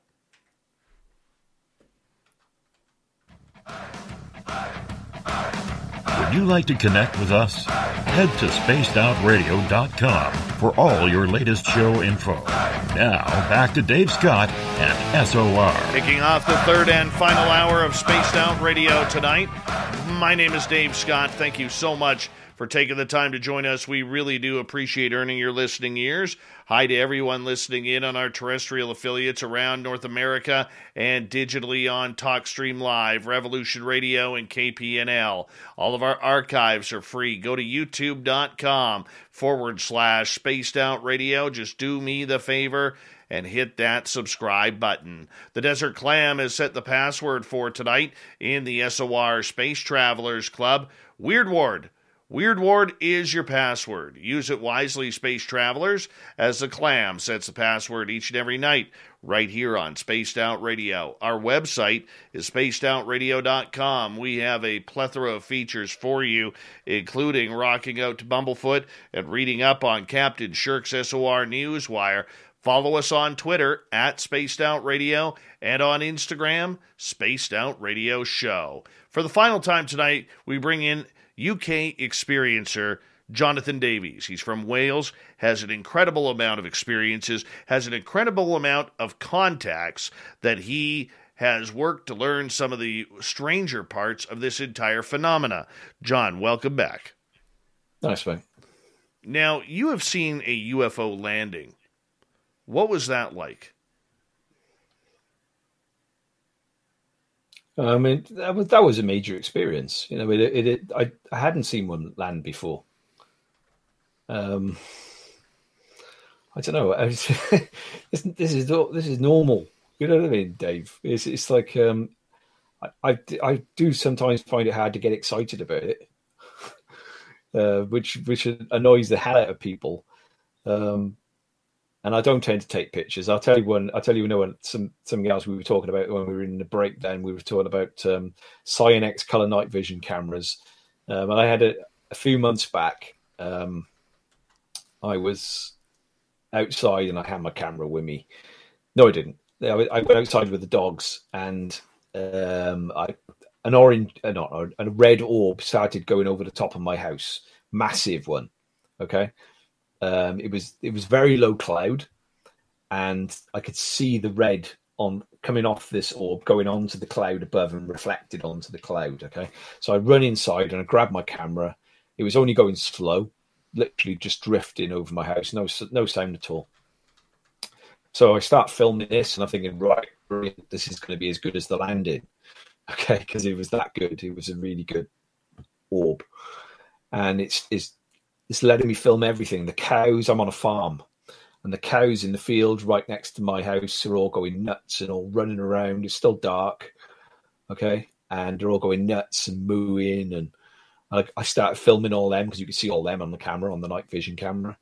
Would you like to connect with us? Head to spacedoutradio.com for all your latest show info. Now, back to Dave Scott and SOR. Kicking off the third and final hour of Spaced Out Radio tonight. My name is Dave Scott. Thank you so much for taking the time to join us. We really do appreciate earning your listening ears. Hi to everyone listening in on our terrestrial affiliates around North America and digitally on TalkStream Live, Revolution Radio, and KPNL. All of our archives are free. Go to youtube.com/Spaced Out Radio. Just do me the favor and hit that subscribe button. The Desert Clam has set the password for tonight in the SOR Space Travelers Club. Weird Ward. Weird Ward is your password. Use it wisely, space travelers, as the Clam sets the password each and every night right here on Spaced Out Radio. Our website is spacedoutradio.com. We have a plethora of features for you, including rocking out to Bumblefoot and reading up on Captain Shirk's SOR Newswire. Follow us on Twitter at Spaced Out Radio and on Instagram, Spaced Out Radio Show. For the final time tonight, we bring in UK experiencer Jonathan Davies. He's from Wales, has an incredible amount of experiences, has an incredible amount of contacts that he has worked to learn some of the stranger parts of this entire phenomena. John, welcome back. Nice, man. Now, you have seen a UFO landing. What was that like? I mean, that was a major experience. You know, I hadn't seen one land before. I don't know. This is normal. You know what I mean, Dave? It's like I do sometimes find it hard to get excited about it, which annoys the hell out of people. And I don't tend to take pictures. I'll tell you, something else we were talking about when we were in the breakdown. We were talking about Cyanx color night vision cameras. And I had a few months back. I was outside and I had my camera with me. No, I didn't. I went outside with the dogs, and a red orb started going over the top of my house. Massive one. Okay. It was very low cloud, and I could see the red on coming off this orb, going onto the cloud above and reflected onto the cloud. Okay, so I run inside and I grab my camera. It was only going slow, literally just drifting over my house, no sound at all. So I start filming this, and I'm thinking, right, this is going to be as good as the landing, okay, because it was that good. It was a really good orb, and it's letting me film everything. The cows, I'm on a farm, and the cows in the field right next to my house are all going nuts and all running around. It's still dark, okay, and they're all going nuts and mooing, and I started filming all them because you can see all them on the camera, on the night vision camera.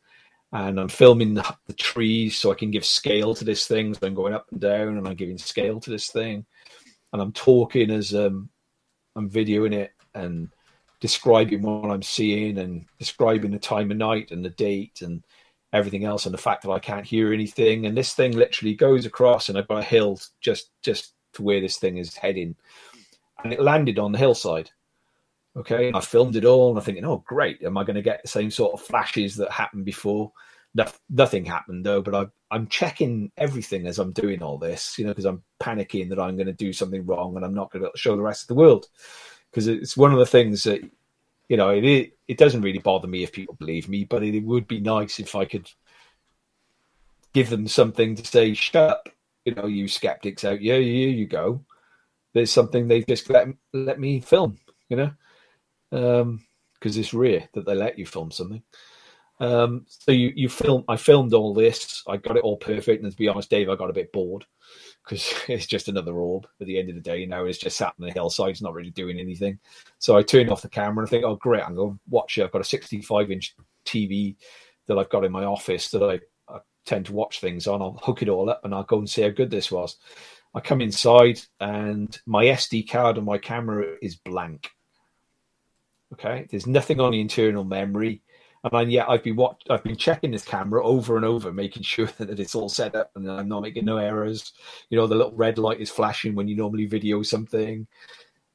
And I'm filming the trees so I can give scale to this thing. So I'm going up and down and I'm giving scale to this thing. And I'm talking as I'm videoing it and describing what I'm seeing and describing the time of night and the date and everything else and the fact that I can't hear anything. And this thing literally goes across and I've got a hill just to where this thing is heading. And it landed on the hillside. Okay, and I filmed it all, and I'm thinking, oh, great. Am I going to get the same sort of flashes that happened before? Nothing happened, though, but I'm checking everything as I'm doing all this, because I'm panicking that I'm going to do something wrong and I'm not going to show the rest of the world. Because it's one of the things that, it doesn't really bother me if people believe me, but it would be nice if I could give them something to say, shut up, you skeptics out. Yeah, here you go. There's something they just let me film, because it's rare that they let you film something. So you film. I filmed all this. I got it all perfect. And to be honest, Dave, I got a bit bored because it's just another orb. At the end of the day, it's just sat on the hillside. It's not really doing anything. So I turned off the camera and I think, oh great, I'm going to watch it. I've got a 65-inch TV that I've got in my office that I tend to watch things on. I'll hook it all up and I'll go and see how good this was. I come inside and my SD card on my camera is blank. Okay, there's nothing on the internal memory, and yet I've been checking this camera over and over, making sure that it's all set up and I'm not making no errors. The little red light is flashing when you normally video something.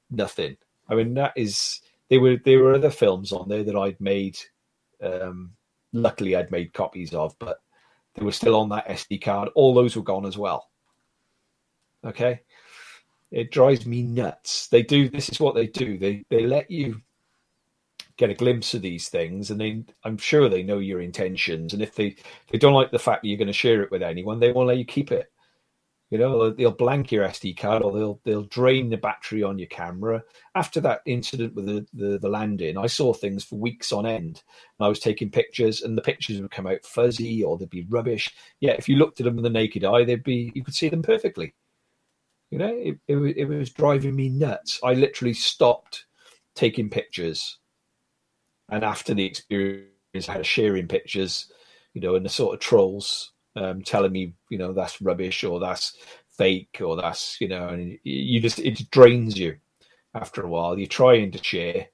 Nothing. I mean, there were other films on there that I'd made. Luckily, I'd made copies of, but they were still on that SD card. All those were gone as well. Okay, it drives me nuts. This is what they do. They let you get a glimpse of these things, and I'm sure they know your intentions. And if they don't like the fact that you're going to share it with anyone, they won't let you keep it. They'll blank your SD card, or they'll drain the battery on your camera. After that incident with the landing, I saw things for weeks on end. And I was taking pictures, and the pictures would come out fuzzy or they'd be rubbish. Yeah, if you looked at them with the naked eye, you could see them perfectly. It was driving me nuts. I literally stopped taking pictures. And after the experience, I had sharing pictures, and the sort of trolls telling me, that's rubbish or that's fake or that's, and it drains you after a while. You're trying to share,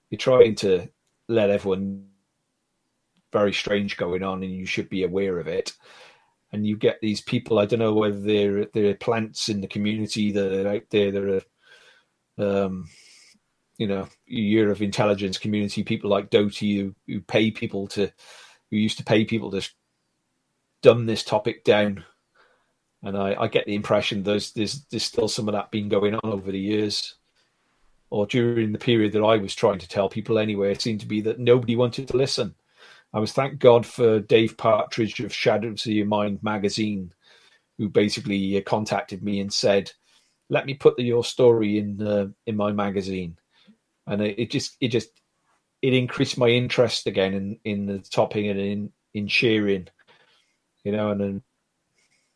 you're trying to let everyone very strange going on, and you should be aware of it. And you get these people, I don't know whether they're plants in the community that are out there that are, year of intelligence community, people like Doty who used to pay people to dumb this topic down. And I get the impression there's still some of that been going on over the years, or during the period that I was trying to tell people anyway. It seemed to be that nobody wanted to listen. I was thank God for Dave Partridge of Shadows of Your Mind magazine, who basically contacted me and said, let me put your story in my magazine. And it increased my interest again in the topic and in sharing, and then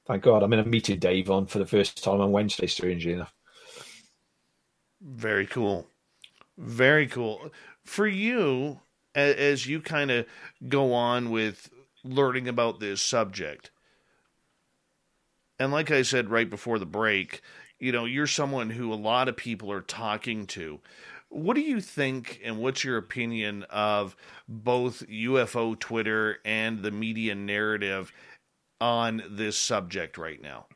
thank God. I'm meeting Dave on for the first time on Wednesday, strangely enough. Very cool. Very cool. For you, as you kind of go on with learning about this subject, and like I said right before the break, you're someone who a lot of people are talking to. What do you think, and what's your opinion of both UFO Twitter and the media narrative on this subject right now?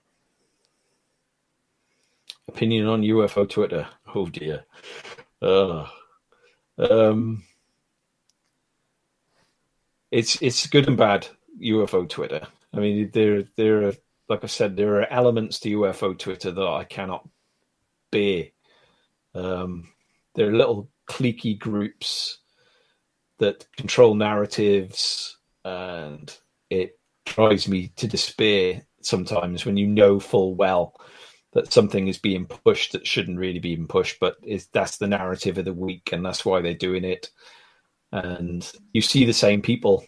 Opinion on UFO Twitter? Oh dear. It's good and bad, UFO Twitter. I mean, they're like I said, there are elements to UFO Twitter that I cannot bear. There are little cliquey groups that control narratives, and it drives me to despair sometimes when you know full well that something is being pushed that shouldn't really be being pushed, but that's the narrative of the week, and that's why they're doing it. And you see the same people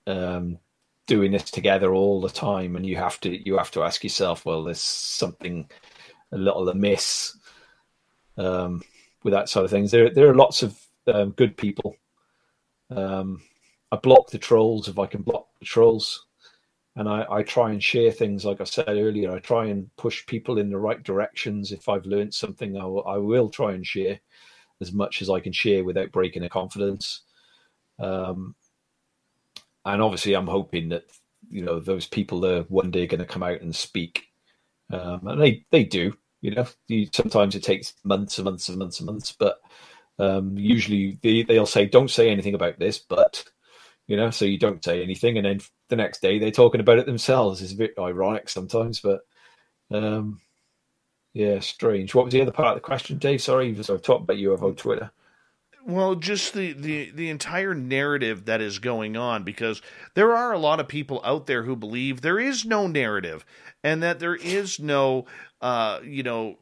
doing this together all the time, and you have to ask yourself, well, there's something a little amiss with that sort of things. There are lots of good people. I block the trolls if I can block the trolls, and I try and share things. Like I said earlier, I try and push people in the right directions. If I've learned something, I will try and share as much as I can share without breaking a confidence. And obviously, I'm hoping that those people are one day going to come out and speak, and they do. Sometimes it takes months and months and months and months, but usually they'll say, "Don't say anything about this," but so you don't say anything, and then the next day they're talking about it themselves. It's a bit ironic sometimes, but yeah, strange. What was the other part of the question, Dave? Sorry, I've talked about UFO Twitter. Well, just the entire narrative that is going on, because there are a lot of people out there who believe there is no narrative and that there is no,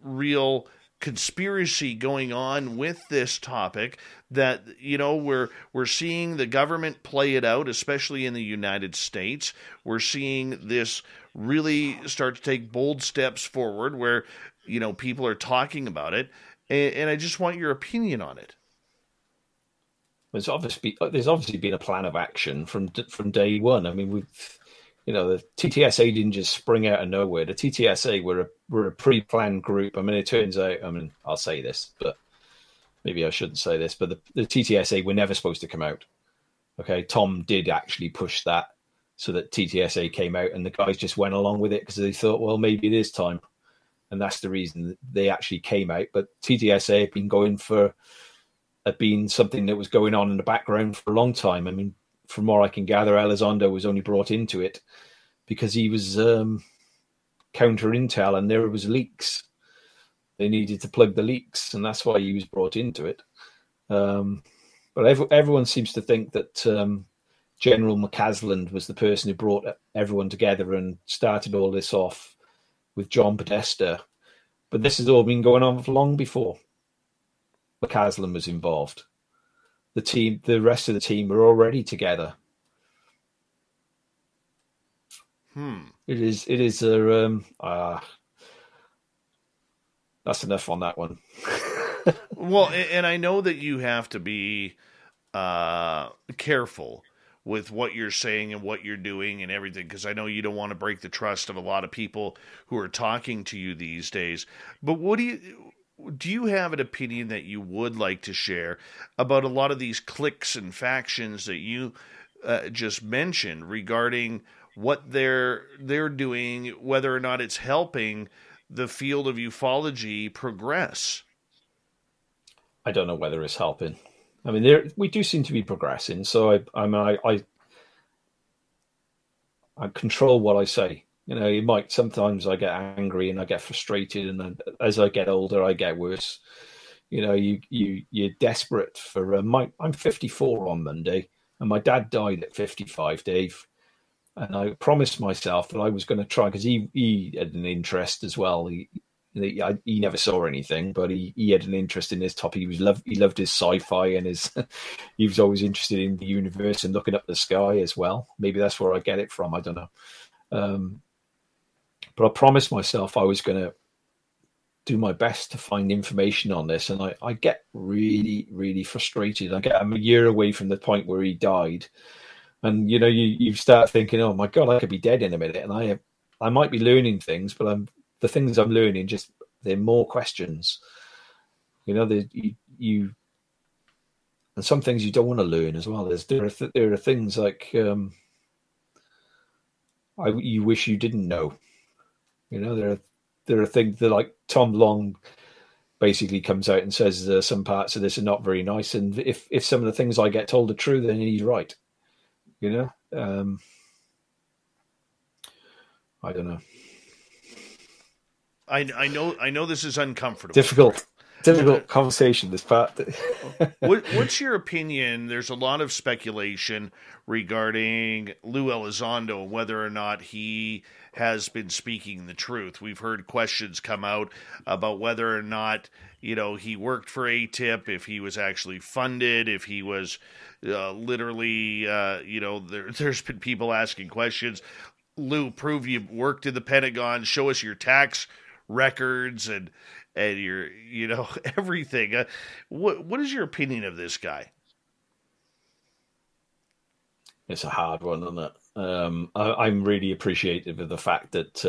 real conspiracy going on with this topic, that, we're seeing the government play it out, especially in the United States. We're seeing this really start to take bold steps forward where, people are talking about it. And I just want your opinion on it. There's obviously been a plan of action from day one. I mean, the TTSA didn't just spring out of nowhere. The TTSA were a pre-planned group. I mean, it turns out, I'll say this, but maybe I shouldn't say this, but the TTSA were never supposed to come out. Okay, Tom did actually push that so that TTSA came out, and the guys just went along with it because they thought, well, maybe it is time. And that's the reason they actually came out. But TTSA had been something that was going on in the background for a long time. I mean, from what I can gather, Elizondo was only brought into it because he was counter intel and there was leaks. They needed to plug the leaks, and that's why he was brought into it. But everyone seems to think that General McCasland was the person who brought everyone together and started all this off with John Podesta. But this has all been going on long before McCasland was involved. The rest of the team were already together. It is that's enough on that one. Well, and I know that you have to be careful with what you're saying and what you're doing and everything, because I know you don't want to break the trust of a lot of people who are talking to you these days. But do you have an opinion that you would like to share about a lot of these cliques and factions that you just mentioned regarding what they're doing, whether or not it's helping the field of ufology progress? I don't know whether it's helping. I mean, we do seem to be progressing, so I control what I say. Sometimes I get angry and I get frustrated, and then as I get older, I get worse. You're desperate for. I'm 54 on Monday, and my dad died at 55, Dave. And I promised myself that I was going to try, because he had an interest as well. He never saw anything, but he had an interest in this topic. He loved his sci-fi, and he was always interested in the universe and looking up the sky as well. Maybe that's where I get it from. I don't know. But I promised myself I was going to do my best to find information on this, and I get really, really frustrated. I'm a year away from the point where he died, and you start thinking, oh my God, I could be dead in a minute, and I might be learning things, but the things I'm learning, they're more questions. And some things you don't want to learn as well. There are things like you wish you didn't know. There are things that, like, Tom Long basically comes out and says some parts of this are not very nice, and if some of the things I get told are true, then he's right. I don't know. I know this is uncomfortable. Difficult conversation, this part. What's your opinion? There's a lot of speculation regarding Lou Elizondo, whether or not he has been speaking the truth. We've heard questions come out about whether or not, he worked for ATIP, if he was actually funded, if he was literally, there's been people asking questions. Lou, prove you worked in the Pentagon, show us your tax records and your, everything. What is your opinion of this guy? It's a hard one, isn't it? I'm really appreciative of the fact that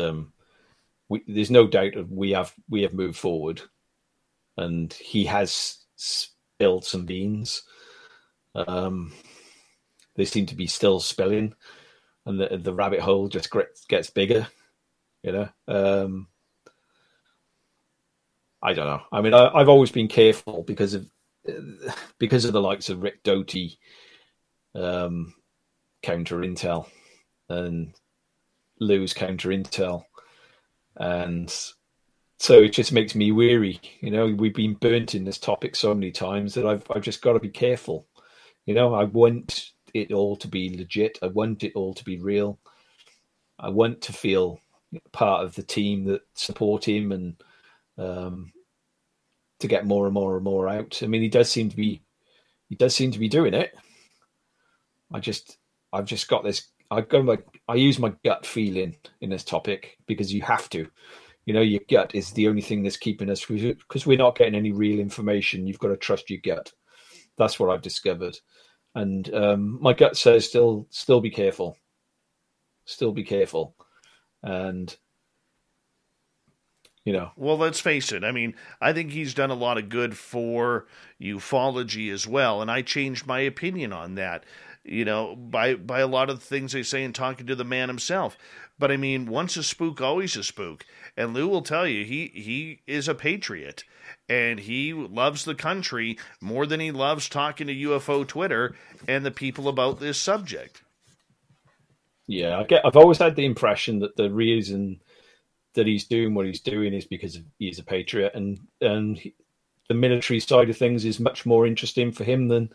there's no doubt that we have moved forward, and he has spilled some beans. They seem to be still spilling, and the rabbit hole just gets bigger. I don't know. I mean, I've always been careful because of the likes of Rick Doty, counter intel, and Lou's counter intel, and so it just makes me weary. We've been burnt in this topic so many times that I've just got to be careful. I want it all to be legit. I want it all to be real. I want to feel part of the team that support him and to get more and more and more out. I mean, he does seem to be doing it. I've just got this. I use my gut feeling in this topic because you have to. Your gut is the only thing that's keeping us, because we're not getting any real information. You've got to trust your gut. That's what I've discovered, and my gut says still be careful. Still be careful, and. Well, let's face it. I mean, I think he's done a lot of good for ufology as well, and I changed my opinion on that, by a lot of the things they say and talking to the man himself. But I mean, once a spook, always a spook. And Lou will tell you he is a patriot, and he loves the country more than he loves talking to UFO Twitter and the people about this subject. Yeah, I've always had the impression that the reason that he's doing what he's doing is because he's a patriot, and the military side of things is much more interesting for him than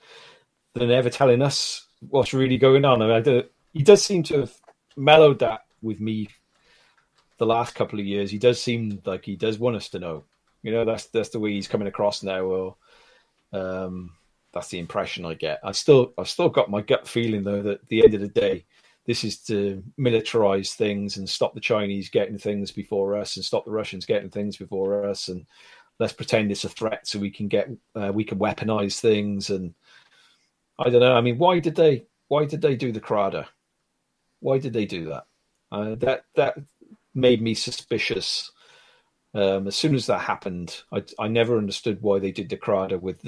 ever telling us what's really going on. I mean, he does seem to have mellowed that with me the last couple of years. He does seem like he does want us to know. That's the way he's coming across now, or that's the impression I get. I've still got my gut feeling though that at the end of the day, this is to militarize things and stop the Chinese getting things before us and stop the Russians getting things before us. And let's pretend it's a threat so we can weaponize things. And I don't know. I mean, why did they do the Crada? Why did they do that? That made me suspicious. As soon as that happened, I never understood why they did the Crada with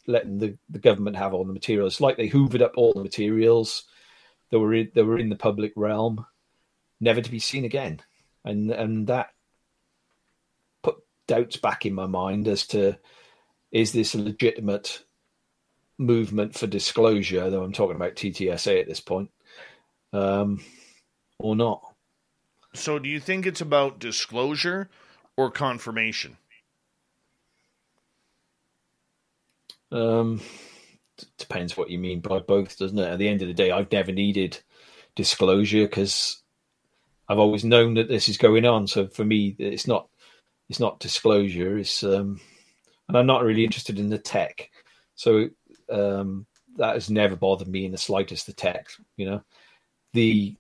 letting the government have all the materials. It's like they hoovered up all the materials that were in the public realm, never to be seen again, and that put doubts back in my mind as to, is this a legitimate movement for disclosure, though I'm talking about TTSA at this point, or not? So do you think it's about disclosure or confirmation? Depends what you mean by both, doesn't it? At the end of the day, I've never needed disclosure because I've always known that this is going on. So for me, it's not disclosure. It's and I'm not really interested in the tech. So that has never bothered me in the slightest. The tech, the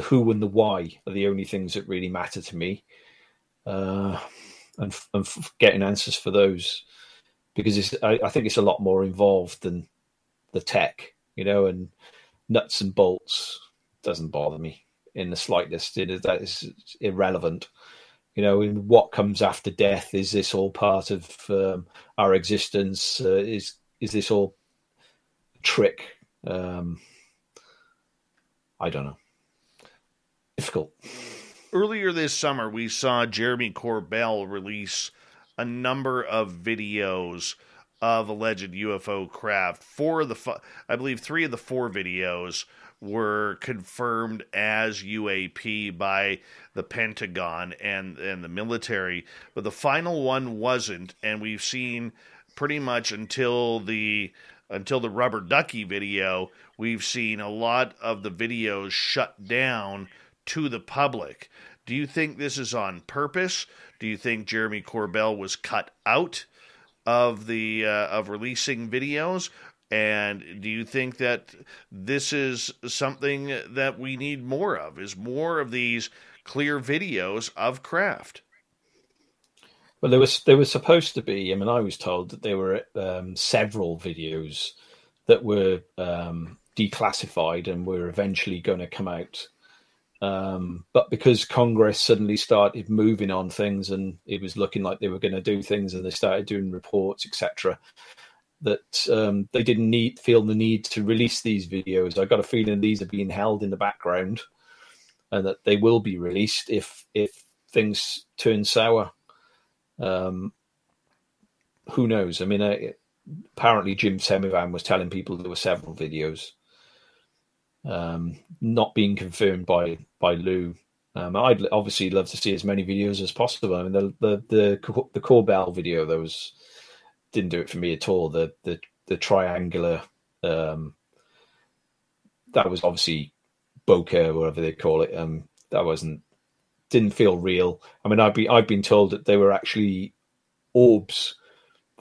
who and the why are the only things that really matter to me, and getting answers for those. Because I think it's a lot more involved than the tech, and nuts and bolts doesn't bother me in the slightest. That is irrelevant. In what comes after death, is this all part of our existence? Is this all a trick? I don't know. Difficult. Earlier this summer, we saw Jeremy Corbell release a number of videos of alleged UFO craft. I believe 3 of the 4 videos were confirmed as UAP by the Pentagon and the military, but the final one wasn't, and we've seen pretty much until the rubber ducky video, we've seen a lot of the videos shut down to the public. Do you think this is on purpose? Do you think Jeremy Corbell was cut out of releasing videos? And do you think that this is something that we need more of? Is more of these clear videos of craft? Well, there was supposed to be. I mean, I was told that there were several videos that were declassified and were eventually going to come out. But because Congress suddenly started moving on things, and it was looking like they were going to do things, and they started doing reports, etc., that they didn't feel the need to release these videos. I got a feeling these are being held in the background, and that they will be released if things turn sour. Who knows? I mean, apparently Jim Semivan was telling people there were several videos, not being confirmed by Lou. I'd obviously love to see as many videos as possible. I mean, the Corbell video, didn't do it for me at all. The triangular, that was obviously bokeh, or whatever they call it. That didn't feel real. I mean, I've been told that they were actually orbs.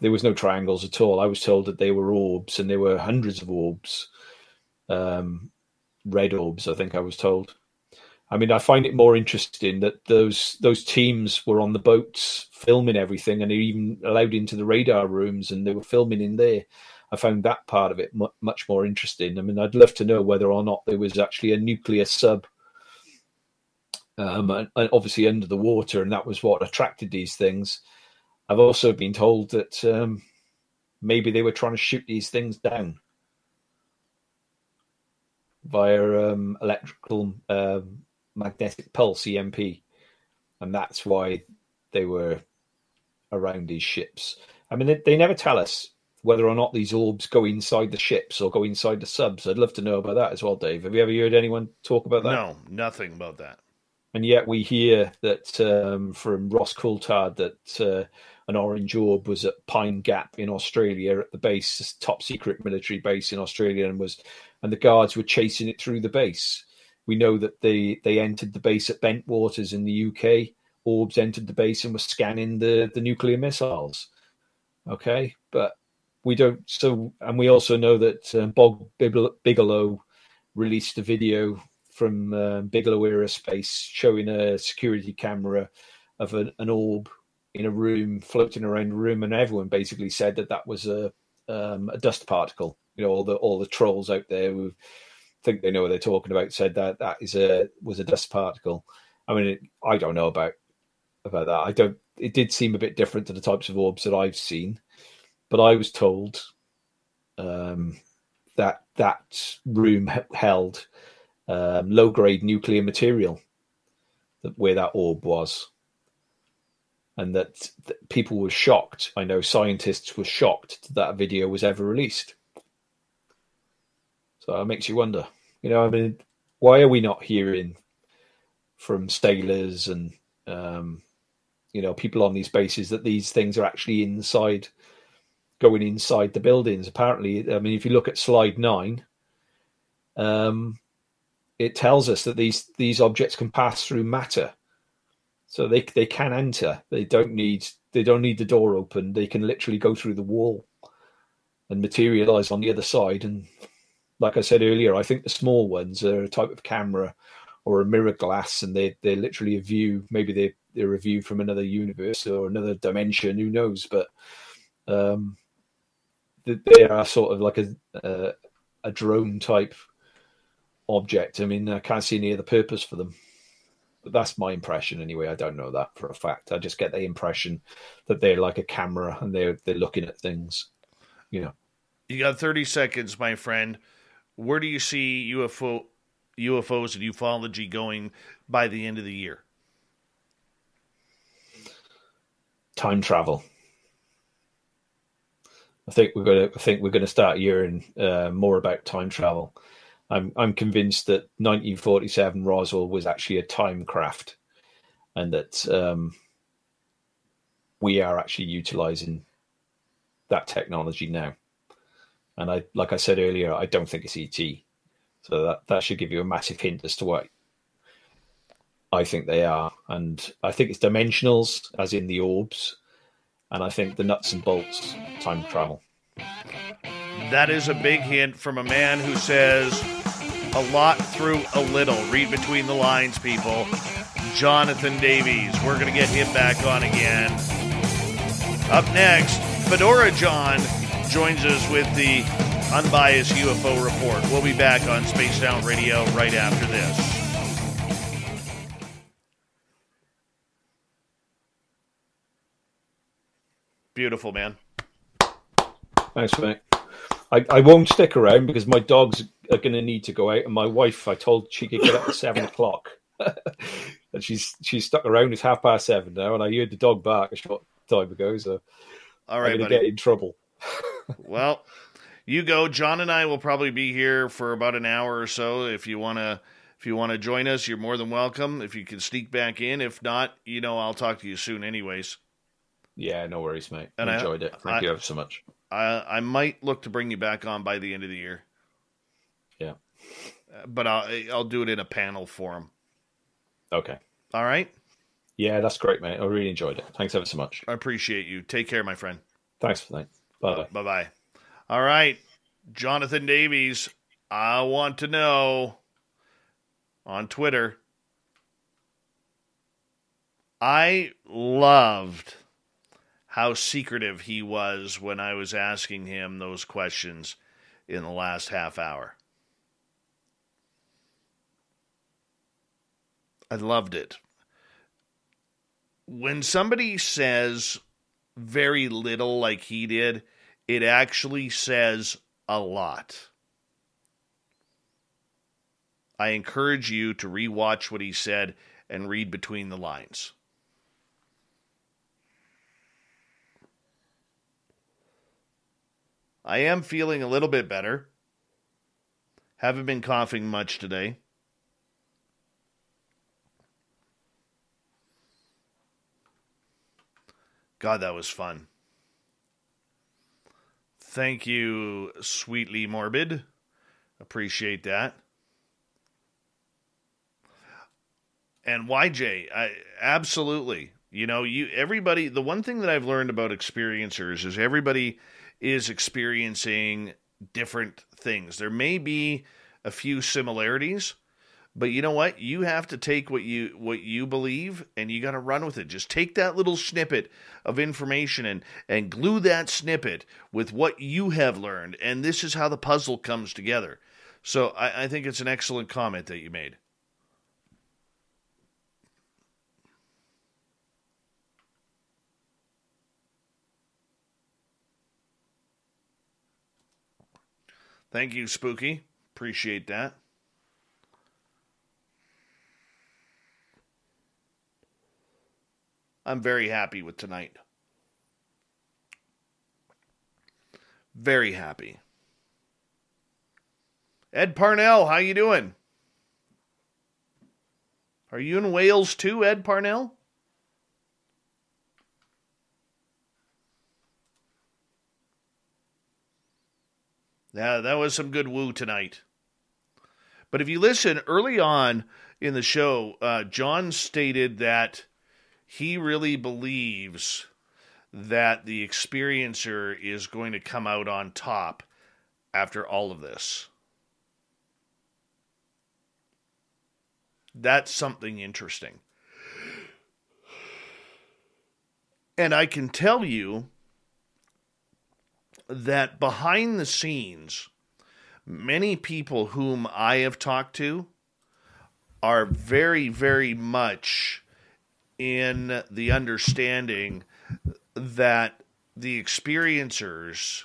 There was no triangles at all. I was told that they were orbs, and there were hundreds of orbs, red orbs, I think I was told. I mean, I find it more interesting that those teams were on the boats filming everything, and they even allowed into the radar rooms, and they were filming in there. I found that part of it much more interesting. I mean, I'd love to know whether or not there was actually a nuclear sub, and obviously under the water, and that was what attracted these things. I've also been told that maybe they were trying to shoot these things down via electrical magnetic pulse, EMP, and that's why they were around these ships. I mean, they never tell us whether or not these orbs go inside the ships or go inside the subs. I'd love to know about that as well, Dave. Have you ever heard anyone talk about that? No, nothing about that. And yet we hear that from Ross Coulthard that an orange orb was at Pine Gap in Australia at the base, this top secret military base in Australia, and the guards were chasing it through the base. We know that they entered the base at Bentwaters in the UK. Orbs entered the base and were scanning the nuclear missiles. Okay, but we don't. So, and we also know that Bob Bigelow released a video from Bigelow Aerospace showing a security camera of an orb in a room, floating around the room, and everyone basically said that was a dust particle. You know, all the trolls out there who think they know what they're talking about said that was a dust particle. I mean, I don't know about that. It did seem a bit different to the types of orbs that I've seen, but I was told that room held low-grade nuclear material, where that orb was, and that people were shocked. I know scientists were shocked that video was ever released. So it makes you wonder, I mean, why are we not hearing from sailors and, people on these bases that these things are actually going inside the buildings? Apparently, I mean, if you look at slide 9, it tells us that these objects can pass through matter. So they can enter. They don't need the door open. They can literally go through the wall and materialize on the other side. And like I said earlier, I think the small ones are a type of camera or a mirror glass, and they're literally a view. Maybe they're a view from another universe or another dimension. Who knows? But they are sort of like a drone type object. I mean, I can't see any other purpose for them. But that's my impression anyway. I don't know that for a fact. I just get the impression that they're like a camera and they're looking at things. You got 30 seconds, my friend. Where do you see UFOs and ufology going by the end of the year? Time travel. I think we're gonna start hearing more about time travel. I'm convinced that 1947 Roswell was actually a time craft, and that we are actually utilizing that technology now. And like I said earlier, I don't think it's ET. So that should give you a massive hint as to what I think they are. And I think it's dimensionals, as in the orbs. And I think the nuts and bolts, time travel. That is a big hint from a man who says a lot through a little. Read between the lines, people. Jonathan Davies. We're going to get him back on again. Up next, Fedora John joins us with the unbiased UFO report. We'll be back on Spaced Out Radio right after this. Beautiful, man. Thanks, mate. I won't stick around because my dogs are going to need to go out, and my wife, I told she could get up at 7 o'clock, and she's stuck around. It's 7:30 now, and I heard the dog bark a short time ago, so all right, I'm going to get in trouble. Well, you go. John and I will probably be here for about an hour or so. If you want to join us, you're more than welcome. If you can sneak back in, if not, I'll talk to you soon, anyways. Yeah, no worries, mate. I enjoyed it. Thank you ever so much. I might look to bring you back on by the end of the year. Yeah. But I'll do it in a panel form. Okay. All right? Yeah, that's great, mate. I really enjoyed it. Thanks ever so much. I appreciate you. Take care, my friend. Thanks for that. Bye-bye. Bye-bye. All right. Jonathan Davies, I want to know on Twitter. I loved how secretive he was when I was asking him those questions in the last half hour. I loved it. When somebody says very little like he did, it actually says a lot. I encourage you to rewatch what he said and read between the lines. I am feeling a little bit better. Haven't been coughing much today. God, that was fun. Thank you, Sweetly Morbid. Appreciate that. And YJ, absolutely. Everybody, the one thing that I've learned about experiencers is everybody is experiencing different things. There may be a few similarities, but you know what? You have to take what you believe and you got to run with it. Just take that little snippet of information and glue that snippet with what you have learned. And this is how the puzzle comes together. So I think it's an excellent comment that you made. Thank you, Spooky. Appreciate that. I'm very happy with tonight. Very happy. Ed Parnell, how you doing? Are you in Wales too, Ed Parnell? Yeah, that was some good woo tonight. But if you listen early on in the show, John stated that he really believes that the experiencer is going to come out on top after all of this. That's something interesting. And I can tell you that behind the scenes, many people whom I have talked to are very, very much in the understanding that the experiencers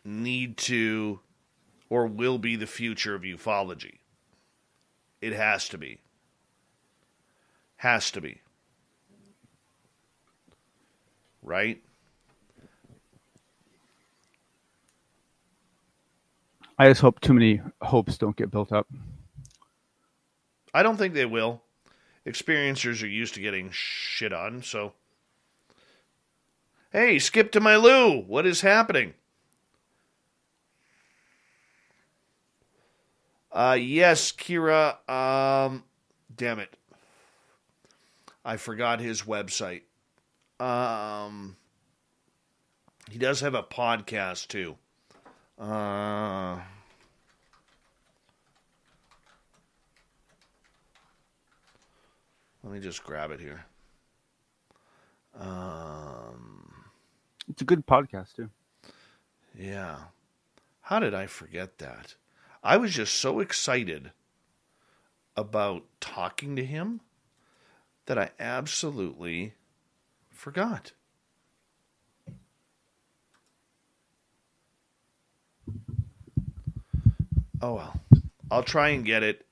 need to or will be the future of ufology. It has to be. Has to be. Right? I just hope too many hopes don't get built up. I don't think they will. Experiencers are used to getting shit on, so. Hey, skip to my loo. What is happening? Yes, Kira. Damn it. I forgot his website. He does have a podcast, too. Let me just grab it here. It's a good podcast, too. Yeah. How did I forget that? I was just so excited about talking to him that I absolutely forgot. Oh, well. I'll try and get it.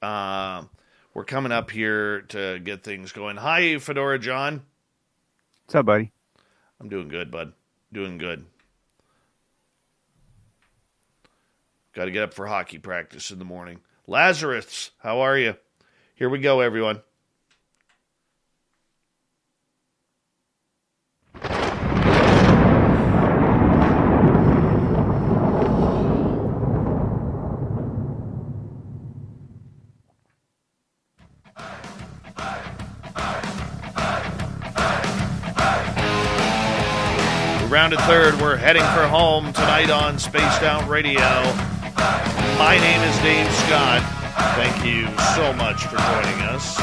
We're coming up here to get things going. Hi, Fedora John. What's up, buddy? I'm doing good, bud. Doing good. Got to get up for hockey practice in the morning. Lazarus, how are you? Here we go, everyone. Rounded third, we're heading for home tonight on Spaced Out Radio. My name is Dave Scott. Thank you so much for joining us.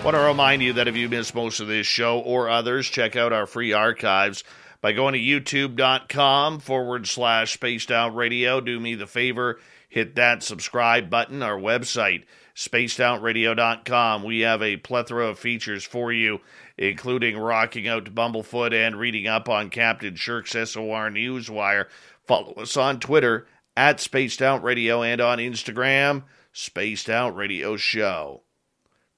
Want to remind you that if you missed most of this show or others, check out our free archives by going to youtube.com/Spaced Out Radio. Do me the favor, hit that subscribe button. Our website, spacedoutradio.com. We have a plethora of features for you, including rocking out to Bumblefoot and reading up on Captain Shirk's SOR Newswire. Follow us on Twitter at Spaced Out Radio and on Instagram, Spaced Out Radio Show.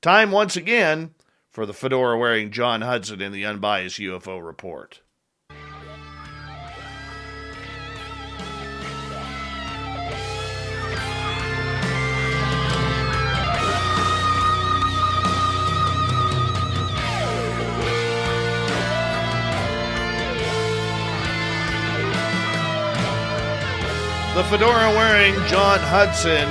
Time once again for the fedora-wearing John Hudson in the Unbiased UFO Report. The fedora-wearing John Hudson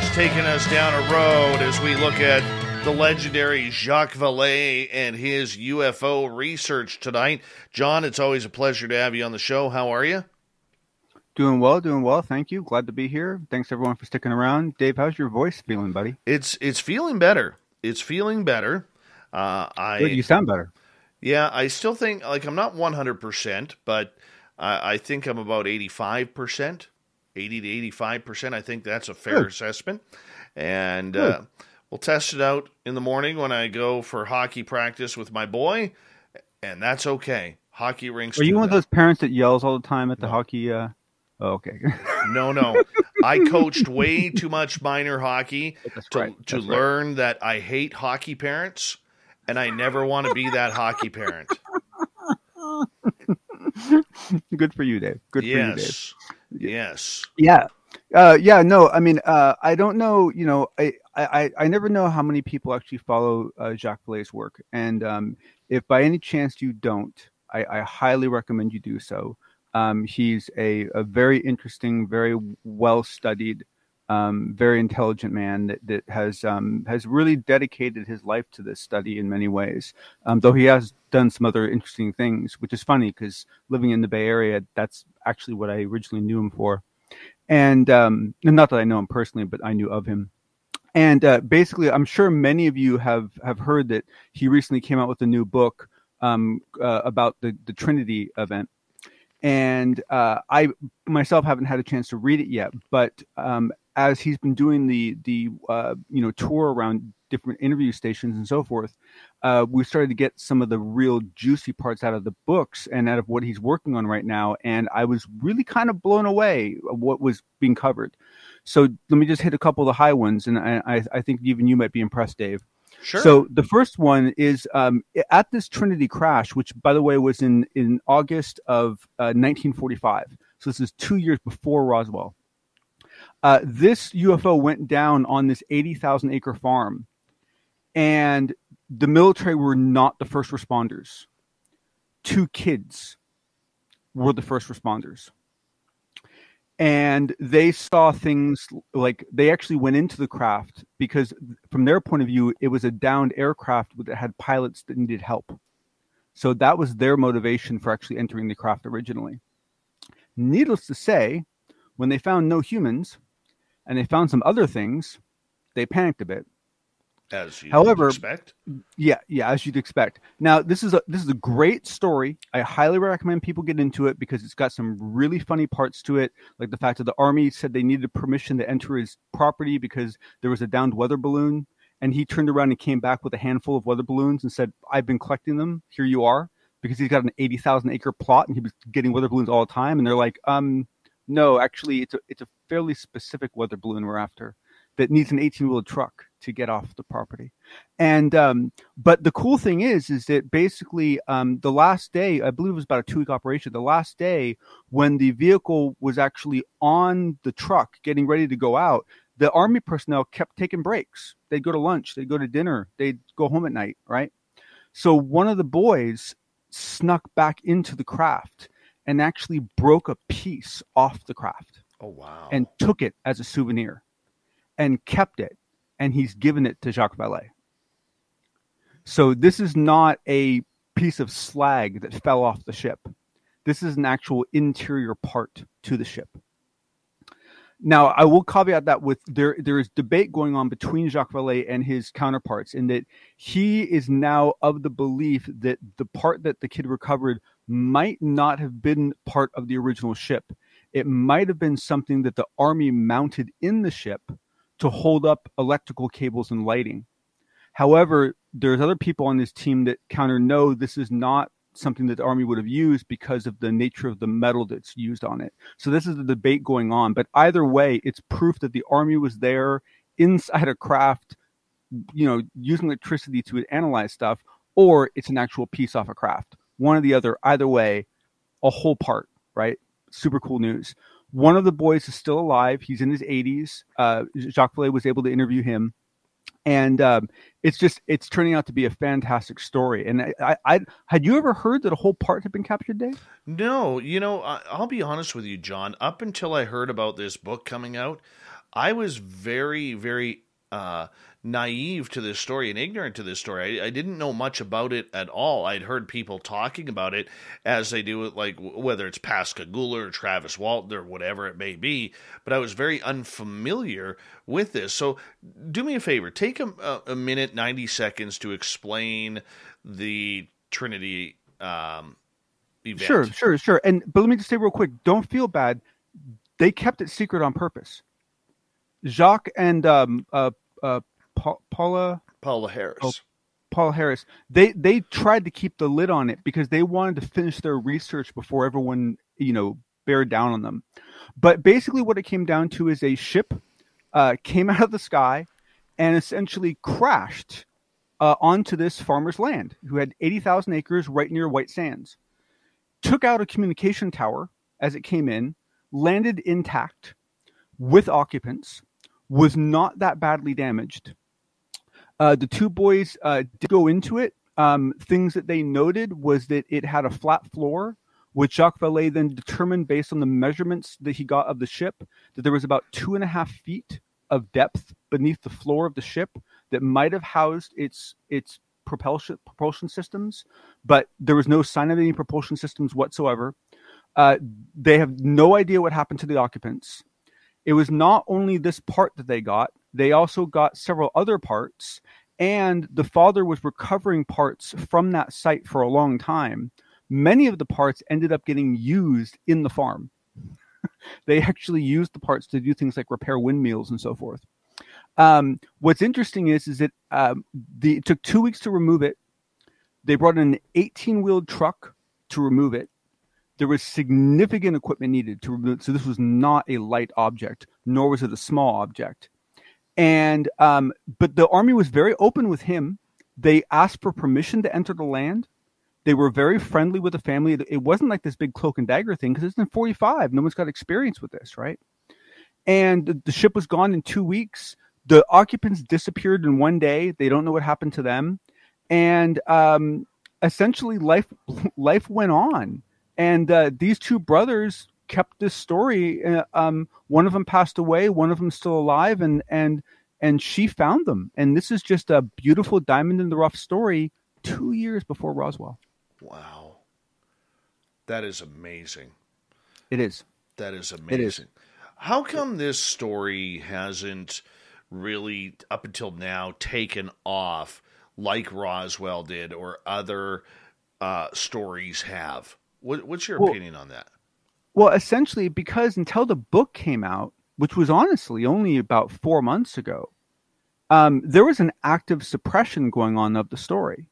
is taking us down a road as we look at the legendary Jacques Vallée and his UFO research tonight. John, it's always a pleasure to have you on the show. How are you? Doing well. Thank you. Glad to be here. Thanks, everyone, for sticking around. Dave, how's your voice feeling, buddy? It's feeling better. It's feeling better. Good, you sound better. Yeah, I still think, I'm not 100%, but I think I'm about 85%. 80 to 85%. I think that's a fair assessment. And we'll test it out in the morning when I go for hockey practice with my boy, and that's okay. Hockey rinks. Are you one of those parents that yells all the time at the hockey? Oh, okay. No. I coached way too much minor hockey to learn that I hate hockey parents, and I never want to be that hockey parent. Good for you, Dave. Good for you, Dave. Yes. Yeah. No, I mean, I don't know, I never know how many people actually follow Jacques Vallée's work. And if by any chance you don't, I highly recommend you do so. He's a very interesting, very well-studied, very intelligent man that has really dedicated his life to this study in many ways. Though he has done some other interesting things, which is funny because living in the Bay Area, that's actually what I originally knew him for. And not that I know him personally, but I knew of him. And basically, I'm sure many of you have heard that he recently came out with a new book about the Trinity event. And I myself haven't had a chance to read it yet, but as he's been doing the tour around different interview stations and so forth, we started to get some of the real juicy parts out of the books and out of what he's working on right now. And I was really kind of blown away of what was being covered. So let me just hit a couple of the high ones, and I think even you might be impressed, Dave. Sure. So the first one is at this Trinity crash, which, by the way, was in August of 1945. So So this is 2 years before Roswell. This UFO went down on this 80,000 acre farm, and the military were not the first responders. 2 kids were the first responders. And they saw things like they actually went into the craft because from their point of view, it was a downed aircraft that had pilots that needed help. So that was their motivation for actually entering the craft originally. Needless to say, when they found no humans and they found some other things, they panicked a bit. As you expect. Yeah, as you'd expect. Now, this is a great story. I highly recommend people get into it because it's got some really funny parts to it, like the fact that the Army said they needed permission to enter his property because there was a downed weather balloon, and he turned around and came back with a handful of weather balloons and said, "I've been collecting them. Here you are," because he's got an 80,000 acre plot and he was getting weather balloons all the time. And they're like, "No, actually, it's a fairly specific weather balloon we're after that needs an 18-wheeled truck to get off the property." And but the cool thing is that basically the last day, I believe it was about a 2-week operation, the last day when the vehicle was actually on the truck getting ready to go out, the Army personnel kept taking breaks. They'd go to lunch, they'd go to dinner, they'd go home at night, right? So one of the boys snuck back into the craft and actually broke a piece off the craft. Oh, wow. And took it as a souvenir and kept it, and he's given it to Jacques Vallée. So this is not a piece of slag that fell off the ship. This is an actual interior part to the ship. Now, I will caveat that with there is debate going on between Jacques Vallée and his counterparts in that he is now of the belief that the part that the kid recovered might not have been part of the original ship. It might have been something that the Army mounted in the ship to hold up electrical cables and lighting. However, there's other people on this team that counter, no, this is not something that the Army would have used because of the nature of the metal that's used on it. So this is the debate going on. But either way, it's proof that the Army was there inside a craft, using electricity to analyze stuff, or it's an actual piece off a craft. One or the other, either way, a whole part, right? Super cool news. One of the boys is still alive. He's in his 80s. Jacques Vallée was able to interview him. And it's turning out to be a fantastic story. And I had you ever heard that a whole part had been captured, Dave? No, I'll be honest with you, John. Up until I heard about this book coming out, I was very, very naive to this story and ignorant to this story. I didn't know much about it at all. I'd heard people talking about it as they do it, like whether it's Pascagoula or Travis Walton or whatever it may be, but I was very unfamiliar with this. So do me a favor, take a minute, 90 seconds to explain the Trinity event. Sure. But let me just say real quick, don't feel bad. They kept it secret on purpose. Jacques and Paula Harris. Paula Harris. They tried to keep the lid on it because they wanted to finish their research before everyone, bared down on them. But basically what it came down to is a ship came out of the sky and essentially crashed onto this farmer's land who had 80,000 acres right near White Sands. Took out a communication tower as it came in, landed intact with occupants, was not that badly damaged. The 2 boys did go into it. Things that they noted was that it had a flat floor, which Jacques Vallée then determined based on the measurements that he got of the ship, that there was about 2.5 feet of depth beneath the floor of the ship that might have housed its propulsion systems, but there was no sign of any propulsion systems whatsoever. They have no idea what happened to the occupants. It was not only this part that they also got several other parts, and the father was recovering parts from that site for a long time. Many of the parts ended up getting used in the farm. They actually used the parts to do things like repair windmills and so forth. What's interesting is that it took 2 weeks to remove it. They brought in an 18-wheeled truck to remove it. There was significant equipment needed to remove it, so this was not a light object, nor was it a small object. And but the Army was very open with him. They asked for permission to enter the land. They were very friendly with the family. It wasn't like this big cloak and dagger thing, because it's in 45. No one's got experience with this, right? And the ship was gone in 2 weeks. The occupants disappeared in one day. They don't know what happened to them. And essentially life went on. And these two brothers kept this story. One of them passed away. One of them still alive. And she found them. And this is just a beautiful diamond in the rough story 2 years before Roswell. Wow. That is amazing. It is. That is amazing. It is. How come this story hasn't really, up until now, taken off like Roswell did or other stories have? What's your opinion on that? Well, essentially, because until the book came out, which was honestly only about 4 months ago, there was an active suppression going on of the story.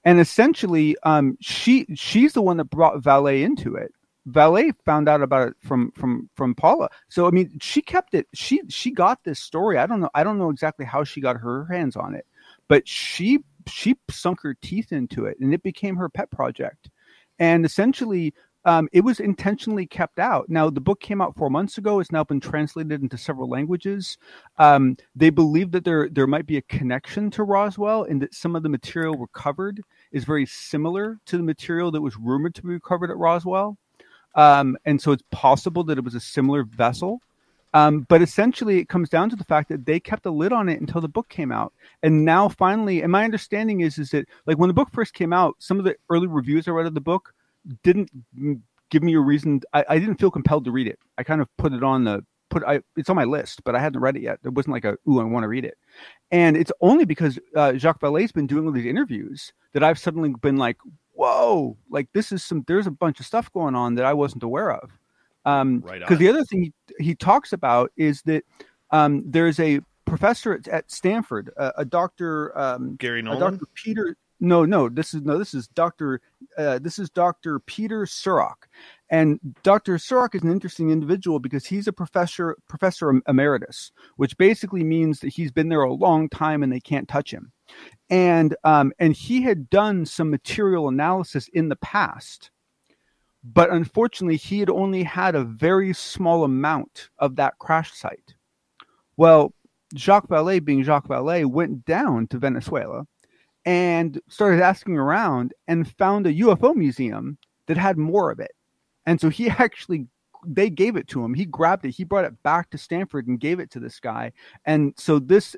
And essentially, she's the one that brought Valet into it. Valet found out about it from Paula. So I mean, she kept it. She got this story. I don't know exactly how she got her hands on it, but she sunk her teeth into it, and it became her pet project. And essentially, it was intentionally kept out. Now, the book came out 4 months ago. It's now been translated into several languages. They believe that there might be a connection to Roswell, and that some of the material recovered is very similar to the material that was rumored to be recovered at Roswell. And so it's possible that it was a similar vessel. But essentially, it comes down to the fact that they kept a lid on it until the book came out. And now finally, and my understanding is that, like, when the book first came out, some of the early reviews I read of the book didn't give me a reason. I didn't feel compelled to read it. I kind of put it on it's on my list, but I hadn't read it yet. It wasn't like I want to read it. And it's only because Jacques Vallée's been doing all these interviews that I've suddenly been like, whoa, like there's a bunch of stuff going on that I wasn't aware of. Because the other thing he talks about is that there's a professor at Stanford, a Dr. Gary Nolan? Dr. Peter. This is Dr. Peter Surrock. And Dr. Surrock is an interesting individual because he's a professor emeritus, which basically means that he's been there a long time and they can't touch him. And he had done some material analysis in the past, but unfortunately he had only had a very small amount of that crash site. Well, Jacques Vallée, being Jacques Vallée, went down to Venezuela and started asking around and found a UFO museum that had more of it. And so they gave it to him. He grabbed it. He brought it back to Stanford and gave it to this guy. And so this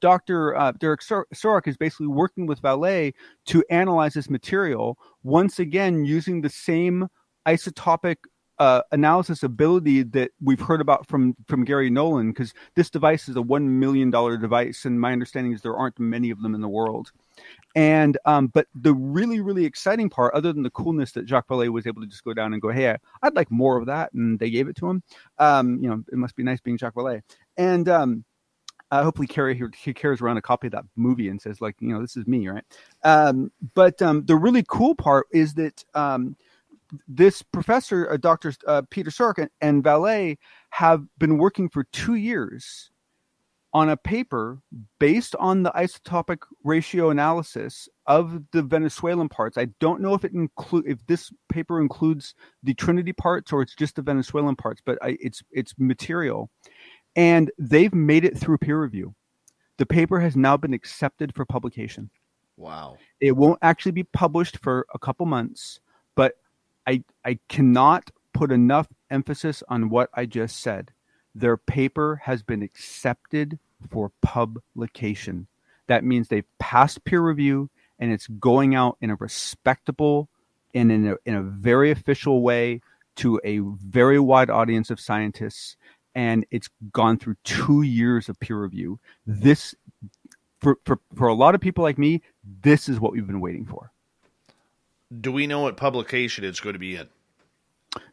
Dr. Derek Surrock is basically working with Vallée to analyze this material, once again using the same isotopic analysis ability that we've heard about from Gary Nolan, because this device is a $1 million device, and my understanding is there aren't many of them in the world. And but the really, really exciting part, other than the coolness that Jacques Vallée was able to just go down and go, hey, I'd like more of that, and they gave it to him. It must be nice being Jacques Vallée. And hopefully he carries around a copy of that movie and says, like, this is me, right? But the really cool part is that this professor, Dr. Peter Surrock, and Vallée have been working for 2 years on a paper based on the isotopic ratio analysis of the Venezuelan parts. I don't know if this paper includes the Trinity parts or it's just the Venezuelan parts, but it's material. And they've made it through peer review. The paper has now been accepted for publication. Wow. It won't actually be published for a couple months, but I cannot put enough emphasis on what I just said. Their paper has been accepted for publication. That means they've passed peer review, and it's going out in a respectable and in a very official way to a very wide audience of scientists. And it's gone through 2 years of peer review. This, for a lot of people like me, this is what we've been waiting for. Do we know what publication it's going to be in?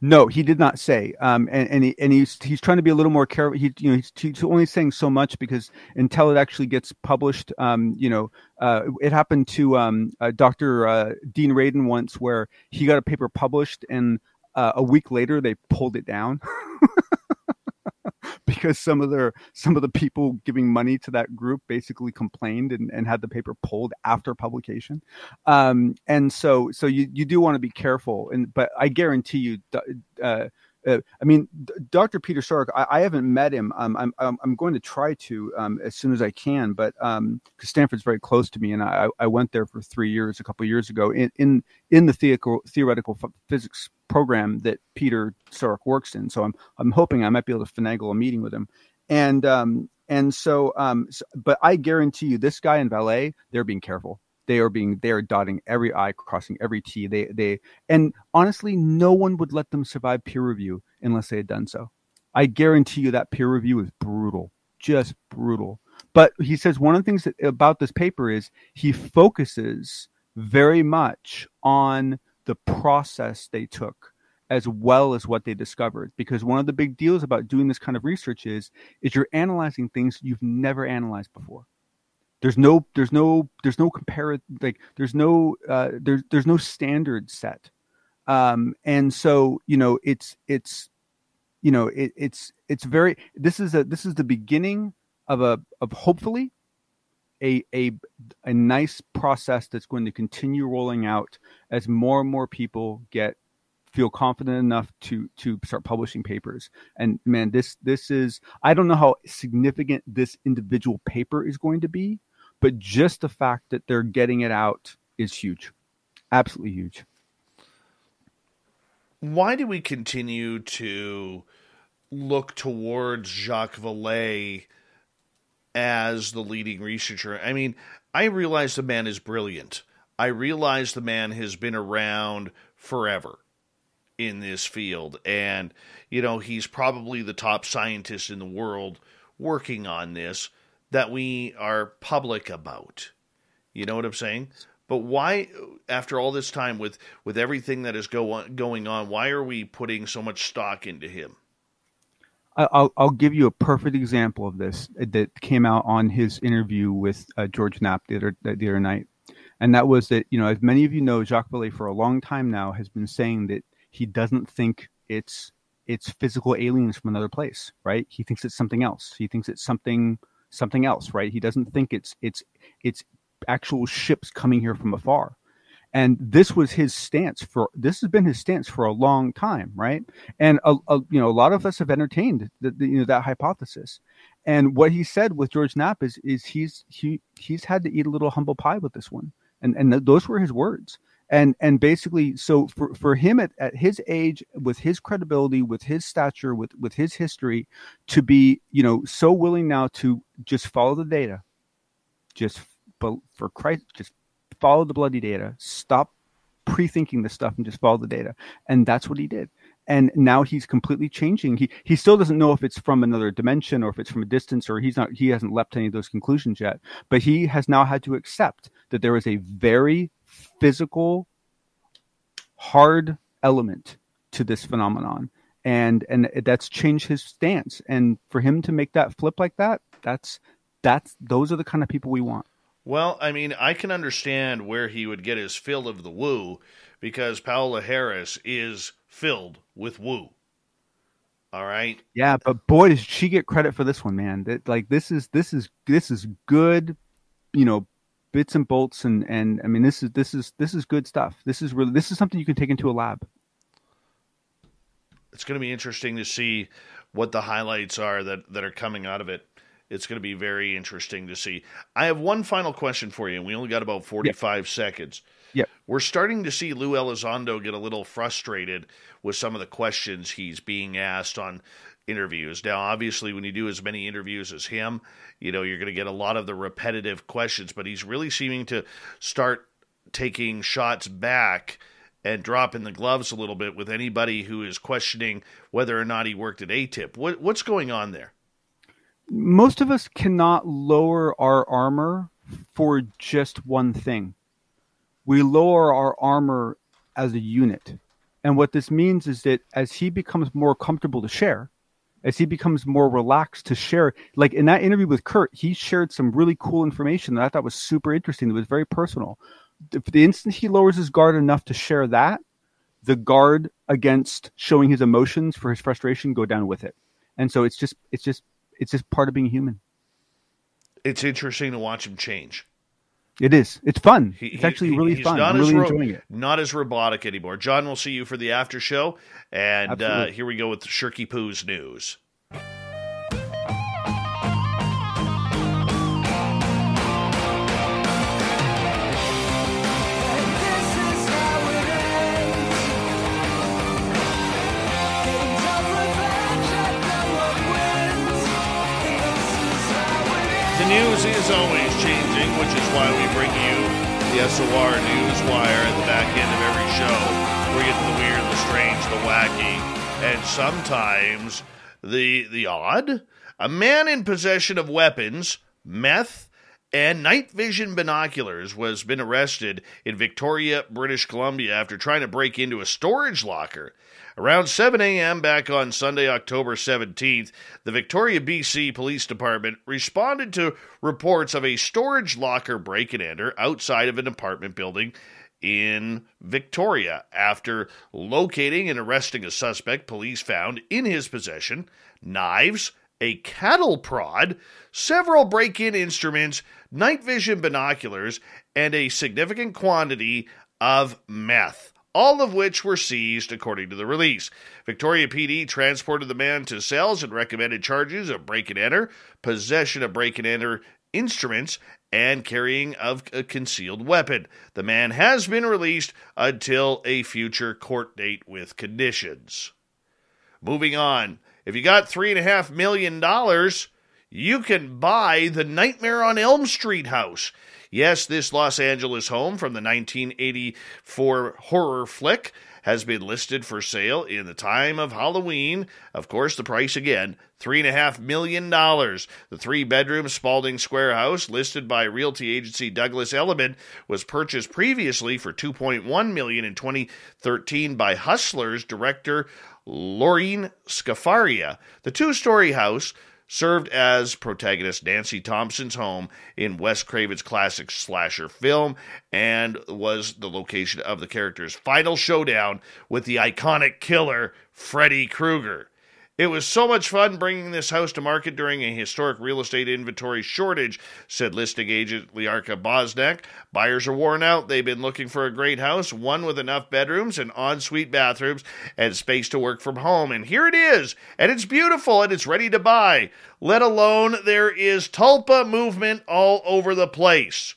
No, he did not say. He's trying to be a little more careful. He's only saying so much because until it actually gets published, it happened to Dr. Dean Radin once, where he got a paper published and a week later they pulled it down. because some of the people giving money to that group basically complained and had the paper pulled after publication. And so you do want to be careful. But I guarantee you, I mean, Dr. Peter Sark, I haven't met him. I'm going to try to as soon as I can, but because Stanford's very close to me, and I went there for 3 years a couple of years ago in the theoretical physics program that Peter Sark works in. So I'm hoping I might be able to finagle a meeting with him, but I guarantee you, this guy in Valais, they're being careful. They are dotting every I, crossing every T. And honestly, no one would let them survive peer review unless they had done so. I guarantee you that peer review is brutal, just brutal. But he says one of the things about this paper is he focuses very much on the process they took as well as what they discovered. Because one of the big deals about doing this kind of research is you're analyzing things you've never analyzed before. There's no compare, like there's no standard set, and so it's very, this is the beginning of hopefully a nice process that's going to continue rolling out as more and more people feel confident enough to start publishing papers. And man, this is, I don't know how significant this individual paper is going to be, but just the fact that they're getting it out is huge. Absolutely huge. Why do we continue to look towards Jacques Vallée as the leading researcher? I mean, I realize the man is brilliant. I realize the man has been around forever in this field. And, he's probably the top scientist in the world working on this that we are public about. You know what I'm saying? But why, after all this time with everything that is going on, why are we putting so much stock into him? I'll give you a perfect example of this that came out on his interview with George Knapp the other night. And that was that, as many of you know, Jacques Vallée for a long time now has been saying that he doesn't think it's physical aliens from another place, right? He thinks it's something else. He thinks it's something else, right? He doesn't think it's actual ships coming here from afar. And this was his stance this has been his stance for a long time, right? And a lot of us have entertained that hypothesis. And what he said with George Knapp is he's had to eat a little humble pie with this one. And those were his words. And basically, so for him at his age, with his credibility, with his stature, with his history, to be, so willing now to just follow the data, for Christ, just follow the bloody data, stop pre-thinking the stuff and just follow the data. And that's what he did. And now he's completely changing. He still doesn't know if it's from another dimension or if it's from a distance, or he hasn't leapt to any of those conclusions yet. But he has now had to accept that there is a very physical, hard element to this phenomenon. And that's changed his stance. And for him to make that flip like that, those are the kind of people we want. Well, I mean, I can understand where he would get his fill of the woo, because Paola Harris is filled with woo. All right. Yeah, but boy, does she get credit for this one, man. This is good, bits and bolts, and I mean, this is good stuff. This is something you can take into a lab. It's going to be interesting to see what the highlights are that are coming out of it. It's going to be very interesting to see. I have one final question for you, and we only got about 45 seconds. Yep. We're starting to see Lou Elizondo get a little frustrated with some of the questions he's being asked on interviews. Now, obviously, when you do as many interviews as him, you're going to get a lot of the repetitive questions, but he's really seeming to start taking shots back and dropping the gloves a little bit with anybody who is questioning whether or not he worked at ATIP. What's going on there? Most of us cannot lower our armor for just one thing. We lower our armor as a unit. And what this means is that as he becomes more comfortable to share, as he becomes more relaxed to share, like in that interview with Kurt, he shared some really cool information that I thought was super interesting. That was very personal. The instant he lowers his guard enough to share that, the guard against showing his emotions for his frustration go down with it. And so it's just part of being human. It's interesting to watch him change. It is. It's fun. It's actually really fun. I'm really enjoying it. Not as robotic anymore. John, we'll see you for the after show. And here we go with Shirky Poo's news. The news is always changing, which is why we bring you the SOR Newswire at the back end of every show. We get the weird, the strange, the wacky, and sometimes the odd. A man in possession of weapons, meth, and night vision binoculars was been arrested in Victoria, British Columbia after trying to break into a storage locker. Around 7 a.m. back on Sunday, October 17th, the Victoria, BC Police Department responded to reports of a storage locker break-and-enter outside of an apartment building in Victoria. After locating and arresting a suspect, police found in his possession knives, a cattle prod, several break-in instruments, night vision binoculars, and a significant quantity of meth, all of which were seized according to the release. Victoria PD transported the man to cells and recommended charges of break-and-enter, possession of break-and-enter instruments, and carrying of a concealed weapon. The man has been released until a future court date with conditions. Moving on. If you got $3.5 million, you can buy the Nightmare on Elm Street house. Yes, this Los Angeles home from the 1984 horror flick has been listed for sale in the time of Halloween. Of course, the price again, $3.5 million. The 3-bedroom Spalding Square house, listed by realty agency Douglas Elliman, was purchased previously for $2.1 million in 2013 by Hustlers director Lorene Scafaria. The 2-story house served as protagonist Nancy Thompson's home in Wes Craven's classic slasher film and was the location of the character's final showdown with the iconic killer Freddy Krueger. It was so much fun bringing this house to market during a historic real estate inventory shortage, said listing agent Liarka Bosnak. Buyers are worn out. They've been looking for a great house, one with enough bedrooms and ensuite bathrooms and space to work from home. And here it is, and it's beautiful, and it's ready to buy. Let alone there is tulpa movement all over the place.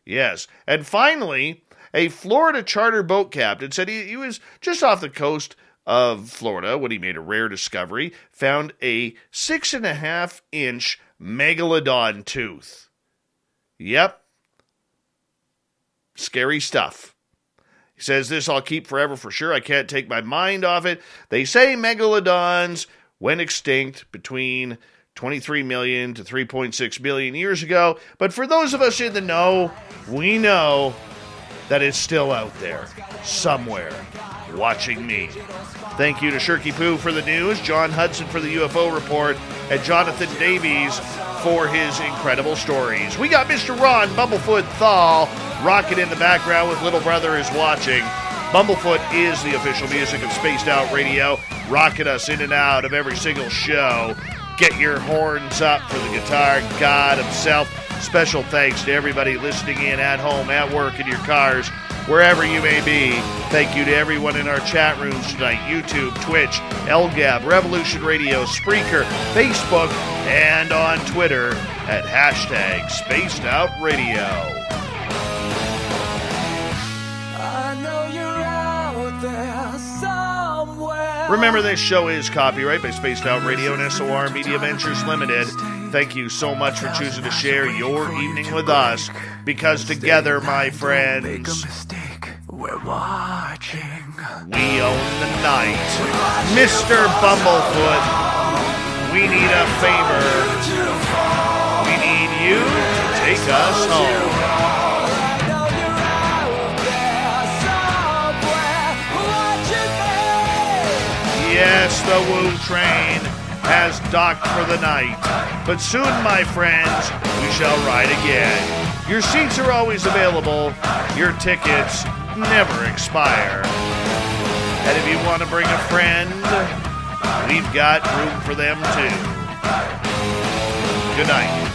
Yes, and finally, a Florida charter boat captain said he was just off the coast of Florida when he made a rare discovery, found a 6.5-inch megalodon tooth. Yep. Scary stuff. He says, this I'll keep forever for sure. I can't take my mind off it. They say megalodons went extinct between 23 million to 3.6 billion years ago. But for those of us in the know, we know that it's still out there somewhere watching me. Thank you to Shirky Poo for the news, John Hudson for the UFO report, and Jonathan Davies for his incredible stories. We got Mr. Ron Bumblefoot Thal rocking in the background with Little Brother is Watching. Bumblefoot is the official music of Spaced Out Radio, rocking us in and out of every single show. Get your horns up for the guitar god himself. Special thanks to everybody listening in at home, at work, in your cars, wherever you may be. Thank you to everyone in our chat rooms tonight, YouTube, Twitch, LGAB, Revolution Radio, Spreaker, Facebook, and on Twitter at hashtag Spaced Out Radio. I know you're out there somewhere. Remember, this show is copyright by Spaced Out Radio and SOR Media Ventures Limited. Thank you so much for choosing to share your evening with us, because together, my friends, we're watching. we own the night. Mr. Bumblefoot, we need a favor. We need you to take us home. Yes, the Woo train has docked for the night, but soon, my friends, we shall ride again. Your seats are always available. Your tickets never expire. And if you want to bring a friend, we've got room for them too. Good night.